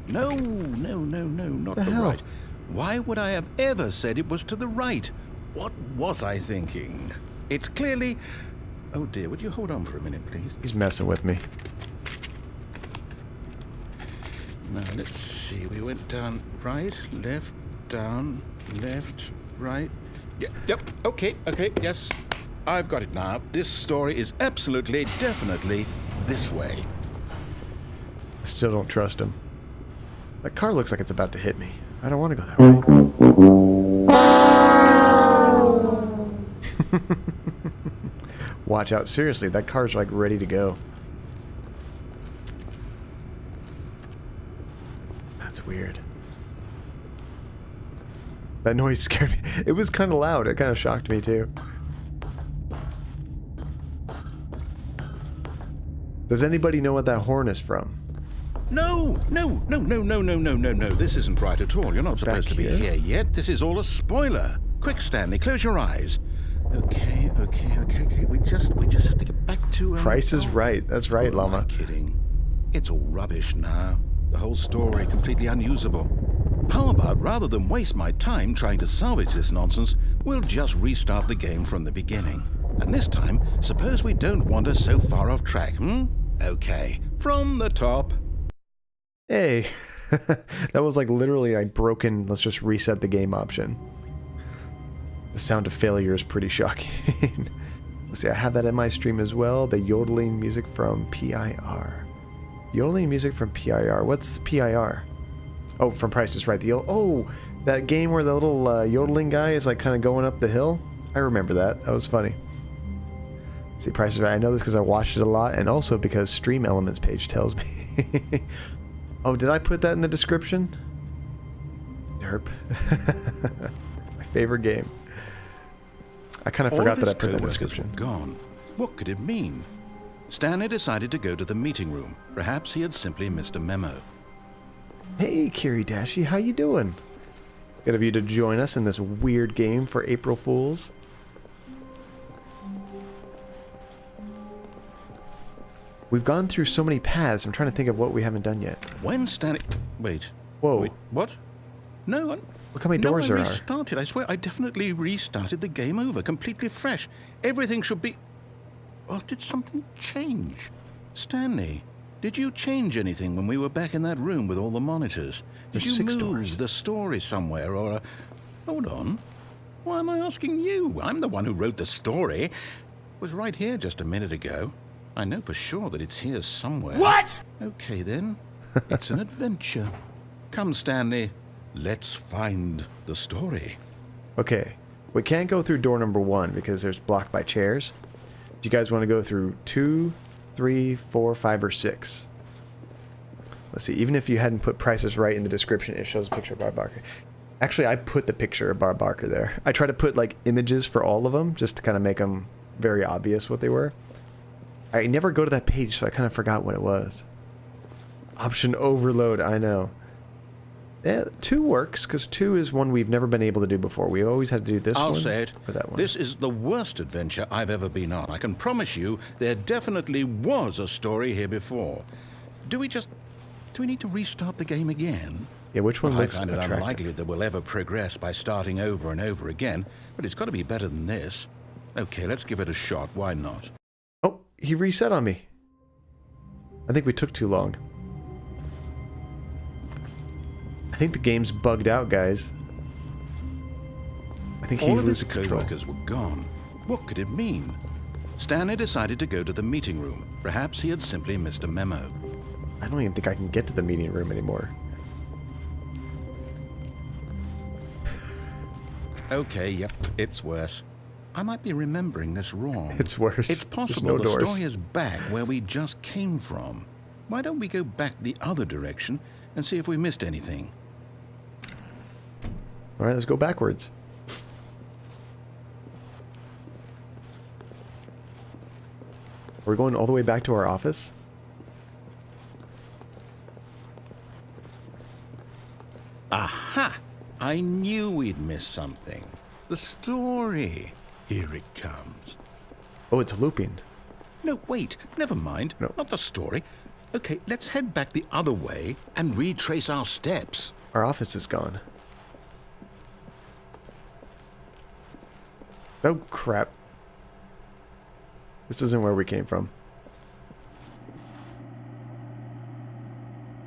No, not The the hell? right. Why would I have ever said it was to the right? What was I thinking? It's clearly... Oh dear, would you hold on for a minute, please? He's messing with me. Now, let's see. We went down right, left, down, left, right. Yep, okay, yes. I've got it now. This story is absolutely, definitely this way. I still don't trust him. That car looks like it's about to hit me. I don't want to go that way. Watch out. Seriously, that car's like ready to go. That's weird. That noise scared me. It was kind of loud. It kind of shocked me too. Does anybody know what that horn is from? No. This isn't right at all. You're not supposed to be here yet. This is all a spoiler. Quick, Stanley, close your eyes. Okay. We just have to get back to... Price is Right. That's right, Llama. Am I kidding? It's all rubbish now. The whole story completely unusable. How about, rather than waste my time trying to salvage this nonsense, we'll just restart the game from the beginning. And this time, suppose we don't wander so far off track, Okay, from the top. Hey. That was like literally a broken, let's just reset the game option. The sound of failure is pretty shocking. Let's see, I have that in my stream as well. The yodeling music from PIR. Yodeling music from PIR. What's PIR? Oh, from Price is Right. That game where the little yodeling guy is like kind of going up the hill. I remember that. That was funny. See, Price is Right. I know this because I watched it a lot, and also because Stream Elements page tells me. Oh, did I put that in the description? Derp. My favorite game. I kind of forgot that I put that in the description. Gone. What could it mean? Stanley decided to go to the meeting room. Perhaps he had simply missed a memo. Hey, Kiri Dashi, how you doing? Good of you to join us in this weird game for April Fools. We've gone through so many paths. I'm trying to think of what we haven't done yet. When Stanley... Wait. Whoa. Wait, what? No, Look how many doors I there are. restarted. I swear, I definitely restarted the game over, completely fresh. Everything should be... Oh, did something change? Stanley, did you change anything when we were back in that room with all the monitors? Did There's you 6 move doors. the story somewhere, or... Hold on. Why am I asking you? I'm the one who wrote the story. It was right here just a minute ago. I know for sure that it's here somewhere. What? Okay, then. It's an adventure. Come, Stanley. Let's find the story. Okay. We can't go through door number 1 because there's blocked by chairs. Do you guys want to go through 2, 3, 4, 5, or 6? Let's see. Even if you hadn't put Prices Right in the description, it shows a picture of Bob Barker. Actually, I put the picture of Bob Barker there. I try to put like images for all of them just to kind of make them very obvious what they were. I never go to that page, so I kind of forgot what it was. Option overload, I know. Yeah, 2 works, because 2 is one we've never been able to do before. We always had to do this one I'll say it. or that one. This is the worst adventure I've ever been on. I can promise you there definitely was a story here before. Do we need to restart the game again? Yeah, which one Well, looks I find it attractive? unlikely that we'll ever progress by starting over and over again, but it's got to be better than this. Okay, let's give it a shot. Why not? Oh, he reset on me. I think we took too long. I think the game's bugged out, guys. I think All he's of his losing control. co-workers were gone. What could it mean? Stanley decided to go to the meeting room. Perhaps he had simply missed a memo. I don't even think I can get to the meeting room anymore. Okay, yep, it's worse. I might be remembering this wrong. It's worse. It's There's possible no the doors. story is back where we just came from. Why don't we go back the other direction and see if we missed anything? All right, let's go backwards. We're going all the way back to our office? Aha! I knew we'd missed something. The story. Here it comes. Oh, it's looping. No, wait, never mind. No. Not the story. Okay, let's head back the other way and retrace our steps. Our office is gone. Oh, crap. This isn't where we came from.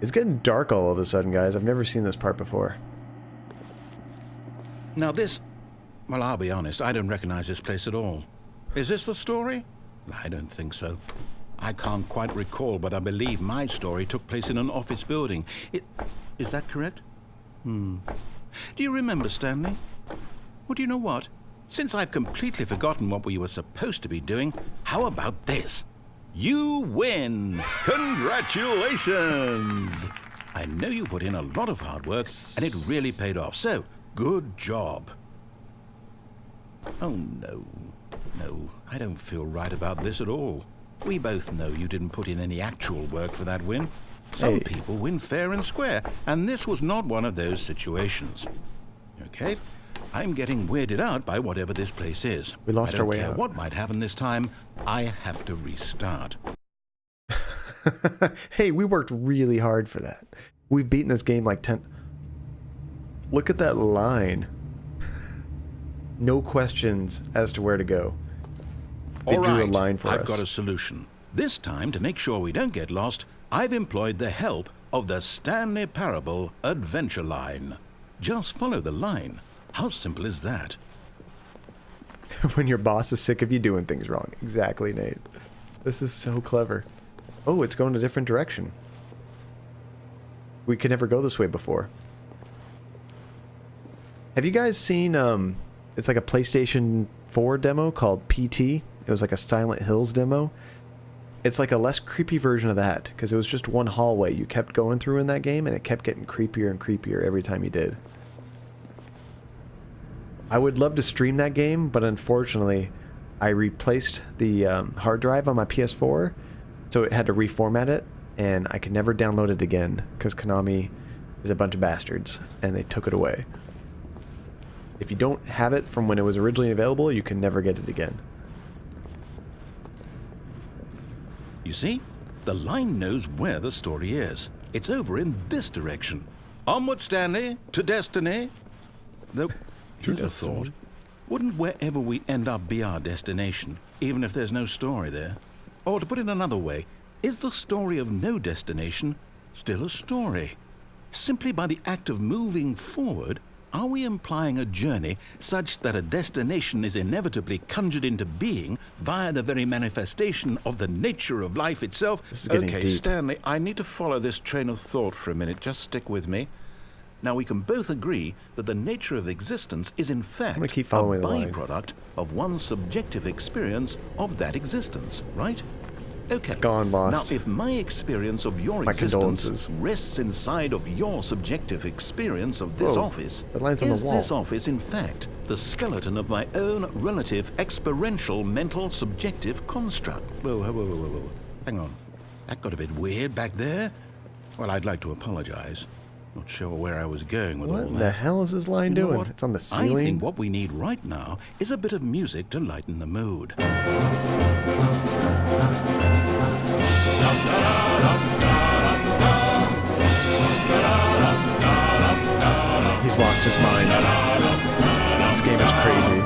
It's getting dark all of a sudden, guys. I've never seen this part before. Now this... Well, I'll be honest, I don't recognize this place at all. Is this the story? I don't think so. I can't quite recall, but I believe my story took place in an office building. Is that correct? Do you remember, Stanley? Well, do you know what? Since I've completely forgotten what we were supposed to be doing, how about this? You win! Congratulations! I know you put in a lot of hard work, and it really paid off, so good job. Oh, no. No, I don't feel right about this at all. We both know you didn't put in any actual work for that win. Some people win fair and square, and this was not one of those situations. Okay? I'm getting weirded out by whatever this place is. We lost our way out. I don't care what might happen this time. I have to restart. Hey, we worked really hard for that. We've beaten this game like 10... Look at that line. No questions as to where to go. They drew a line for us. I've got a solution. This time, to make sure we don't get lost, I've employed the help of the Stanley Parable Adventure Line. Just follow the line. How simple is that? When your boss is sick of you doing things wrong. Exactly, Nate. This is so clever. Oh, it's going a different direction. We could never go this way before. Have you guys seen, it's like a PlayStation 4 demo called PT? It was like a Silent Hills demo. It's like a less creepy version of that, because it was just one hallway you kept going through in that game, and it kept getting creepier and creepier every time you did. I would love to stream that game, but unfortunately, I replaced the hard drive on my PS4, so it had to reformat it, and I could never download it again, because Konami is a bunch of bastards, and they took it away. If you don't have it from when it was originally available, you can never get it again. You see? The line knows where the story is. It's over in this direction. Onward, Stanley, to destiny. Though, here's a thought. Wouldn't wherever we end up be our destination, even if there's no story there? Or to put it another way, is the story of no destination still a story? Simply by the act of moving forward, are we implying a journey such that a destination is inevitably conjured into being via the very manifestation of the nature of life itself? This is getting okay, deep. Stanley, I need to follow this train of thought for a minute. Just stick with me. Now, we can both agree that the nature of existence is in fact gonna keep a following the line. byproduct of one's subjective experience of that existence, right? Okay. It's gone, lost. Now, if my experience of your My existence condolences. rests inside of your subjective experience of this Whoa, office, the line's on the is wall. this office, in fact, the skeleton of my own relative experiential mental subjective construct? Whoa. Hang on. That got a bit weird back there. Well, I'd like to apologize. Not sure where I was going with all What that. the hell is this line You know doing? what? It's on the I ceiling. think what we need right now is a bit of music to lighten the mood. He's lost his mind. This game is crazy.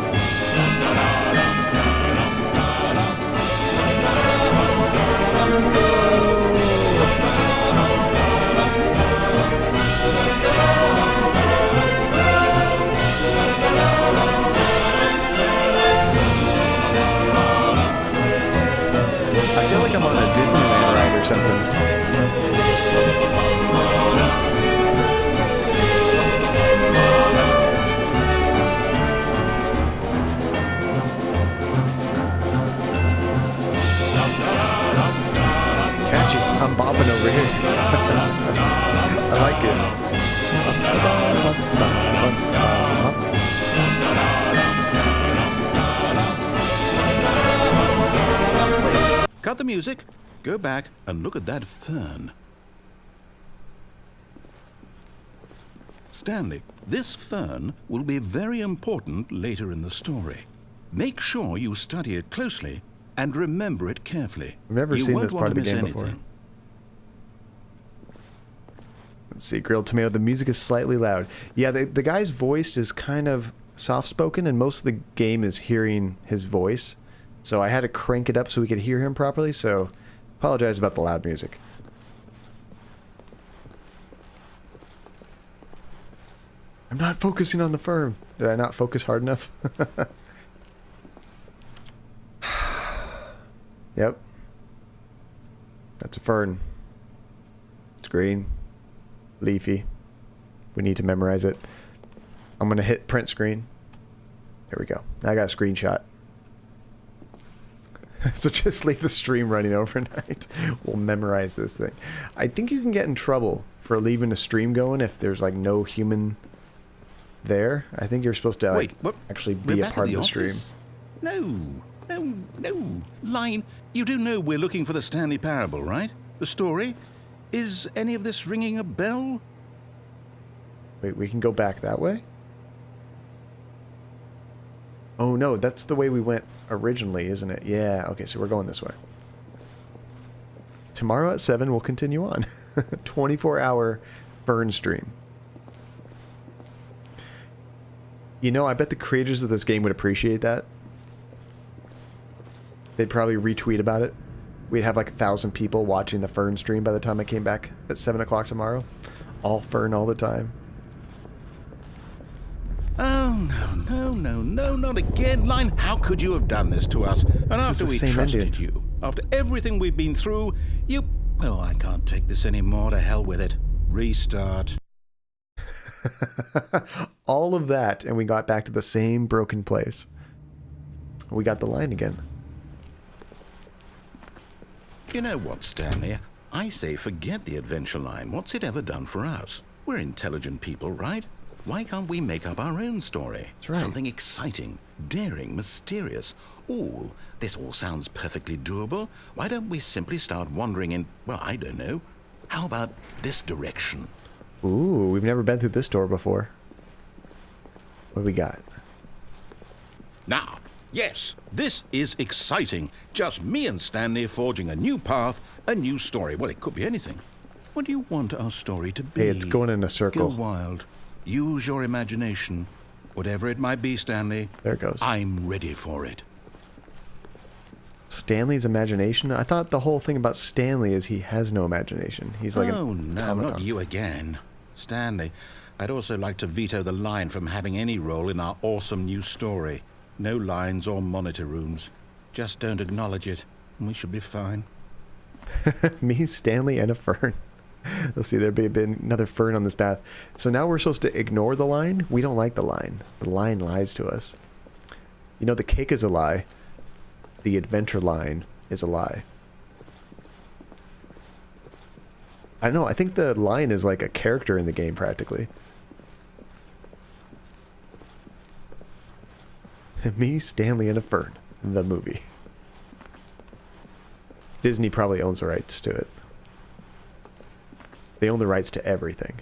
I feel like I'm on a Disneyland ride or something. Catchy. I'm bopping over here. I like it. Cut the music, go back and look at that fern. Stanley, this fern will be very important later in the story. Make sure you study it closely and remember it carefully. I've never You seen won't this want part of to the miss game before. anything. Let's see, grilled tomato. The music is slightly loud. Yeah, the guy's voice is kind of soft-spoken, and most of the game is hearing his voice. So I had to crank it up so we could hear him properly, so apologize about the loud music. I'm not focusing on the firm. Did I not focus hard enough? Yep. That's a fern. It's green. Leafy. We need to memorize it. I'm going to hit print screen. There we go. I got a screenshot. So just leave the stream running overnight. We'll memorize this thing. I think you can get in trouble for leaving the stream going if there's like no human there. I think you're supposed to like actually be a part of the stream. No. Line, you do know we're looking for the Stanley Parable, right? The story? Is any of this ringing a bell? Wait, we can go back that way? Oh no, that's the way we went originally, isn't it? Yeah, okay, so we're going this way. Tomorrow at 7, we'll continue on. 24-hour burn stream. You know, I bet the creators of this game would appreciate that. They'd probably retweet about it. We'd have like 1,000 people watching the Fern stream by the time I came back at 7 o'clock tomorrow. All Fern all the time. Oh, no, not again. Line, how could you have done this to us? And after we trusted you, after everything we've been through, you... Oh, I can't take this anymore. To hell with it. Restart. All of that, and we got back to the same broken place. We got the line again. You know what, Stanley? I say forget the adventure line. What's it ever done for us? We're intelligent people, right? Why can't we make up our own story? That's right. Something exciting, daring, mysterious. Ooh, this all sounds perfectly doable. Why don't we simply start wandering in, well, I don't know. How about this direction? Ooh, we've never been through this door before. What do we got? Now, yes, this is exciting. Just me and Stanley forging a new path, a new story. Well, it could be anything. What do you want our story to be? Hey, it's going in a circle. Go wild. Use your imagination. Whatever it might be, Stanley. There it goes. I'm ready for it. Stanley's imagination? I thought the whole thing about Stanley is he has no imagination. He's like oh, an no, automaton. not you again. Stanley, I'd also like to veto the line from having any role in our awesome new story. No lines or monitor rooms. Just don't acknowledge it, and we should be fine. Me, Stanley, and a fern. Let's see, there'd be another fern on this path. So now we're supposed to ignore the line? We don't like the line. The line lies to us. You know, the cake is a lie. The adventure line is a lie. I know, I think the line is like a character in the game, practically. Me, Stanley, and a fern. The movie. Disney probably owns the rights to it. They own the rights to everything.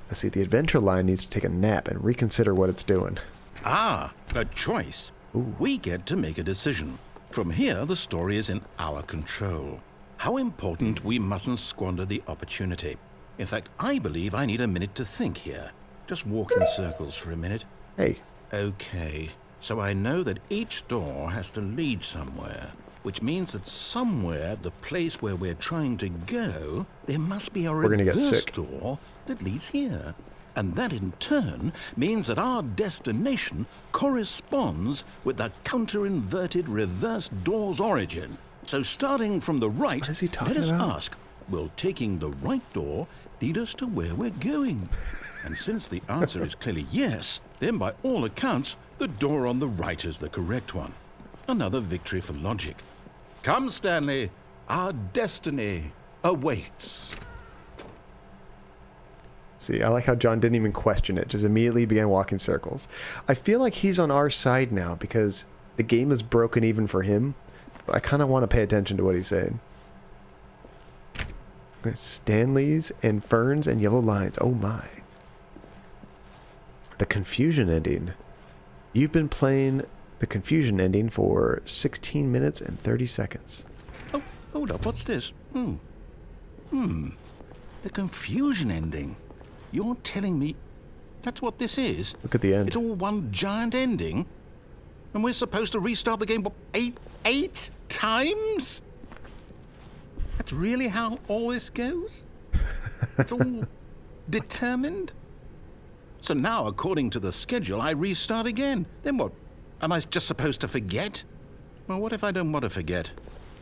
Let's see, the adventure line needs to take a nap and reconsider what it's doing. Ah, a choice. Ooh. We get to make a decision. From here, the story is in our control. How important we mustn't squander the opportunity. In fact, I believe I need a minute to think here. Just walk in circles for a minute. Hey. Okay, so I know that each door has to lead somewhere, which means that somewhere, the place where we're trying to go, there must be a reverse door that leads here. And that in turn means that our destination corresponds with the counter-inverted reverse door's origin. So starting from the right, what is he talking let us about? ask, will taking the right door lead us to where we're going? And since the answer is clearly yes, then by all accounts, the door on the right is the correct one. Another victory for logic. Come, Stanley, our destiny awaits. See, I like how John didn't even question it, just immediately began walking circles. I feel like he's on our side now because the game is broken even for him. I kind of want to pay attention to what he's saying. Stanleys and ferns and yellow lines. Oh my. The confusion ending. You've been playing the confusion ending for 16 minutes and 30 seconds. Oh, hold up, what's this? The confusion ending. You're telling me that's what this is? Look at the end. It's all one giant ending? And we're supposed to restart the game, what, eight times? That's really how all this goes? It's all determined? So now, according to the schedule, I restart again. Then what? Am I just supposed to forget? Well, what if I don't want to forget?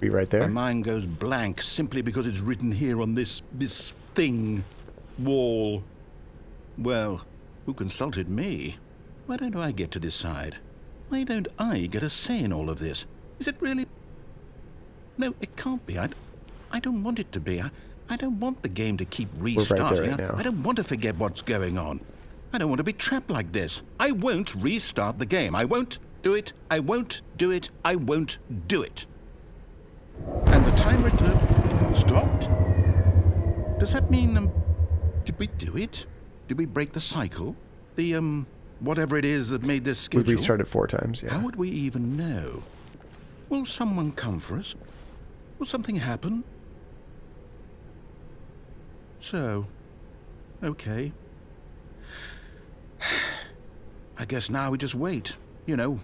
Be right there. My mind goes blank simply because it's written here on this thing, wall. Well, who consulted me? Why don't I get to decide? Why don't I get a say in all of this? Is it really? No, it can't be. I don't want it to be. I don't want the game to keep restarting. right now. I don't want to forget what's going on. I don't want to be trapped like this. I won't restart the game. I won't do it. I won't do it. I won't do it. And the timer stopped? Does that mean, did we do it? Did we break the cycle? The, whatever it is that made this schedule? We restarted 4 times, yeah. How would we even know? Will someone come for us? Will something happen? So, okay. I guess now we just wait. You know,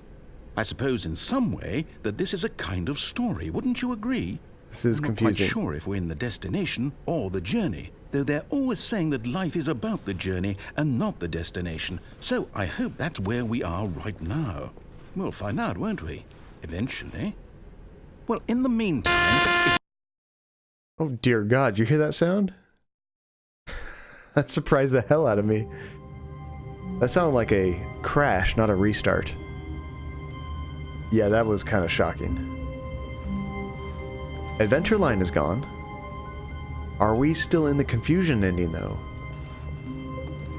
I suppose in some way that this is a kind of story. Wouldn't you agree? This is I'm confusing. not quite sure if we're in the destination or the journey, though they're always saying that life is about the journey and not the destination. So I hope that's where we are right now. We'll find out, won't we? Eventually. Well, in the meantime... Oh dear God, you hear that sound? That surprised the hell out of me. That sounded like a crash, not a restart. Yeah, that was kind of shocking. Adventure line is gone. Are we still in the confusion ending though?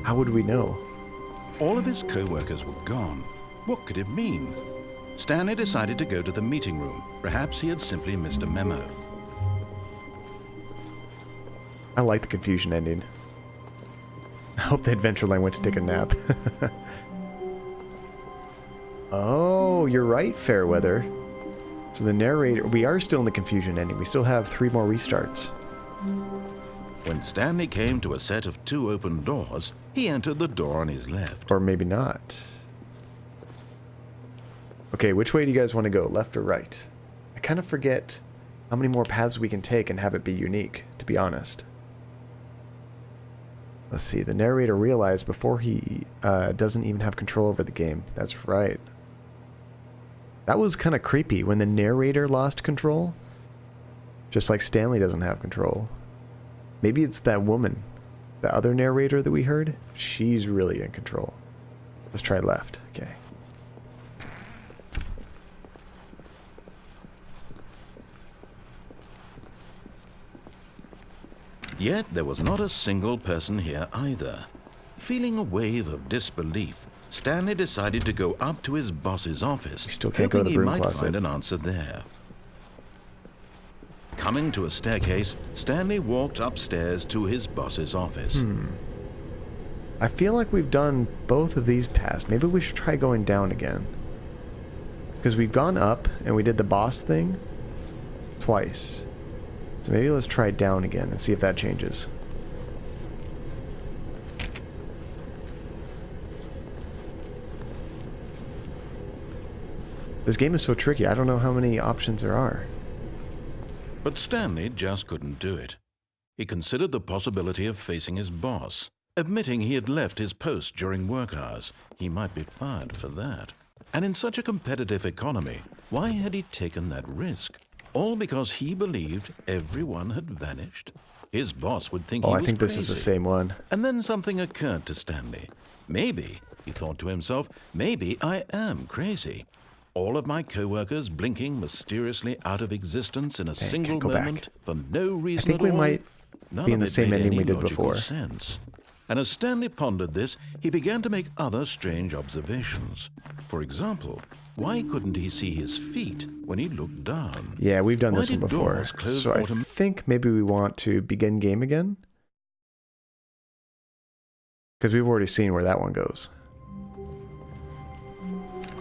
How would we know? All of his co-workers were gone. What could it mean? Stanley decided to go to the meeting room. Perhaps he had simply missed a memo. I like the confusion ending. I hope the adventure line went to take a nap. Oh, you're right, Fairweather. So the narrator... We are still in the confusion ending. We still have 3 more restarts. When Stanley came to a set of 2 open doors, he entered the door on his left. Or maybe not. Okay, which way do you guys want to go? Left or right? I kind of forget how many more paths we can take and have it be unique, to be honest. Let's see, the narrator realized before he doesn't even have control over the game. That's right. That was kind of creepy when the narrator lost control. Just like Stanley doesn't have control. Maybe it's that woman, the other narrator that we heard. She's really in control. Let's try left. Okay. Yet there was not a single person here either. Feeling a wave of disbelief, Stanley decided to go up to his boss's office, We still can't go to the hoping he broom might closet. find an answer there. Coming to a staircase, Stanley walked upstairs to his boss's office. I feel like we've done both of these paths. Maybe we should try going down again. Because we've gone up and we did the boss thing twice. So maybe let's try down again and see if that changes. This game is so tricky. I don't know how many options there are. But Stanley just couldn't do it. He considered the possibility of facing his boss. Admitting he had left his post during work hours, he might be fired for that. And in such a competitive economy, why had he taken that risk? All because he believed everyone had vanished? His boss would think he was I think this is the crazy. same one. And then something occurred to Stanley. Maybe, he thought to himself, maybe I am crazy. All of my co-workers blinking mysteriously out of existence in a single go back. moment for no reason I think at we all. might None be in of the it same made ending any we did logical before. sense. And as Stanley pondered this, he began to make other strange observations. For example, why couldn't he see his feet when he looked down? Yeah, we've done Why this one did before. doors close So I autom- think maybe we want to begin game again. Because we've already seen where that one goes.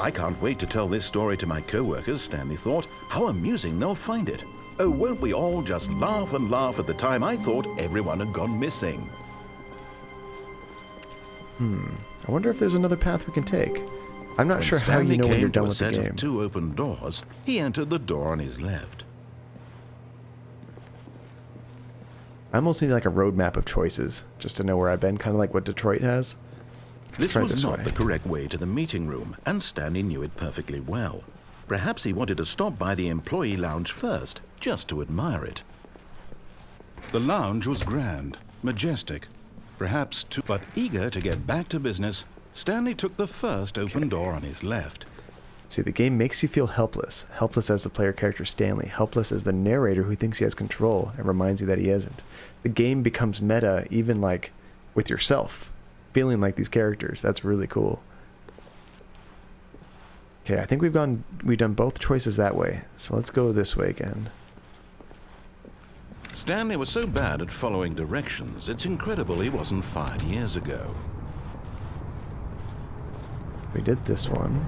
I can't wait to tell this story to my co-workers, Stanley thought. How amusing they'll find it. Oh, won't we all just laugh and laugh at the time I thought everyone had gone missing? I wonder if there's another path we can take. I'm not sure how Stanley you know when came you're to done a with the set game. of 2 open doors. He entered the door on his left. I almost need like a roadmap of choices just to know where I've been, kind of like what Detroit has. This try was this not way. the correct way to the meeting room, and Stanley knew it perfectly well. Perhaps he wanted to stop by the employee lounge first, just to admire it. The lounge was grand, majestic, perhaps too... But eager to get back to business, Stanley took the first open door on his left. See, the game makes you feel helpless. Helpless as the player character Stanley. Helpless as the narrator who thinks he has control and reminds you that he isn't. The game becomes meta even like with yourself. Feeling like these characters. That's really cool. Okay, I think we've done both choices that way. So let's go this way again. Stanley was so bad at following directions, it's incredible he wasn't fired years ago. We did this one.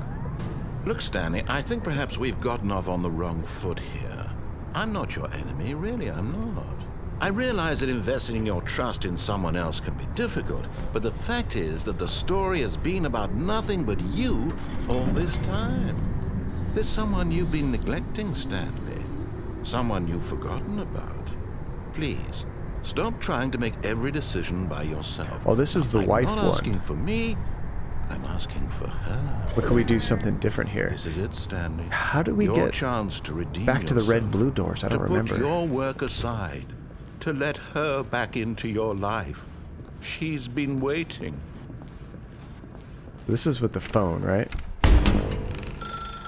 Look, Stanley, I think perhaps we've gotten off on the wrong foot here. I'm not your enemy, really, I'm not. I realize that investing your trust in someone else can be difficult, but the fact is that the story has been about nothing but you all this time. There's someone you've been neglecting, Stanley. Someone you've forgotten about. Please, stop trying to make every decision by yourself. Oh, this is the wife I'm not one. asking for me, I'm asking for her. But can we do something different here? This is it, Stanley. How do we Your get chance to redeem back to the yourself, red-blue doors? I don't remember. To put your work aside, to let her back into your life. She's been waiting. This is with the phone, right?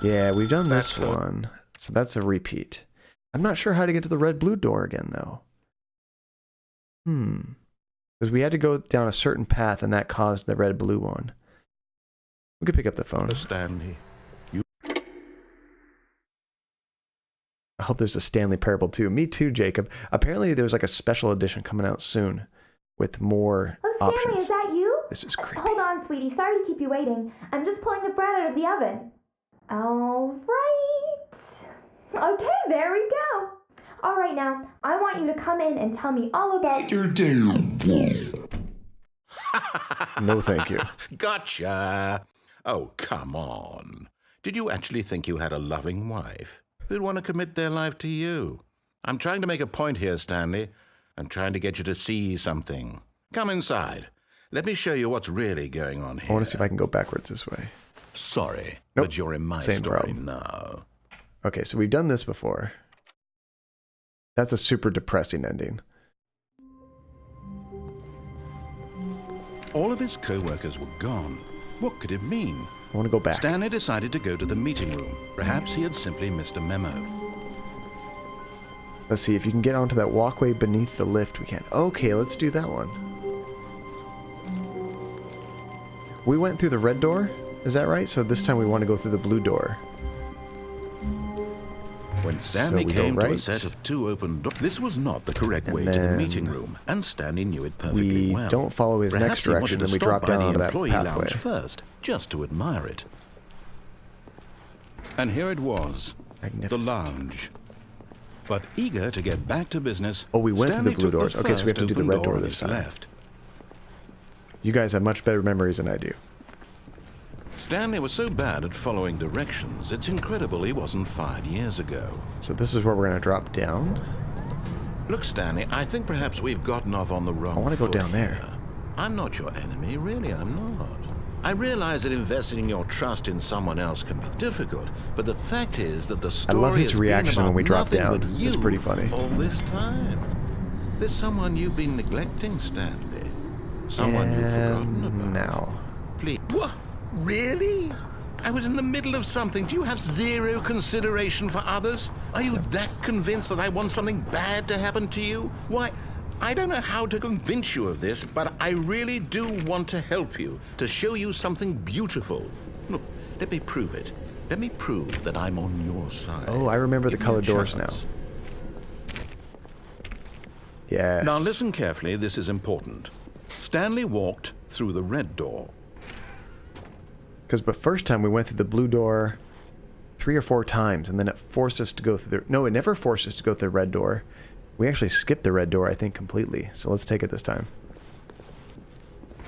Yeah, we've done this That's her. one. So that's a repeat. I'm not sure how to get to the red-blue door again, though. Because we had to go down a certain path, and that caused the red-blue one. We could pick up the phone. Stanley. I hope there's a Stanley Parable too. Me too, Jacob. Apparently there's like a special edition coming out soon with more Oh, Stanley, options. is that you? This is creepy. Hold on, sweetie. Sorry to keep you waiting. I'm just pulling the bread out of the oven. All right. Okay, there we go. All right, now, I want you to come in and tell me all about your No, thank you. Gotcha. Oh, come on. Did you actually think you had a loving wife who'd want to commit their life to you? I'm trying to make a point here, Stanley. I'm trying to get you to see something. Come inside. Let me show you what's really going on here. I want to see if I can go backwards this way. Sorry, Nope. but you're in my Same story problem. now. Okay, so we've done this before. That's a super depressing ending. All of his co-workers were gone. What could it mean? I want to go back. Stanley decided to go to the meeting room. Perhaps he had simply missed a memo. Let's see if you can get onto that walkway beneath the lift. We can. Okay, let's do that one. We went through the red door. Is that right? So this time we want to go through the blue door. When Stanley we go came to a right. set of 2 open doors, this was not the correct And way to the then meeting room, and Stanley knew it perfectly We well. don't follow his Perhaps next he wanted direction, to and we stop drop by down the onto that employee pathway. lounge first, just to admire it. And here it was, the Magnificent. lounge. But eager to get back to business, Oh, we went through Stanley the blue took doors. Okay, so we have to first do the open red door on this his time. Left. You guys have much better memories than I do. Stanley was so bad at following directions, it's incredible he wasn't fired years ago. So this is where we're going to drop down. Look, Stanley, I think perhaps we've gotten off on the wrong foot. I wanna go down there. here. I'm not your enemy, really, I'm not. I realize that investing your trust in someone else can be difficult, but the fact is that the story love his has been reaction when about we drop nothing down. but It's you pretty funny. all this time. There's someone you've been neglecting, Stanley. Someone you've forgotten about. Now. Please. What? Really? I was in the middle of something. Do you have zero consideration for others? Are you that convinced that I want something bad to happen to you? Why, I don't know how to convince you of this, but I really do want to help you, to show you something beautiful. Look, let me prove it. Let me prove that I'm on your side. Oh, I remember the Give me a colored doors now. chance. Yes. Now listen carefully, this is important. Stanley walked through the red door. Because the first time we went through the blue door, 3 or 4 times, and then it forced us to go through the... No, it never forced us to go through the red door. We actually skipped the red door, I think, completely. So let's take it this time.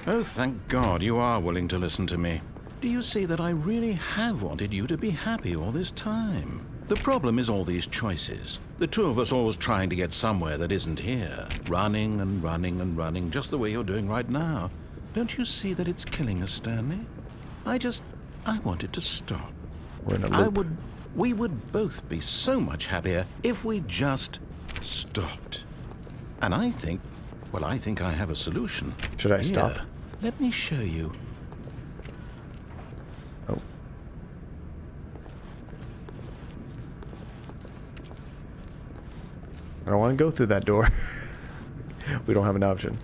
Oh, thank God you are willing to listen to me. Do you see that I really have wanted you to be happy all this time? The problem is all these choices. The two of us always trying to get somewhere that isn't here. Running and running and running, just the way you're doing right now. Don't you see that it's killing us, Stanley? I want it to stop. We're in a loop. We would both be so much happier if we just stopped. And I think I have a solution. Should I stop? Here, let me show you. Oh. I don't want to go through that door. We don't have an option.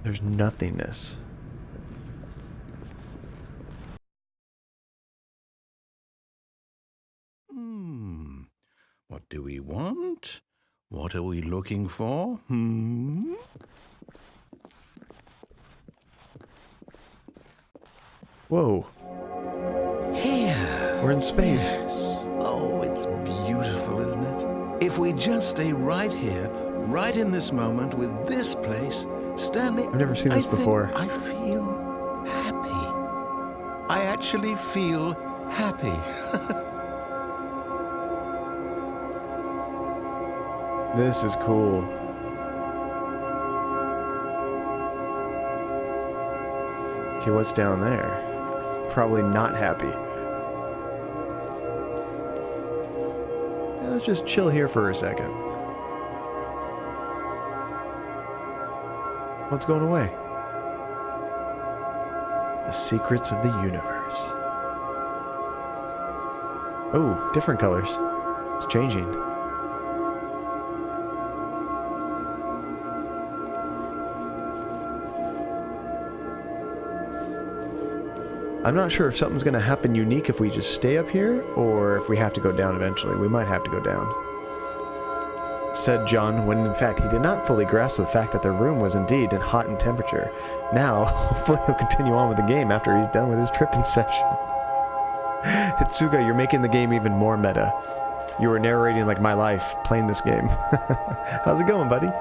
There's nothingness. What do we want? What are we looking for? Whoa. Here. We're in space. Yes. Oh, it's beautiful, isn't it? If we just stay right here, right in this moment with this place, Stanley... I've never seen this before. I feel happy. I actually feel happy. This is cool. Okay, what's down there? Probably not happy. Let's just chill here for a second. What's going away? The secrets of the universe. Oh, different colors. It's changing. I'm not sure if something's going to happen unique if we just stay up here, or if we have to go down eventually. We might have to go down. Said John, when in fact he did not fully grasp the fact that the room was indeed hot in temperature. Now, hopefully he'll continue on with the game after he's done with his tripping session. Hitsuga, you're making the game even more meta. You were narrating like my life, playing this game. How's it going, buddy?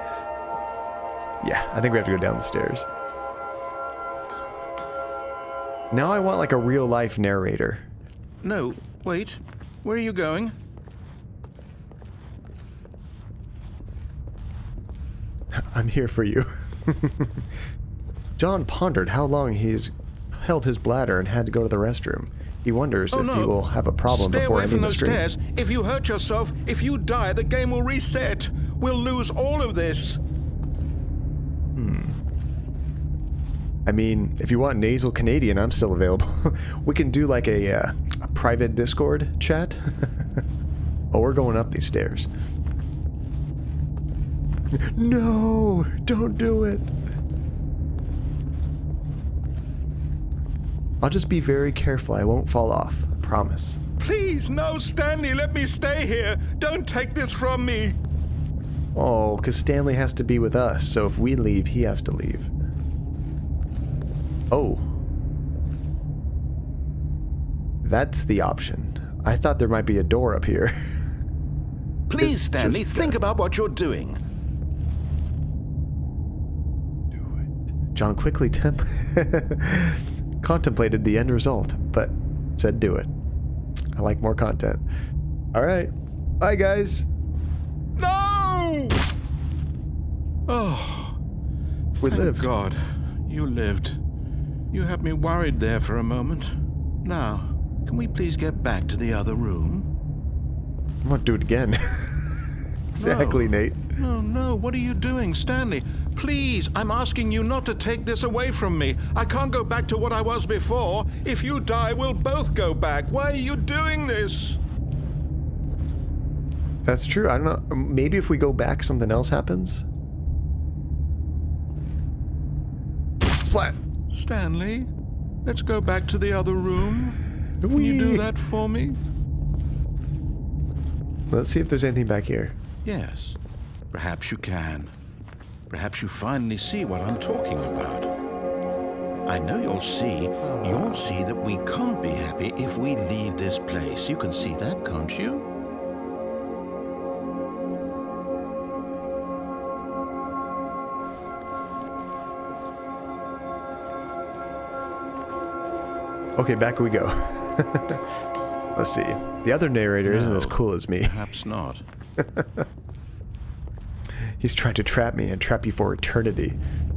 Yeah, I think we have to go down the stairs. Now I want like a real-life narrator. No, wait. Where are you going? I'm here for you. John pondered how long he's held his bladder and had to go to the restroom. He wonders if he will have a problem before ending the stream. Stay away from those stairs. If you hurt yourself, if you die, the game will reset. We'll lose all of this. I mean, if you want nasal Canadian, I'm still available. We can do like a private Discord chat. Oh, we're going up these stairs. No, don't do it. I'll just be very careful. I won't fall off. I promise. Please, no, Stanley, let me stay here. Don't take this from me. Oh, because Stanley has to be with us, so if we leave, he has to leave. Oh. That's the option. I thought there might be a door up here. Please, Stanley, think about what you're doing. Do it. John quickly contemplated the end result, but said do it. I like more content. Alright. Bye, guys. No! Oh. We lived. Thank God. You lived. You had me worried there for a moment. Now, can we please get back to the other room? I want to do it again. Exactly, No. Nate. No, what are you doing, Stanley? Please, I'm asking you not to take this away from me. I can't go back to what I was before. If you die, we'll both go back. Why are you doing this? That's true. I don't know. Maybe if we go back, something else happens? Splat! Stanley, let's go back to the other room. Can you do that for me? Let's see if there's anything back here. Yes, perhaps you can. Perhaps you finally see what I'm talking about. I know you'll see that we can't be happy if we leave this place. You can see that, can't you? Okay, back we go. Let's see. The other narrator isn't as cool as me. Perhaps not. He's trying to trap me and trap you for eternity.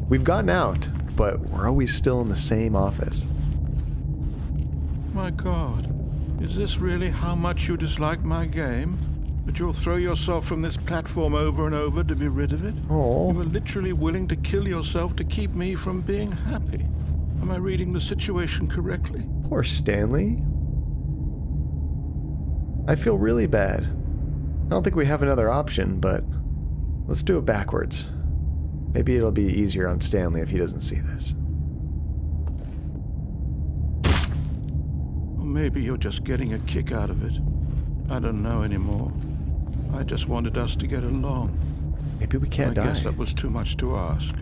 We've gotten out, but we're always still in the same office. My God, is this really how much you dislike my game? That you'll throw yourself from this platform over and over to be rid of it? Oh. You were literally willing to kill yourself to keep me from being happy. Am I reading the situation correctly? Poor Stanley. I feel really bad. I don't think we have another option, but let's do it backwards. Maybe it'll be easier on Stanley if he doesn't see this. Or maybe you're just getting a kick out of it. I don't know anymore. I just wanted us to get along. Maybe we can't die. I guess that was too much to ask.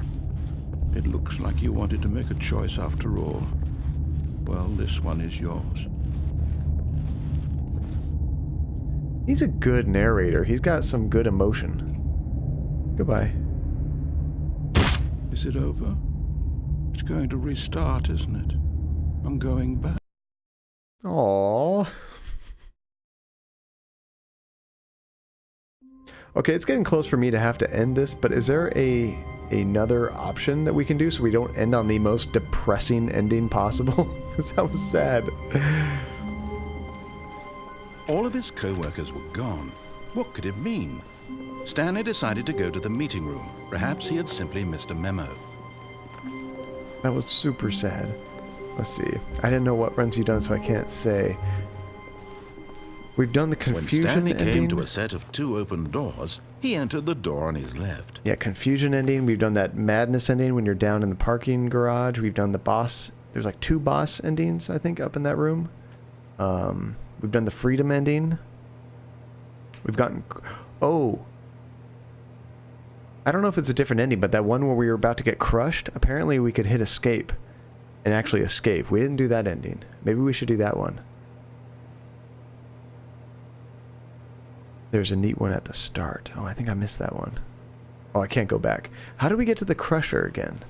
It looks like you wanted to make a choice after all. Well, this one is yours. He's a good narrator. He's got some good emotion. Goodbye. Is it over? It's going to restart, isn't it? I'm going back. Aww. Okay, it's getting close for me to have to end this, but is there another option that we can do so we don't end on the most depressing ending possible? Because that was sad. All of his co-workers were gone. What could it mean? Stanley decided to go to the meeting room. Perhaps he had simply missed a memo. That was super sad. Let's see. I didn't know what runs you've done, so I can't say. We've done the confusion When Stanley ending. came to a set of 2 open doors, he entered the door on his left. Yeah, confusion ending. We've done that madness ending when you're down in the parking garage. We've done the boss. There's like 2 boss endings, I think, up in that room. We've done the freedom ending. We've gotten... Oh. I don't know if it's a different ending, but that one where we were about to get crushed, apparently we could hit escape and actually escape. We didn't do that ending. Maybe we should do that one. There's a neat one at the start. Oh, I think I missed that one. Oh, I can't go back. How do we get to the crusher again?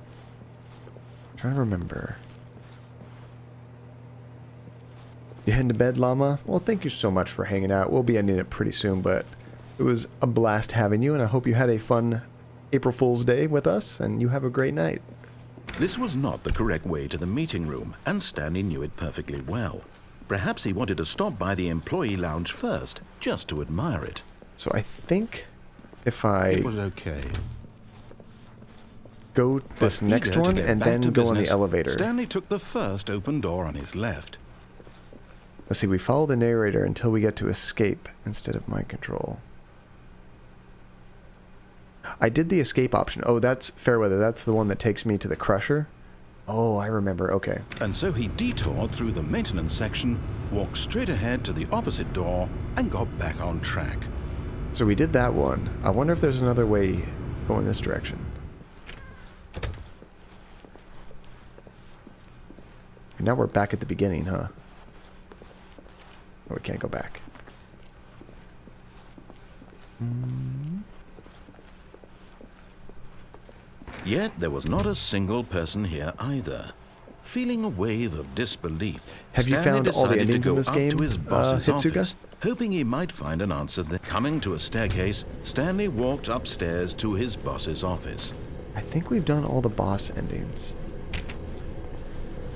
I'm trying to remember. You heading to bed, Llama? Well, thank you so much for hanging out. We'll be ending it pretty soon, but it was a blast having you, and I hope you had a fun April Fool's Day with us, and you have a great night. This was not the correct way to the meeting room, and Stanley knew it perfectly well. Perhaps he wanted to stop by the employee lounge first, just to admire it. So I think if It was I okay. go this But next eager to one get and back then to go on the business, elevator. Stanley took the first open door on his left. Let's see, we follow the narrator until we get to escape instead of mind control. I did the escape option. Oh, that's Fairweather. That's the one that takes me to the crusher. Oh, I remember. Okay. And so he detoured through the maintenance section, walked straight ahead to the opposite door, and got back on track. So we did that one. I wonder if there's another way going this direction. And now we're back at the beginning, huh? Oh, we can't go back. Yet there was not a single person here either. Feeling a wave of disbelief, Have you Stanley found all the decided endings to in go this up game, to his boss's Hitsuga? office, hoping he might find an answer there. Coming to a staircase, Stanley walked upstairs to his boss's office. I think we've done all the boss endings.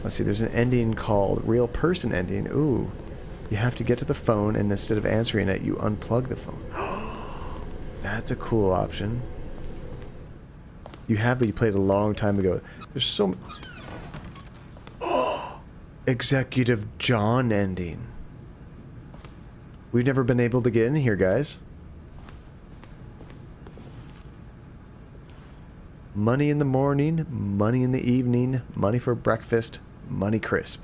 Let's see, there's an ending called Real Person Ending. Ooh. You have to get to the phone, and instead of answering it, you unplug the phone. That's a cool option. You have, but you played a long time ago. There's so many... Executive John ending. We've never been able to get in here, guys. Money in the morning, money in the evening, money for breakfast, money crisp.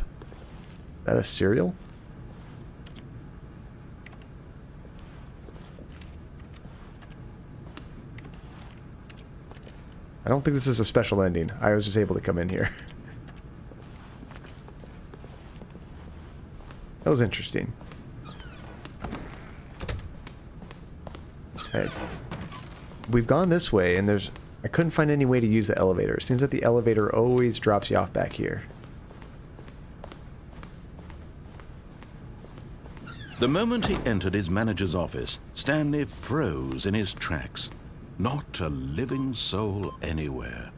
That a cereal? I don't think this is a special ending. I was just able to come in here. That was interesting. Hey, we've gone this way, and I couldn't find any way to use the elevator. It seems that the elevator always drops you off back here. The moment he entered his manager's office, Stanley froze in his tracks. Not a living soul anywhere.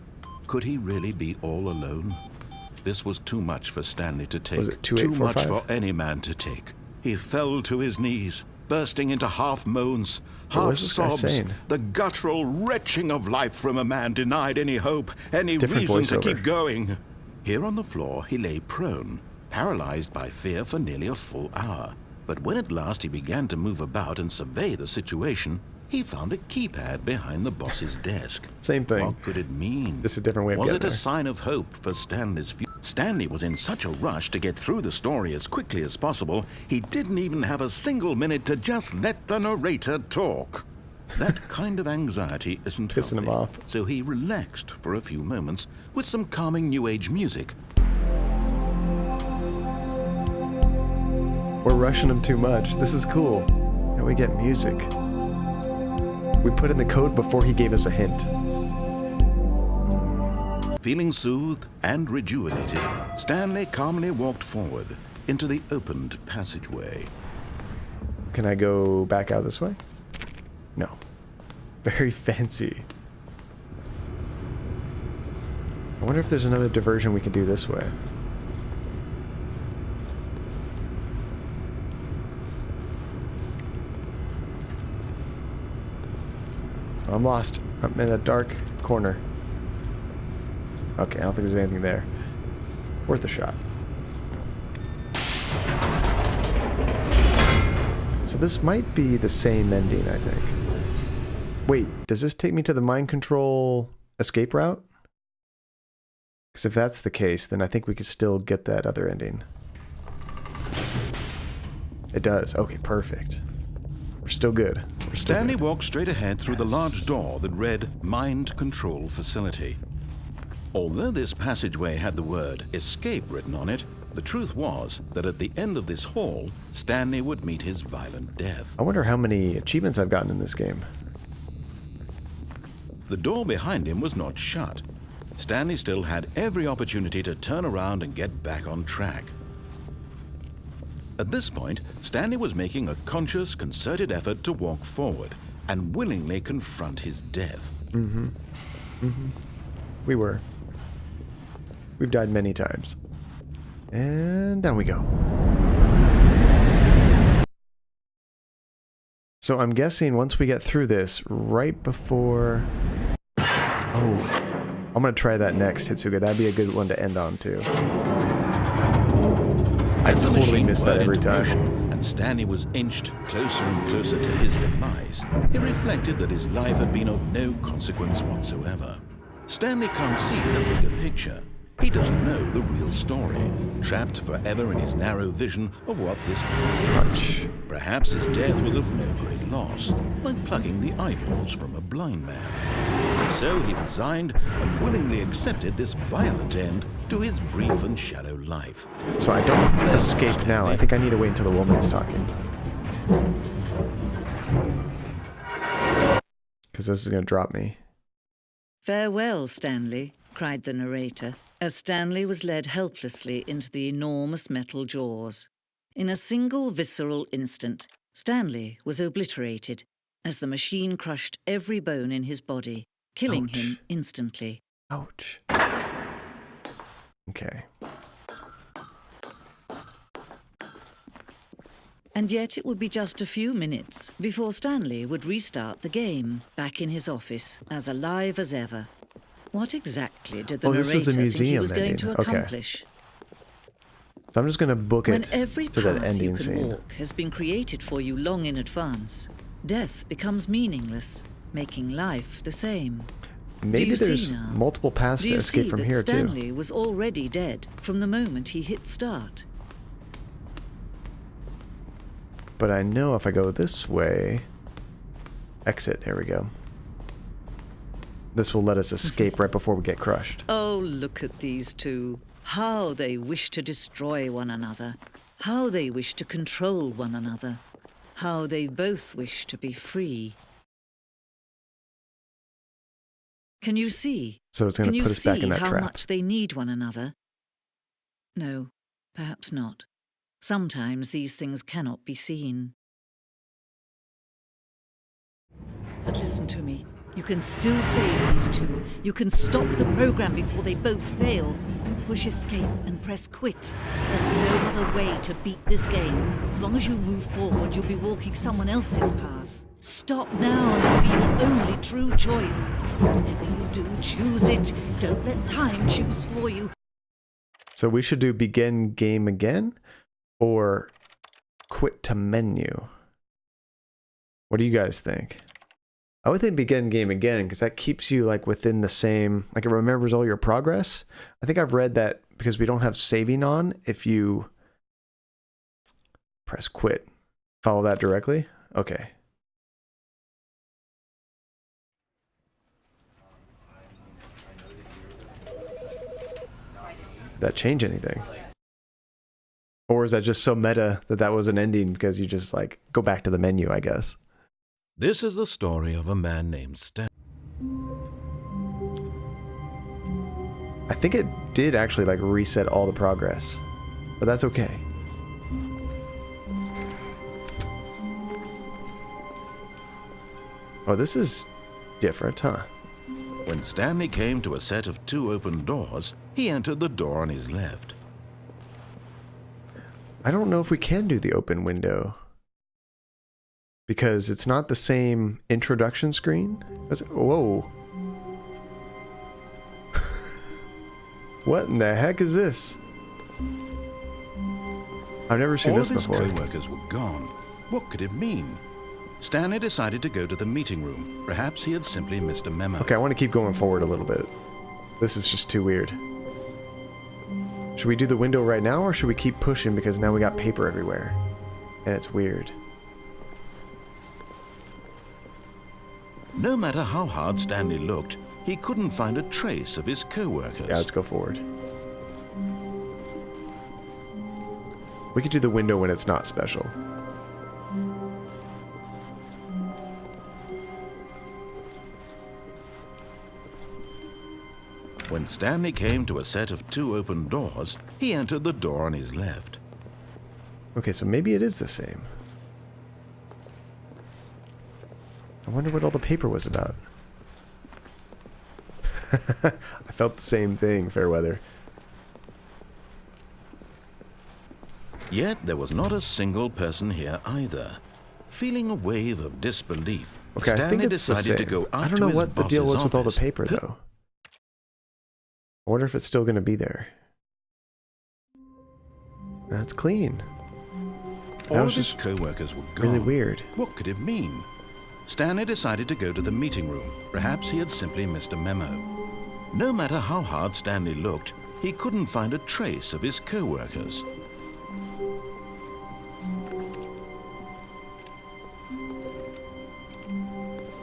Could he really be all alone? This was too much for Stanley to take. Was it too 2845? much for any man to take. He fell to his knees, bursting into half moans, What half was this guy sobs, saying? the guttural retching of life from a man denied any hope, any different reason to voiceover. keep going. Here on the floor, he lay prone, paralyzed by fear for nearly a full hour. But when at last he began to move about and survey the situation, he found a keypad behind the boss's desk. Same thing. What could it mean? Just a different way of Was getting it a there. sign of hope for Stanley's future? Stanley was in such a rush to get through the story as quickly as possible, he didn't even have a single minute to just let the narrator talk. That kind of anxiety isn't Pissing him healthy, off. so he relaxed for a few moments with some calming New Age music. We're rushing him too much. This is cool. Now we get music. We put in the code before he gave us a hint. Feeling soothed and rejuvenated, Stanley calmly walked forward into the opened passageway. Can I go back out this way? No. Very fancy. I wonder if there's another diversion we can do this way. I'm lost. I'm in a dark corner. Okay, I don't think there's anything there. Worth a shot. So this might be the same ending, I think. Wait, does this take me to the mind control escape route? Because if that's the case, then I think we could still get that other ending. It does. Okay, perfect. We're still good. We're still Stanley good. walked straight ahead through the large door that read Mind Control Facility. Although this passageway had the word escape written on it, the truth was that at the end of this hall, Stanley would meet his violent death. I wonder how many achievements I've gotten in this game. The door behind him was not shut. Stanley still had every opportunity to turn around and get back on track. At this point, Stanley was making a conscious, concerted effort to walk forward and willingly confront his death. We were. We've died many times. And down we go. So I'm guessing once we get through this, right before... Oh, I'm going to try that next, Hitsuga. That'd be a good one to end on, too. I As the totally machine miss that whirled every into time. motion and Stanley was inched closer and closer to his demise, he reflected that his life had been of no consequence whatsoever. Stanley can't see the bigger picture. He doesn't know the real story, trapped forever in his narrow vision of what this world is. Perhaps his death was of no great loss, like plucking the eyeballs from a blind man. So he resigned and willingly accepted this violent end to his brief and shallow life. So I don't escape now. I think I need to wait until the woman's talking. Because this is going to drop me. "Farewell, Stanley," cried the narrator, as Stanley was led helplessly into the enormous metal jaws. In a single visceral instant, Stanley was obliterated as the machine crushed every bone in his body, killing Ouch. him instantly. Ouch. Okay. And yet it would be just a few minutes before Stanley would restart the game, back in his office, as alive as ever. What exactly did the Oh, this is narrator the think he museum was going to ending. Okay. accomplish? So I'm just going to book When it every to that path you ending can scene. walk has been created for you long in advance, death becomes meaningless, making life the same. Do Maybe you see there's now? multiple paths Do to you escape see from that here, too. Stanley was already dead from the moment he hit start? But I know if I go this way... Exit, there we go. This will let us escape right before we get crushed. Oh, look at these two. How they wish to destroy one another. How they wish to control one another. How they both wish to be free. Can you see? So it's going to put us back in that Can you see how trap. much they need one another? No, perhaps not. Sometimes these things cannot be seen. But listen to me. You can still save these two. You can stop the program before they both fail. Push escape and press quit. There's no other way to beat this game. As long as you move forward, you'll be walking someone else's path. Stop now and it'll be your only true choice. Whatever you do, choose it. Don't let time choose for you. So we should do begin game again or quit to menu. What do you guys think? I would think begin game again because that keeps you like within the same, like it remembers all your progress. I think I've read that because we don't have saving on, if you press quit, follow that directly. Okay. Did that change anything? Or is that just so meta that that was an ending because you just like go back to the menu, I guess. This is the story of a man named Stanley. I think it did actually like reset all the progress, but that's okay. Oh, this is different, huh? When Stanley came to a set of 2 open doors, he entered the door on his left. I don't know if we can do the open window because it's not the same introduction screen. Whoa. What in the heck is this? I've never seen this before. All of his co-workers were gone. What could it mean? Stanley decided to go to the meeting room. Perhaps he had simply missed a memo. Okay, I want to keep going forward a little bit. This is just too weird. Should we do the window right now, or should we keep pushing because now we got paper everywhere? And it's weird. No matter how hard Stanley looked, he couldn't find a trace of his co-workers. Yeah, let's go forward. We could do the window when it's not special. When Stanley came to a set of 2 open doors, he entered the door on his left. Okay, so maybe it is the same. I wonder what all the paper was about. I felt the same thing, Fairweather. Yet there was not a single person here either. Feeling a wave of disbelief, Okay, I think Stanley it's the decided to same. go out I don't to know his what the deal boss's was with all the office. paper, though. I wonder if it's still going to be there. That's clean. That All was of his just co-workers were gone. really weird. What could it mean? Stanley decided to go to the meeting room. Perhaps he had simply missed a memo. No matter how hard Stanley looked, he couldn't find a trace of his co-workers.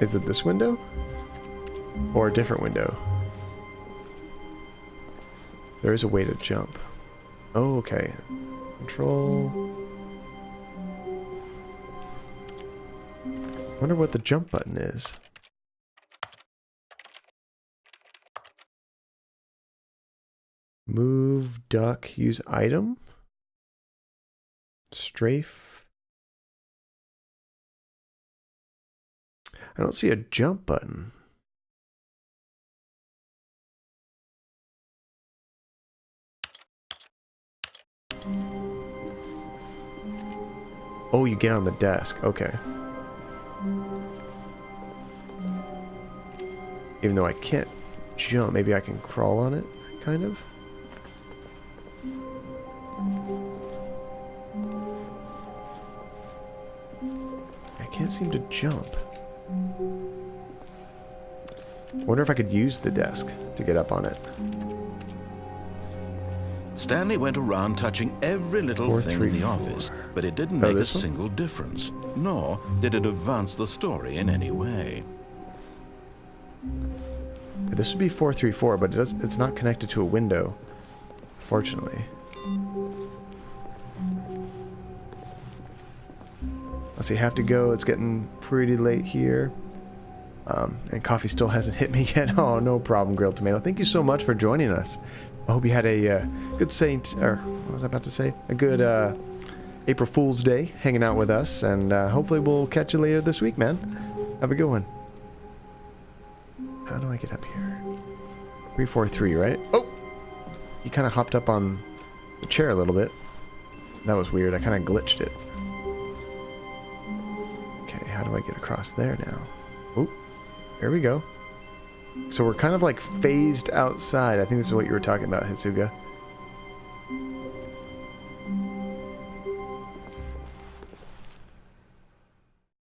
Is it this window? Or a different window? There is a way to jump. Oh, okay. Control. Wonder what the jump button is. Move, duck, use item. Strafe. I don't see a jump button. Oh, you get on the desk. Okay. Even though I can't jump, maybe I can crawl on it, kind of. I can't seem to jump. I wonder if I could use the desk to get up on it. Stanley went around touching every little 4, thing 3, in the 4. office, but it didn't Oh, make a this one? single difference, nor did it advance the story in any way. This would be 434, but it's not connected to a window, fortunately. Let's see, have to go. It's getting pretty late here. And coffee still hasn't hit me yet. Oh, no problem, Grilled Tomato. Thank you so much for joining us. I hope you had a good what was I about to say? A good April Fool's Day hanging out with us, and hopefully we'll catch you later this week, man. Have a good one. How do I get up here? 343, right? Oh! You kind of hopped up on the chair a little bit. That was weird. I kind of glitched it. Okay, how do I get across there now? Oh, there we go. So we're kind of like phased outside. I think this is what you were talking about, Hitsuga.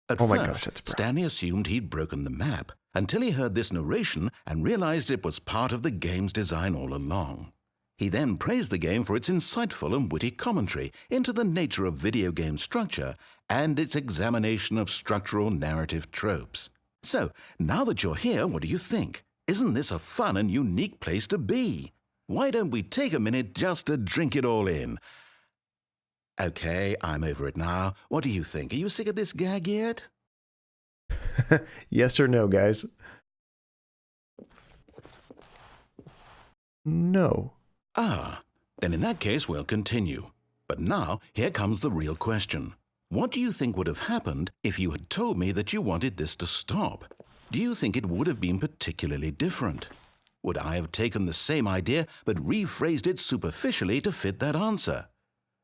At oh my first, gosh, that's bright. Stanley assumed he'd broken the map until he heard this narration and realized it was part of the game's design all along. He then praised the game for its insightful and witty commentary into the nature of video game structure and its examination of structural narrative tropes. So, now that you're here, what do you think? Isn't this a fun and unique place to be? Why don't we take a minute just to drink it all in? Okay, I'm over it now. What do you think? Are you sick of this gag yet? Yes or no, guys? No. Ah, then in that case we'll continue. But now, here comes the real question. What do you think would have happened if you had told me that you wanted this to stop? Do you think it would have been particularly different? Would I have taken the same idea but rephrased it superficially to fit that answer?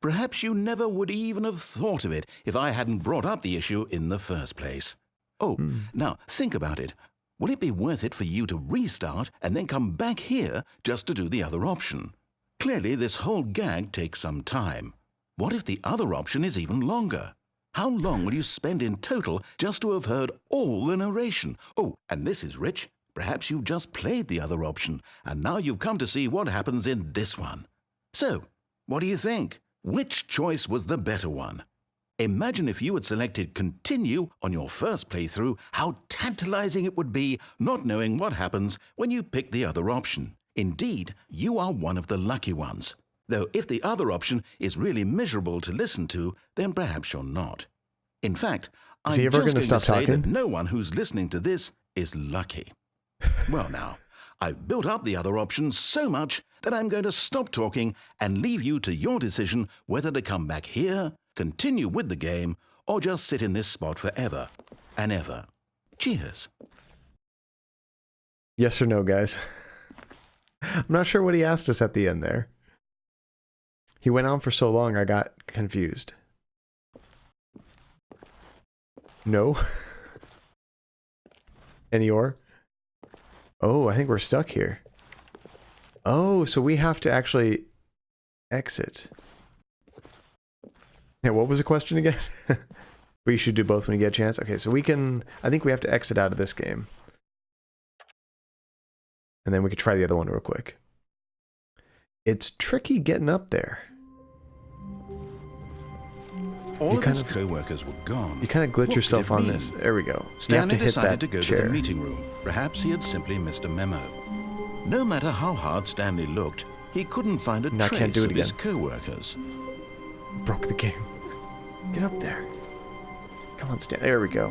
Perhaps you never would even have thought of it if I hadn't brought up the issue in the first place. Oh, now think about it. Will it be worth it for you to restart and then come back here just to do the other option? Clearly, this whole gag takes some time. What if the other option is even longer? How long will you spend in total just to have heard all the narration? Oh, and this is rich. Perhaps you've just played the other option, and now you've come to see what happens in this one. So, what do you think? Which choice was the better one? Imagine if you had selected Continue on your first playthrough, how tantalizing it would be not knowing what happens when you pick the other option. Indeed, you are one of the lucky ones. Though if the other option is really miserable to listen to, then perhaps you're not. In fact, I'm just going to say that no one who's listening to this is lucky. Well now, I've built up the other option so much that I'm going to stop talking and leave you to your decision whether to come back here, continue with the game, or just sit in this spot forever and ever. Cheers. Yes or no, guys? I'm not sure what he asked us at the end there. He went on for so long, I got confused. No? Any or? Oh, I think we're stuck here. Oh, so we have to actually exit. Yeah, what was the question again? We should do both when you get a chance. Okay, so we can... I think we have to exit out of this game. And then we could try the other one real quick. It's tricky getting up there. All of his co-workers were gone. You kind of glitch yourself on this. There we go. You have to hit that to go chair. To the meeting room. Perhaps he had simply missed a memo. No matter how hard Stanley looked, he couldn't find a trace of his co-workers. Broke the game. Get up there. Come on, Stan. There we go.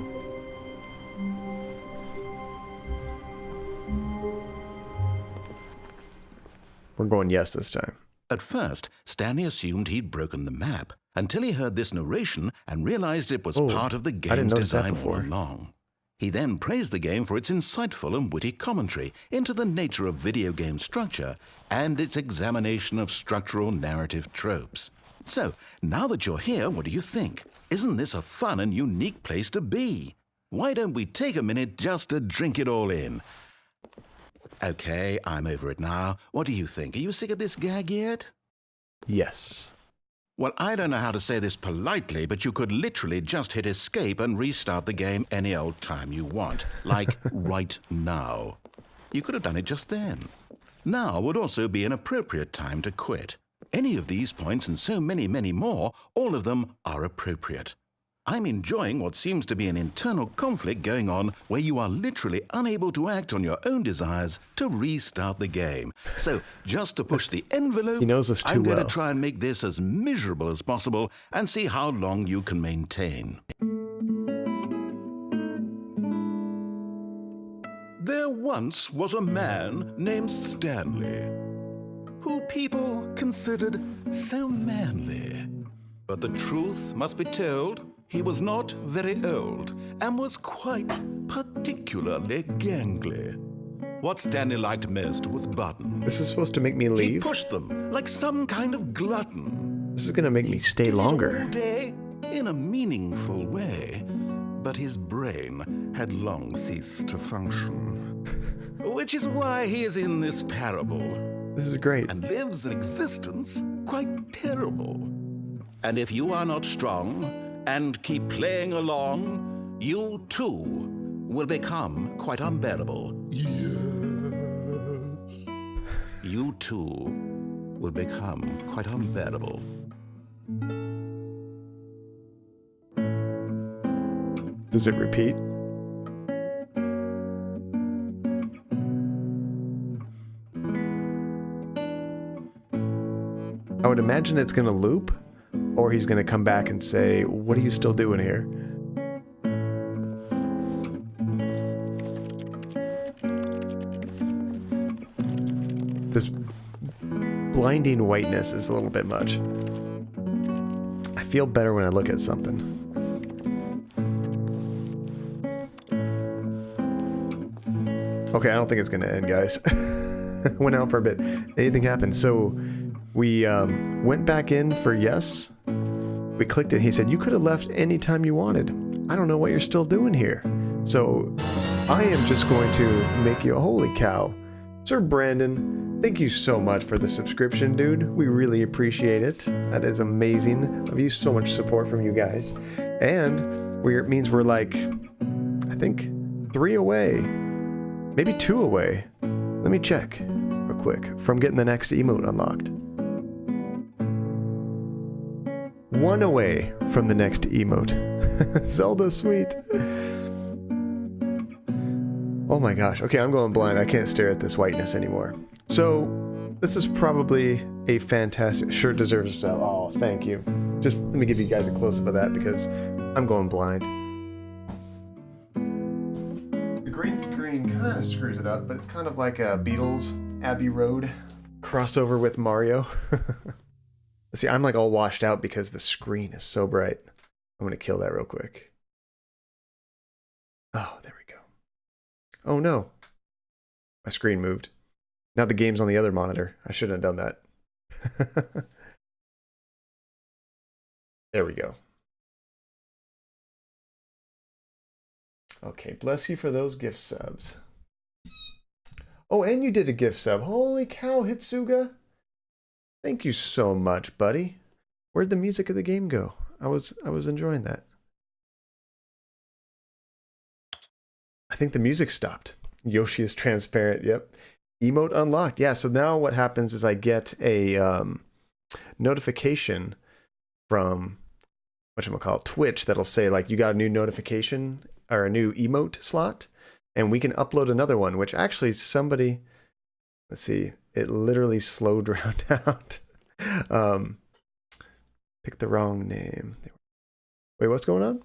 We're going yes this time. At first, Stanley assumed he'd broken the map until he heard this narration and realized it was part of the game's design all along. He then praised the game for its insightful and witty commentary into the nature of video game structure and its examination of structural narrative tropes. So, now that you're here, what do you think? Isn't this a fun and unique place to be? Why don't we take a minute just to drink it all in? Okay, I'm over it now. What do you think? Are you sick of this gag yet? Yes. Well, I don't know how to say this politely, but you could literally just hit escape and restart the game any old time you want, like right now. You could have done it just then. Now would also be an appropriate time to quit. Any of these points and so many, many more, all of them are appropriate. I'm enjoying what seems to be an internal conflict going on where you are literally unable to act on your own desires to restart the game. So, just to push the envelope, he knows us too I'm going well. to try and make this as miserable as possible and see how long you can maintain. There once was a man named Stanley, who people considered so manly. But the truth must be told, he was not very old and was quite particularly gangly. What Stanley liked most was buttons. This is supposed to make me He leave. pushed them like some kind of glutton. This is gonna make me stay Did it longer. all day in a meaningful way, but his brain had long ceased to function. Which is why he is in this parable This is great. and lives an existence quite terrible. And if you are not strong and keep playing along, you too will become quite unbearable. Yes. You too will become quite unbearable. Does it repeat? I would imagine it's gonna loop, or he's gonna come back and say, "What are you still doing here?" This blinding whiteness is a little bit much. I feel better when I look at something. Okay, I don't think it's gonna end, guys. Went out for a bit. Anything happened? So we went back in for yes. We clicked it. He said, "You could have left anytime you wanted. I don't know what you're still doing here." So I am just going to make you a holy cow. Sir Brandon, thank you so much for the subscription, dude. We really appreciate it. That is amazing. I've used so much support from you guys. And it means we're like, I think 3 away. Maybe 2 away. Let me check real quick from getting the next emote unlocked. 1 away from the next emote. Zelda sweet. Oh my gosh. Okay, I'm going blind. I can't stare at this whiteness anymore. So, this is probably a fantastic... Sure deserves a sell. Oh, thank you. Just let me give you guys a close-up of that because I'm going blind. The green screen kind of screws it up, but it's kind of like a Beatles Abbey Road crossover with Mario. See, I'm like all washed out because the screen is so bright. I'm going to kill that real quick. Oh, there we go. Oh no. My screen moved. Now the game's on the other monitor. I shouldn't have done that. There we go. Okay, bless you for those gift subs. Oh, and you did a gift sub. Holy cow, Hitsuga. Thank you so much, buddy. Where'd the music of the game go? I was enjoying that. I think the music stopped. Yoshi is transparent. Yep. Emote unlocked. Yeah, so now what happens is I get a notification from whatchamacallit, Twitch that'll say like you got a new notification or a new emote slot, and we can upload another one, which actually somebody, let's see, it literally slow drowned out. Pick the wrong name. Wait, what's going on?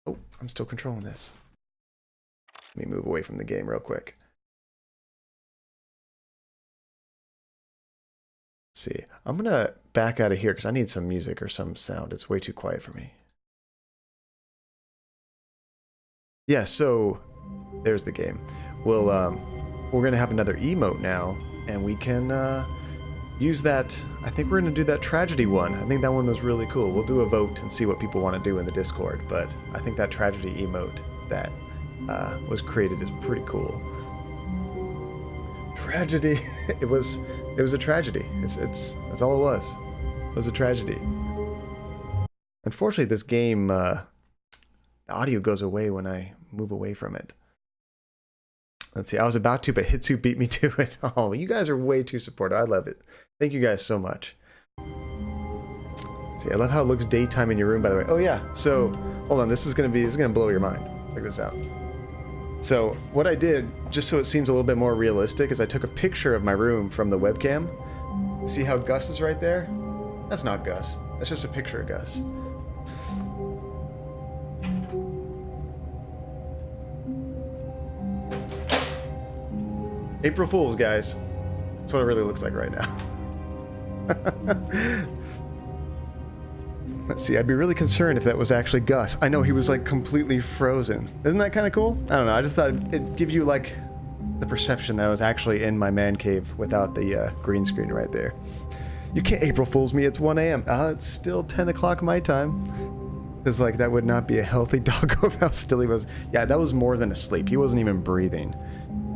Oh, I'm still controlling this. Let me move away from the game real quick. Let's see. I'm going to back out of here because I need some music or some sound. It's way too quiet for me. Yeah, so there's the game. We're going to have another emote now, and we can use that. I think we're going to do that tragedy one. I think that one was really cool. We'll do a vote and see what people want to do in the Discord, but I think that tragedy emote that was created is pretty cool. Tragedy. It was a tragedy. That's all it was. It was a tragedy. Unfortunately, this game, the audio goes away when I move away from it. Let's see, I was about to, but Hitsu beat me to it. Oh, you guys are way too supportive. I love it. Thank you guys so much. See, I love how it looks daytime in your room, by the way. Oh yeah, so hold on, this is gonna blow your mind. Check this out. So what I did, just so it seems a little bit more realistic, is I took a picture of my room from the webcam. See how Gus is right there? That's not Gus. That's just a picture of Gus. April Fools, guys. That's what it really looks like right now. Let's see, I'd be really concerned if that was actually Gus. I know he was like completely frozen. Isn't that kind of cool? I don't know, I just thought it'd give you like the perception that I was actually in my man cave without the green screen right there. You can't April Fools me, it's 1 a.m. It's still 10 o'clock my time. It's like, that would not be a healthy doggo of how still he was. Yeah, that was more than asleep. He wasn't even breathing.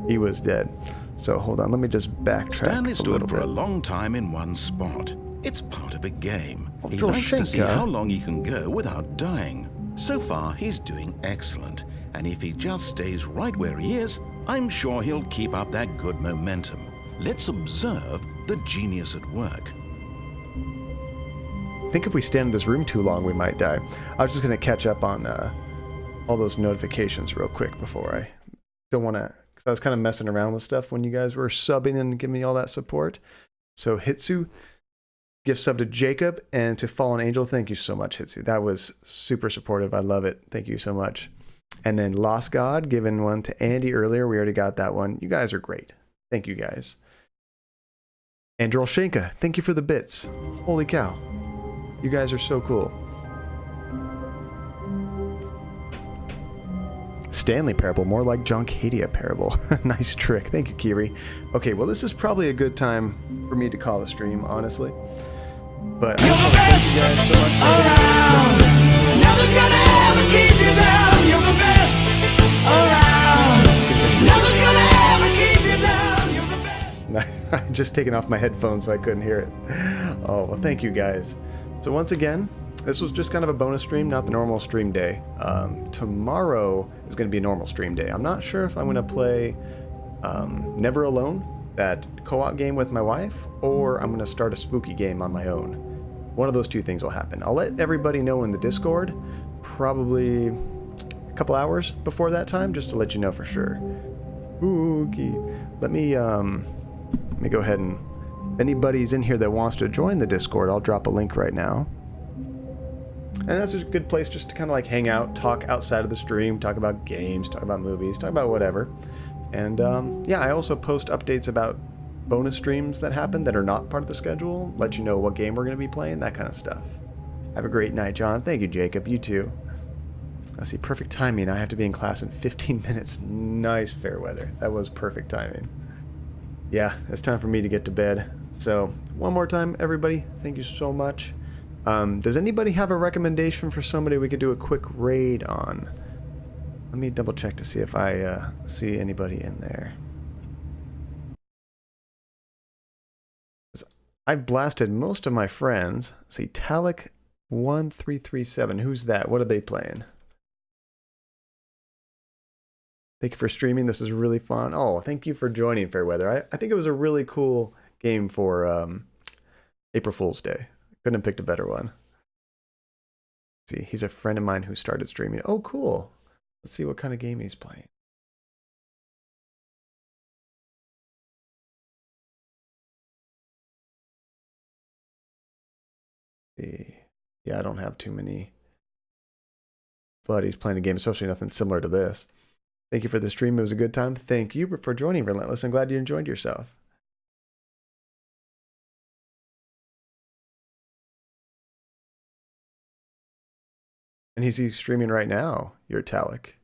He was dead. So hold on, let me just backtrack. Stanley stood for bit. a long time in one spot. It's part of a game. He Joel likes to see Schenker. how long he can go without dying. So far, he's doing excellent. And if he just stays right where he is, I'm sure he'll keep up that good momentum. Let's observe the genius at work. I think if we stand in this room too long, we might die. I was just going to catch up on all those notifications real quick before I don't want to... Because I was kind of messing around with stuff when you guys were subbing and giving me all that support. So Hitsu, gift sub to Jacob, and to Fallen Angel, thank you so much, Hitsu. That was super supportive. I love it. Thank you so much. And then Lost God, given one to Andy earlier. We already got that one. You guys are great. Thank you guys. And Drolshenka, thank you for the bits. Holy cow. You guys are so cool. Stanley parable, more like Joncadia parable. Nice trick. Thank you, Kiri. Okay, well, this is probably a good time for me to call a stream, honestly. But I just want to thank you guys so much for being Nothing's gonna ever keep you down. You're the best around. Nothing's gonna ever keep you down. You're the best. I just taken off my headphones so I couldn't hear it. Oh, well, thank you guys. So once again, this was just kind of a bonus stream, not the normal stream day. Tomorrow is going to be a normal stream day. I'm not sure if I'm going to play Never Alone, that co-op game with my wife, or I'm going to start a spooky game on my own. One of those two things will happen. I'll let everybody know in the Discord, probably a couple hours before that time, just to let you know for sure. Spooky. Let me go ahead and... If anybody's in here that wants to join the Discord, I'll drop a link right now. And that's a good place just to kind of like hang out, talk outside of the stream, talk about games, talk about movies, talk about whatever. And yeah, I also post updates about bonus streams that happen that are not part of the schedule, let you know what game we're going to be playing, that kind of stuff. Have a great night, John. Thank you, Jacob. You too. Let's see, perfect timing. I have to be in class in 15 minutes. Nice fair weather. That was perfect timing. Yeah, it's time for me to get to bed. So, one more time, everybody, thank you so much. Does anybody have a recommendation for somebody we could do a quick raid on? Let me double check to see if I see anybody in there. I've blasted most of my friends. Let's see, Talik1337. Who's that? What are they playing? Thank you for streaming. This is really fun. Oh, thank you for joining, Fairweather. I think it was a really cool game for April Fool's Day. Couldn't have picked a better one. See, he's a friend of mine who started streaming. Oh, cool. Let's see what kind of game he's playing. See. Yeah, I don't have too many. But he's playing a game, especially nothing similar to this. Thank you for the stream. It was a good time. Thank you for joining, Relentless. I'm glad you enjoyed yourself. And he's streaming right now, your Talik.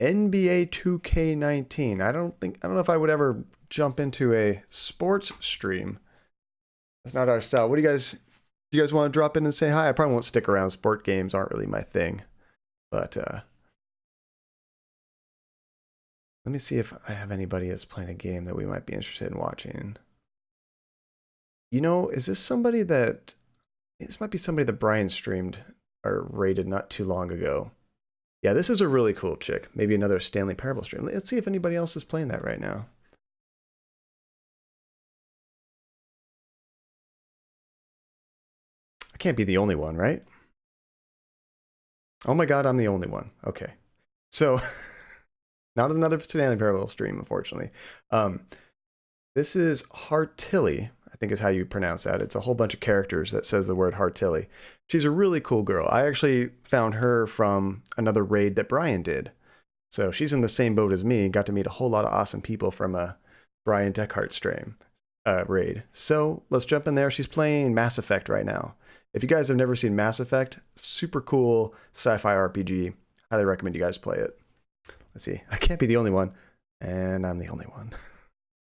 NBA 2K19. I don't know if I would ever jump into a sports stream. That's not our style. What do you guys want to drop in and say hi? I probably won't stick around. Sport games aren't really my thing. But let me see if I have anybody that's playing a game that we might be interested in watching. You know, is this somebody that... This might be somebody that Brian streamed or rated not too long ago. Yeah, this is a really cool chick. Maybe another Stanley Parable stream. Let's see if anybody else is playing that right now. can't be the only one, right? Oh my god, I'm the only one. Okay. So, not another Stanley Parallel stream, unfortunately. This is Heartilly, I think is how you pronounce that. It's a whole bunch of characters that says the word Heartilly. She's a really cool girl. I actually found her from another raid that Brian did. So she's in the same boat as me. Got to meet a whole lot of awesome people from a Brian Deckhart stream raid. So let's jump in there. She's playing Mass Effect right now. If you guys have never seen Mass Effect, super cool sci-fi RPG. Highly recommend you guys play it. Let's see. I can't be the only one. And I'm the only one.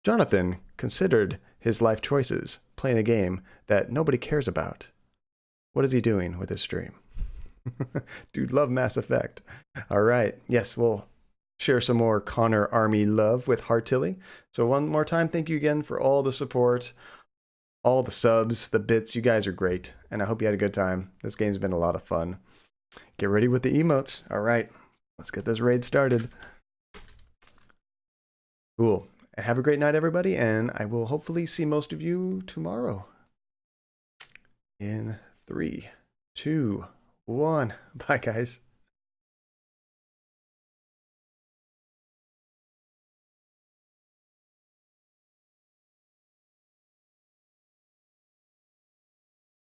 Jonathan considered his life choices playing a game that nobody cares about. What is he doing with his stream? Dude, love Mass Effect. All right. Yes, we'll share some more Connor Army love with Heartilly. So one more time, thank you again for all the support, all the subs, the bits. You guys are great. And I hope you had a good time. This game's been a lot of fun. Get ready with the emotes. All right. Let's get this raid started. Cool. And have a great night, everybody. And I will hopefully see most of you tomorrow. In 3, 2, 1. Bye, guys.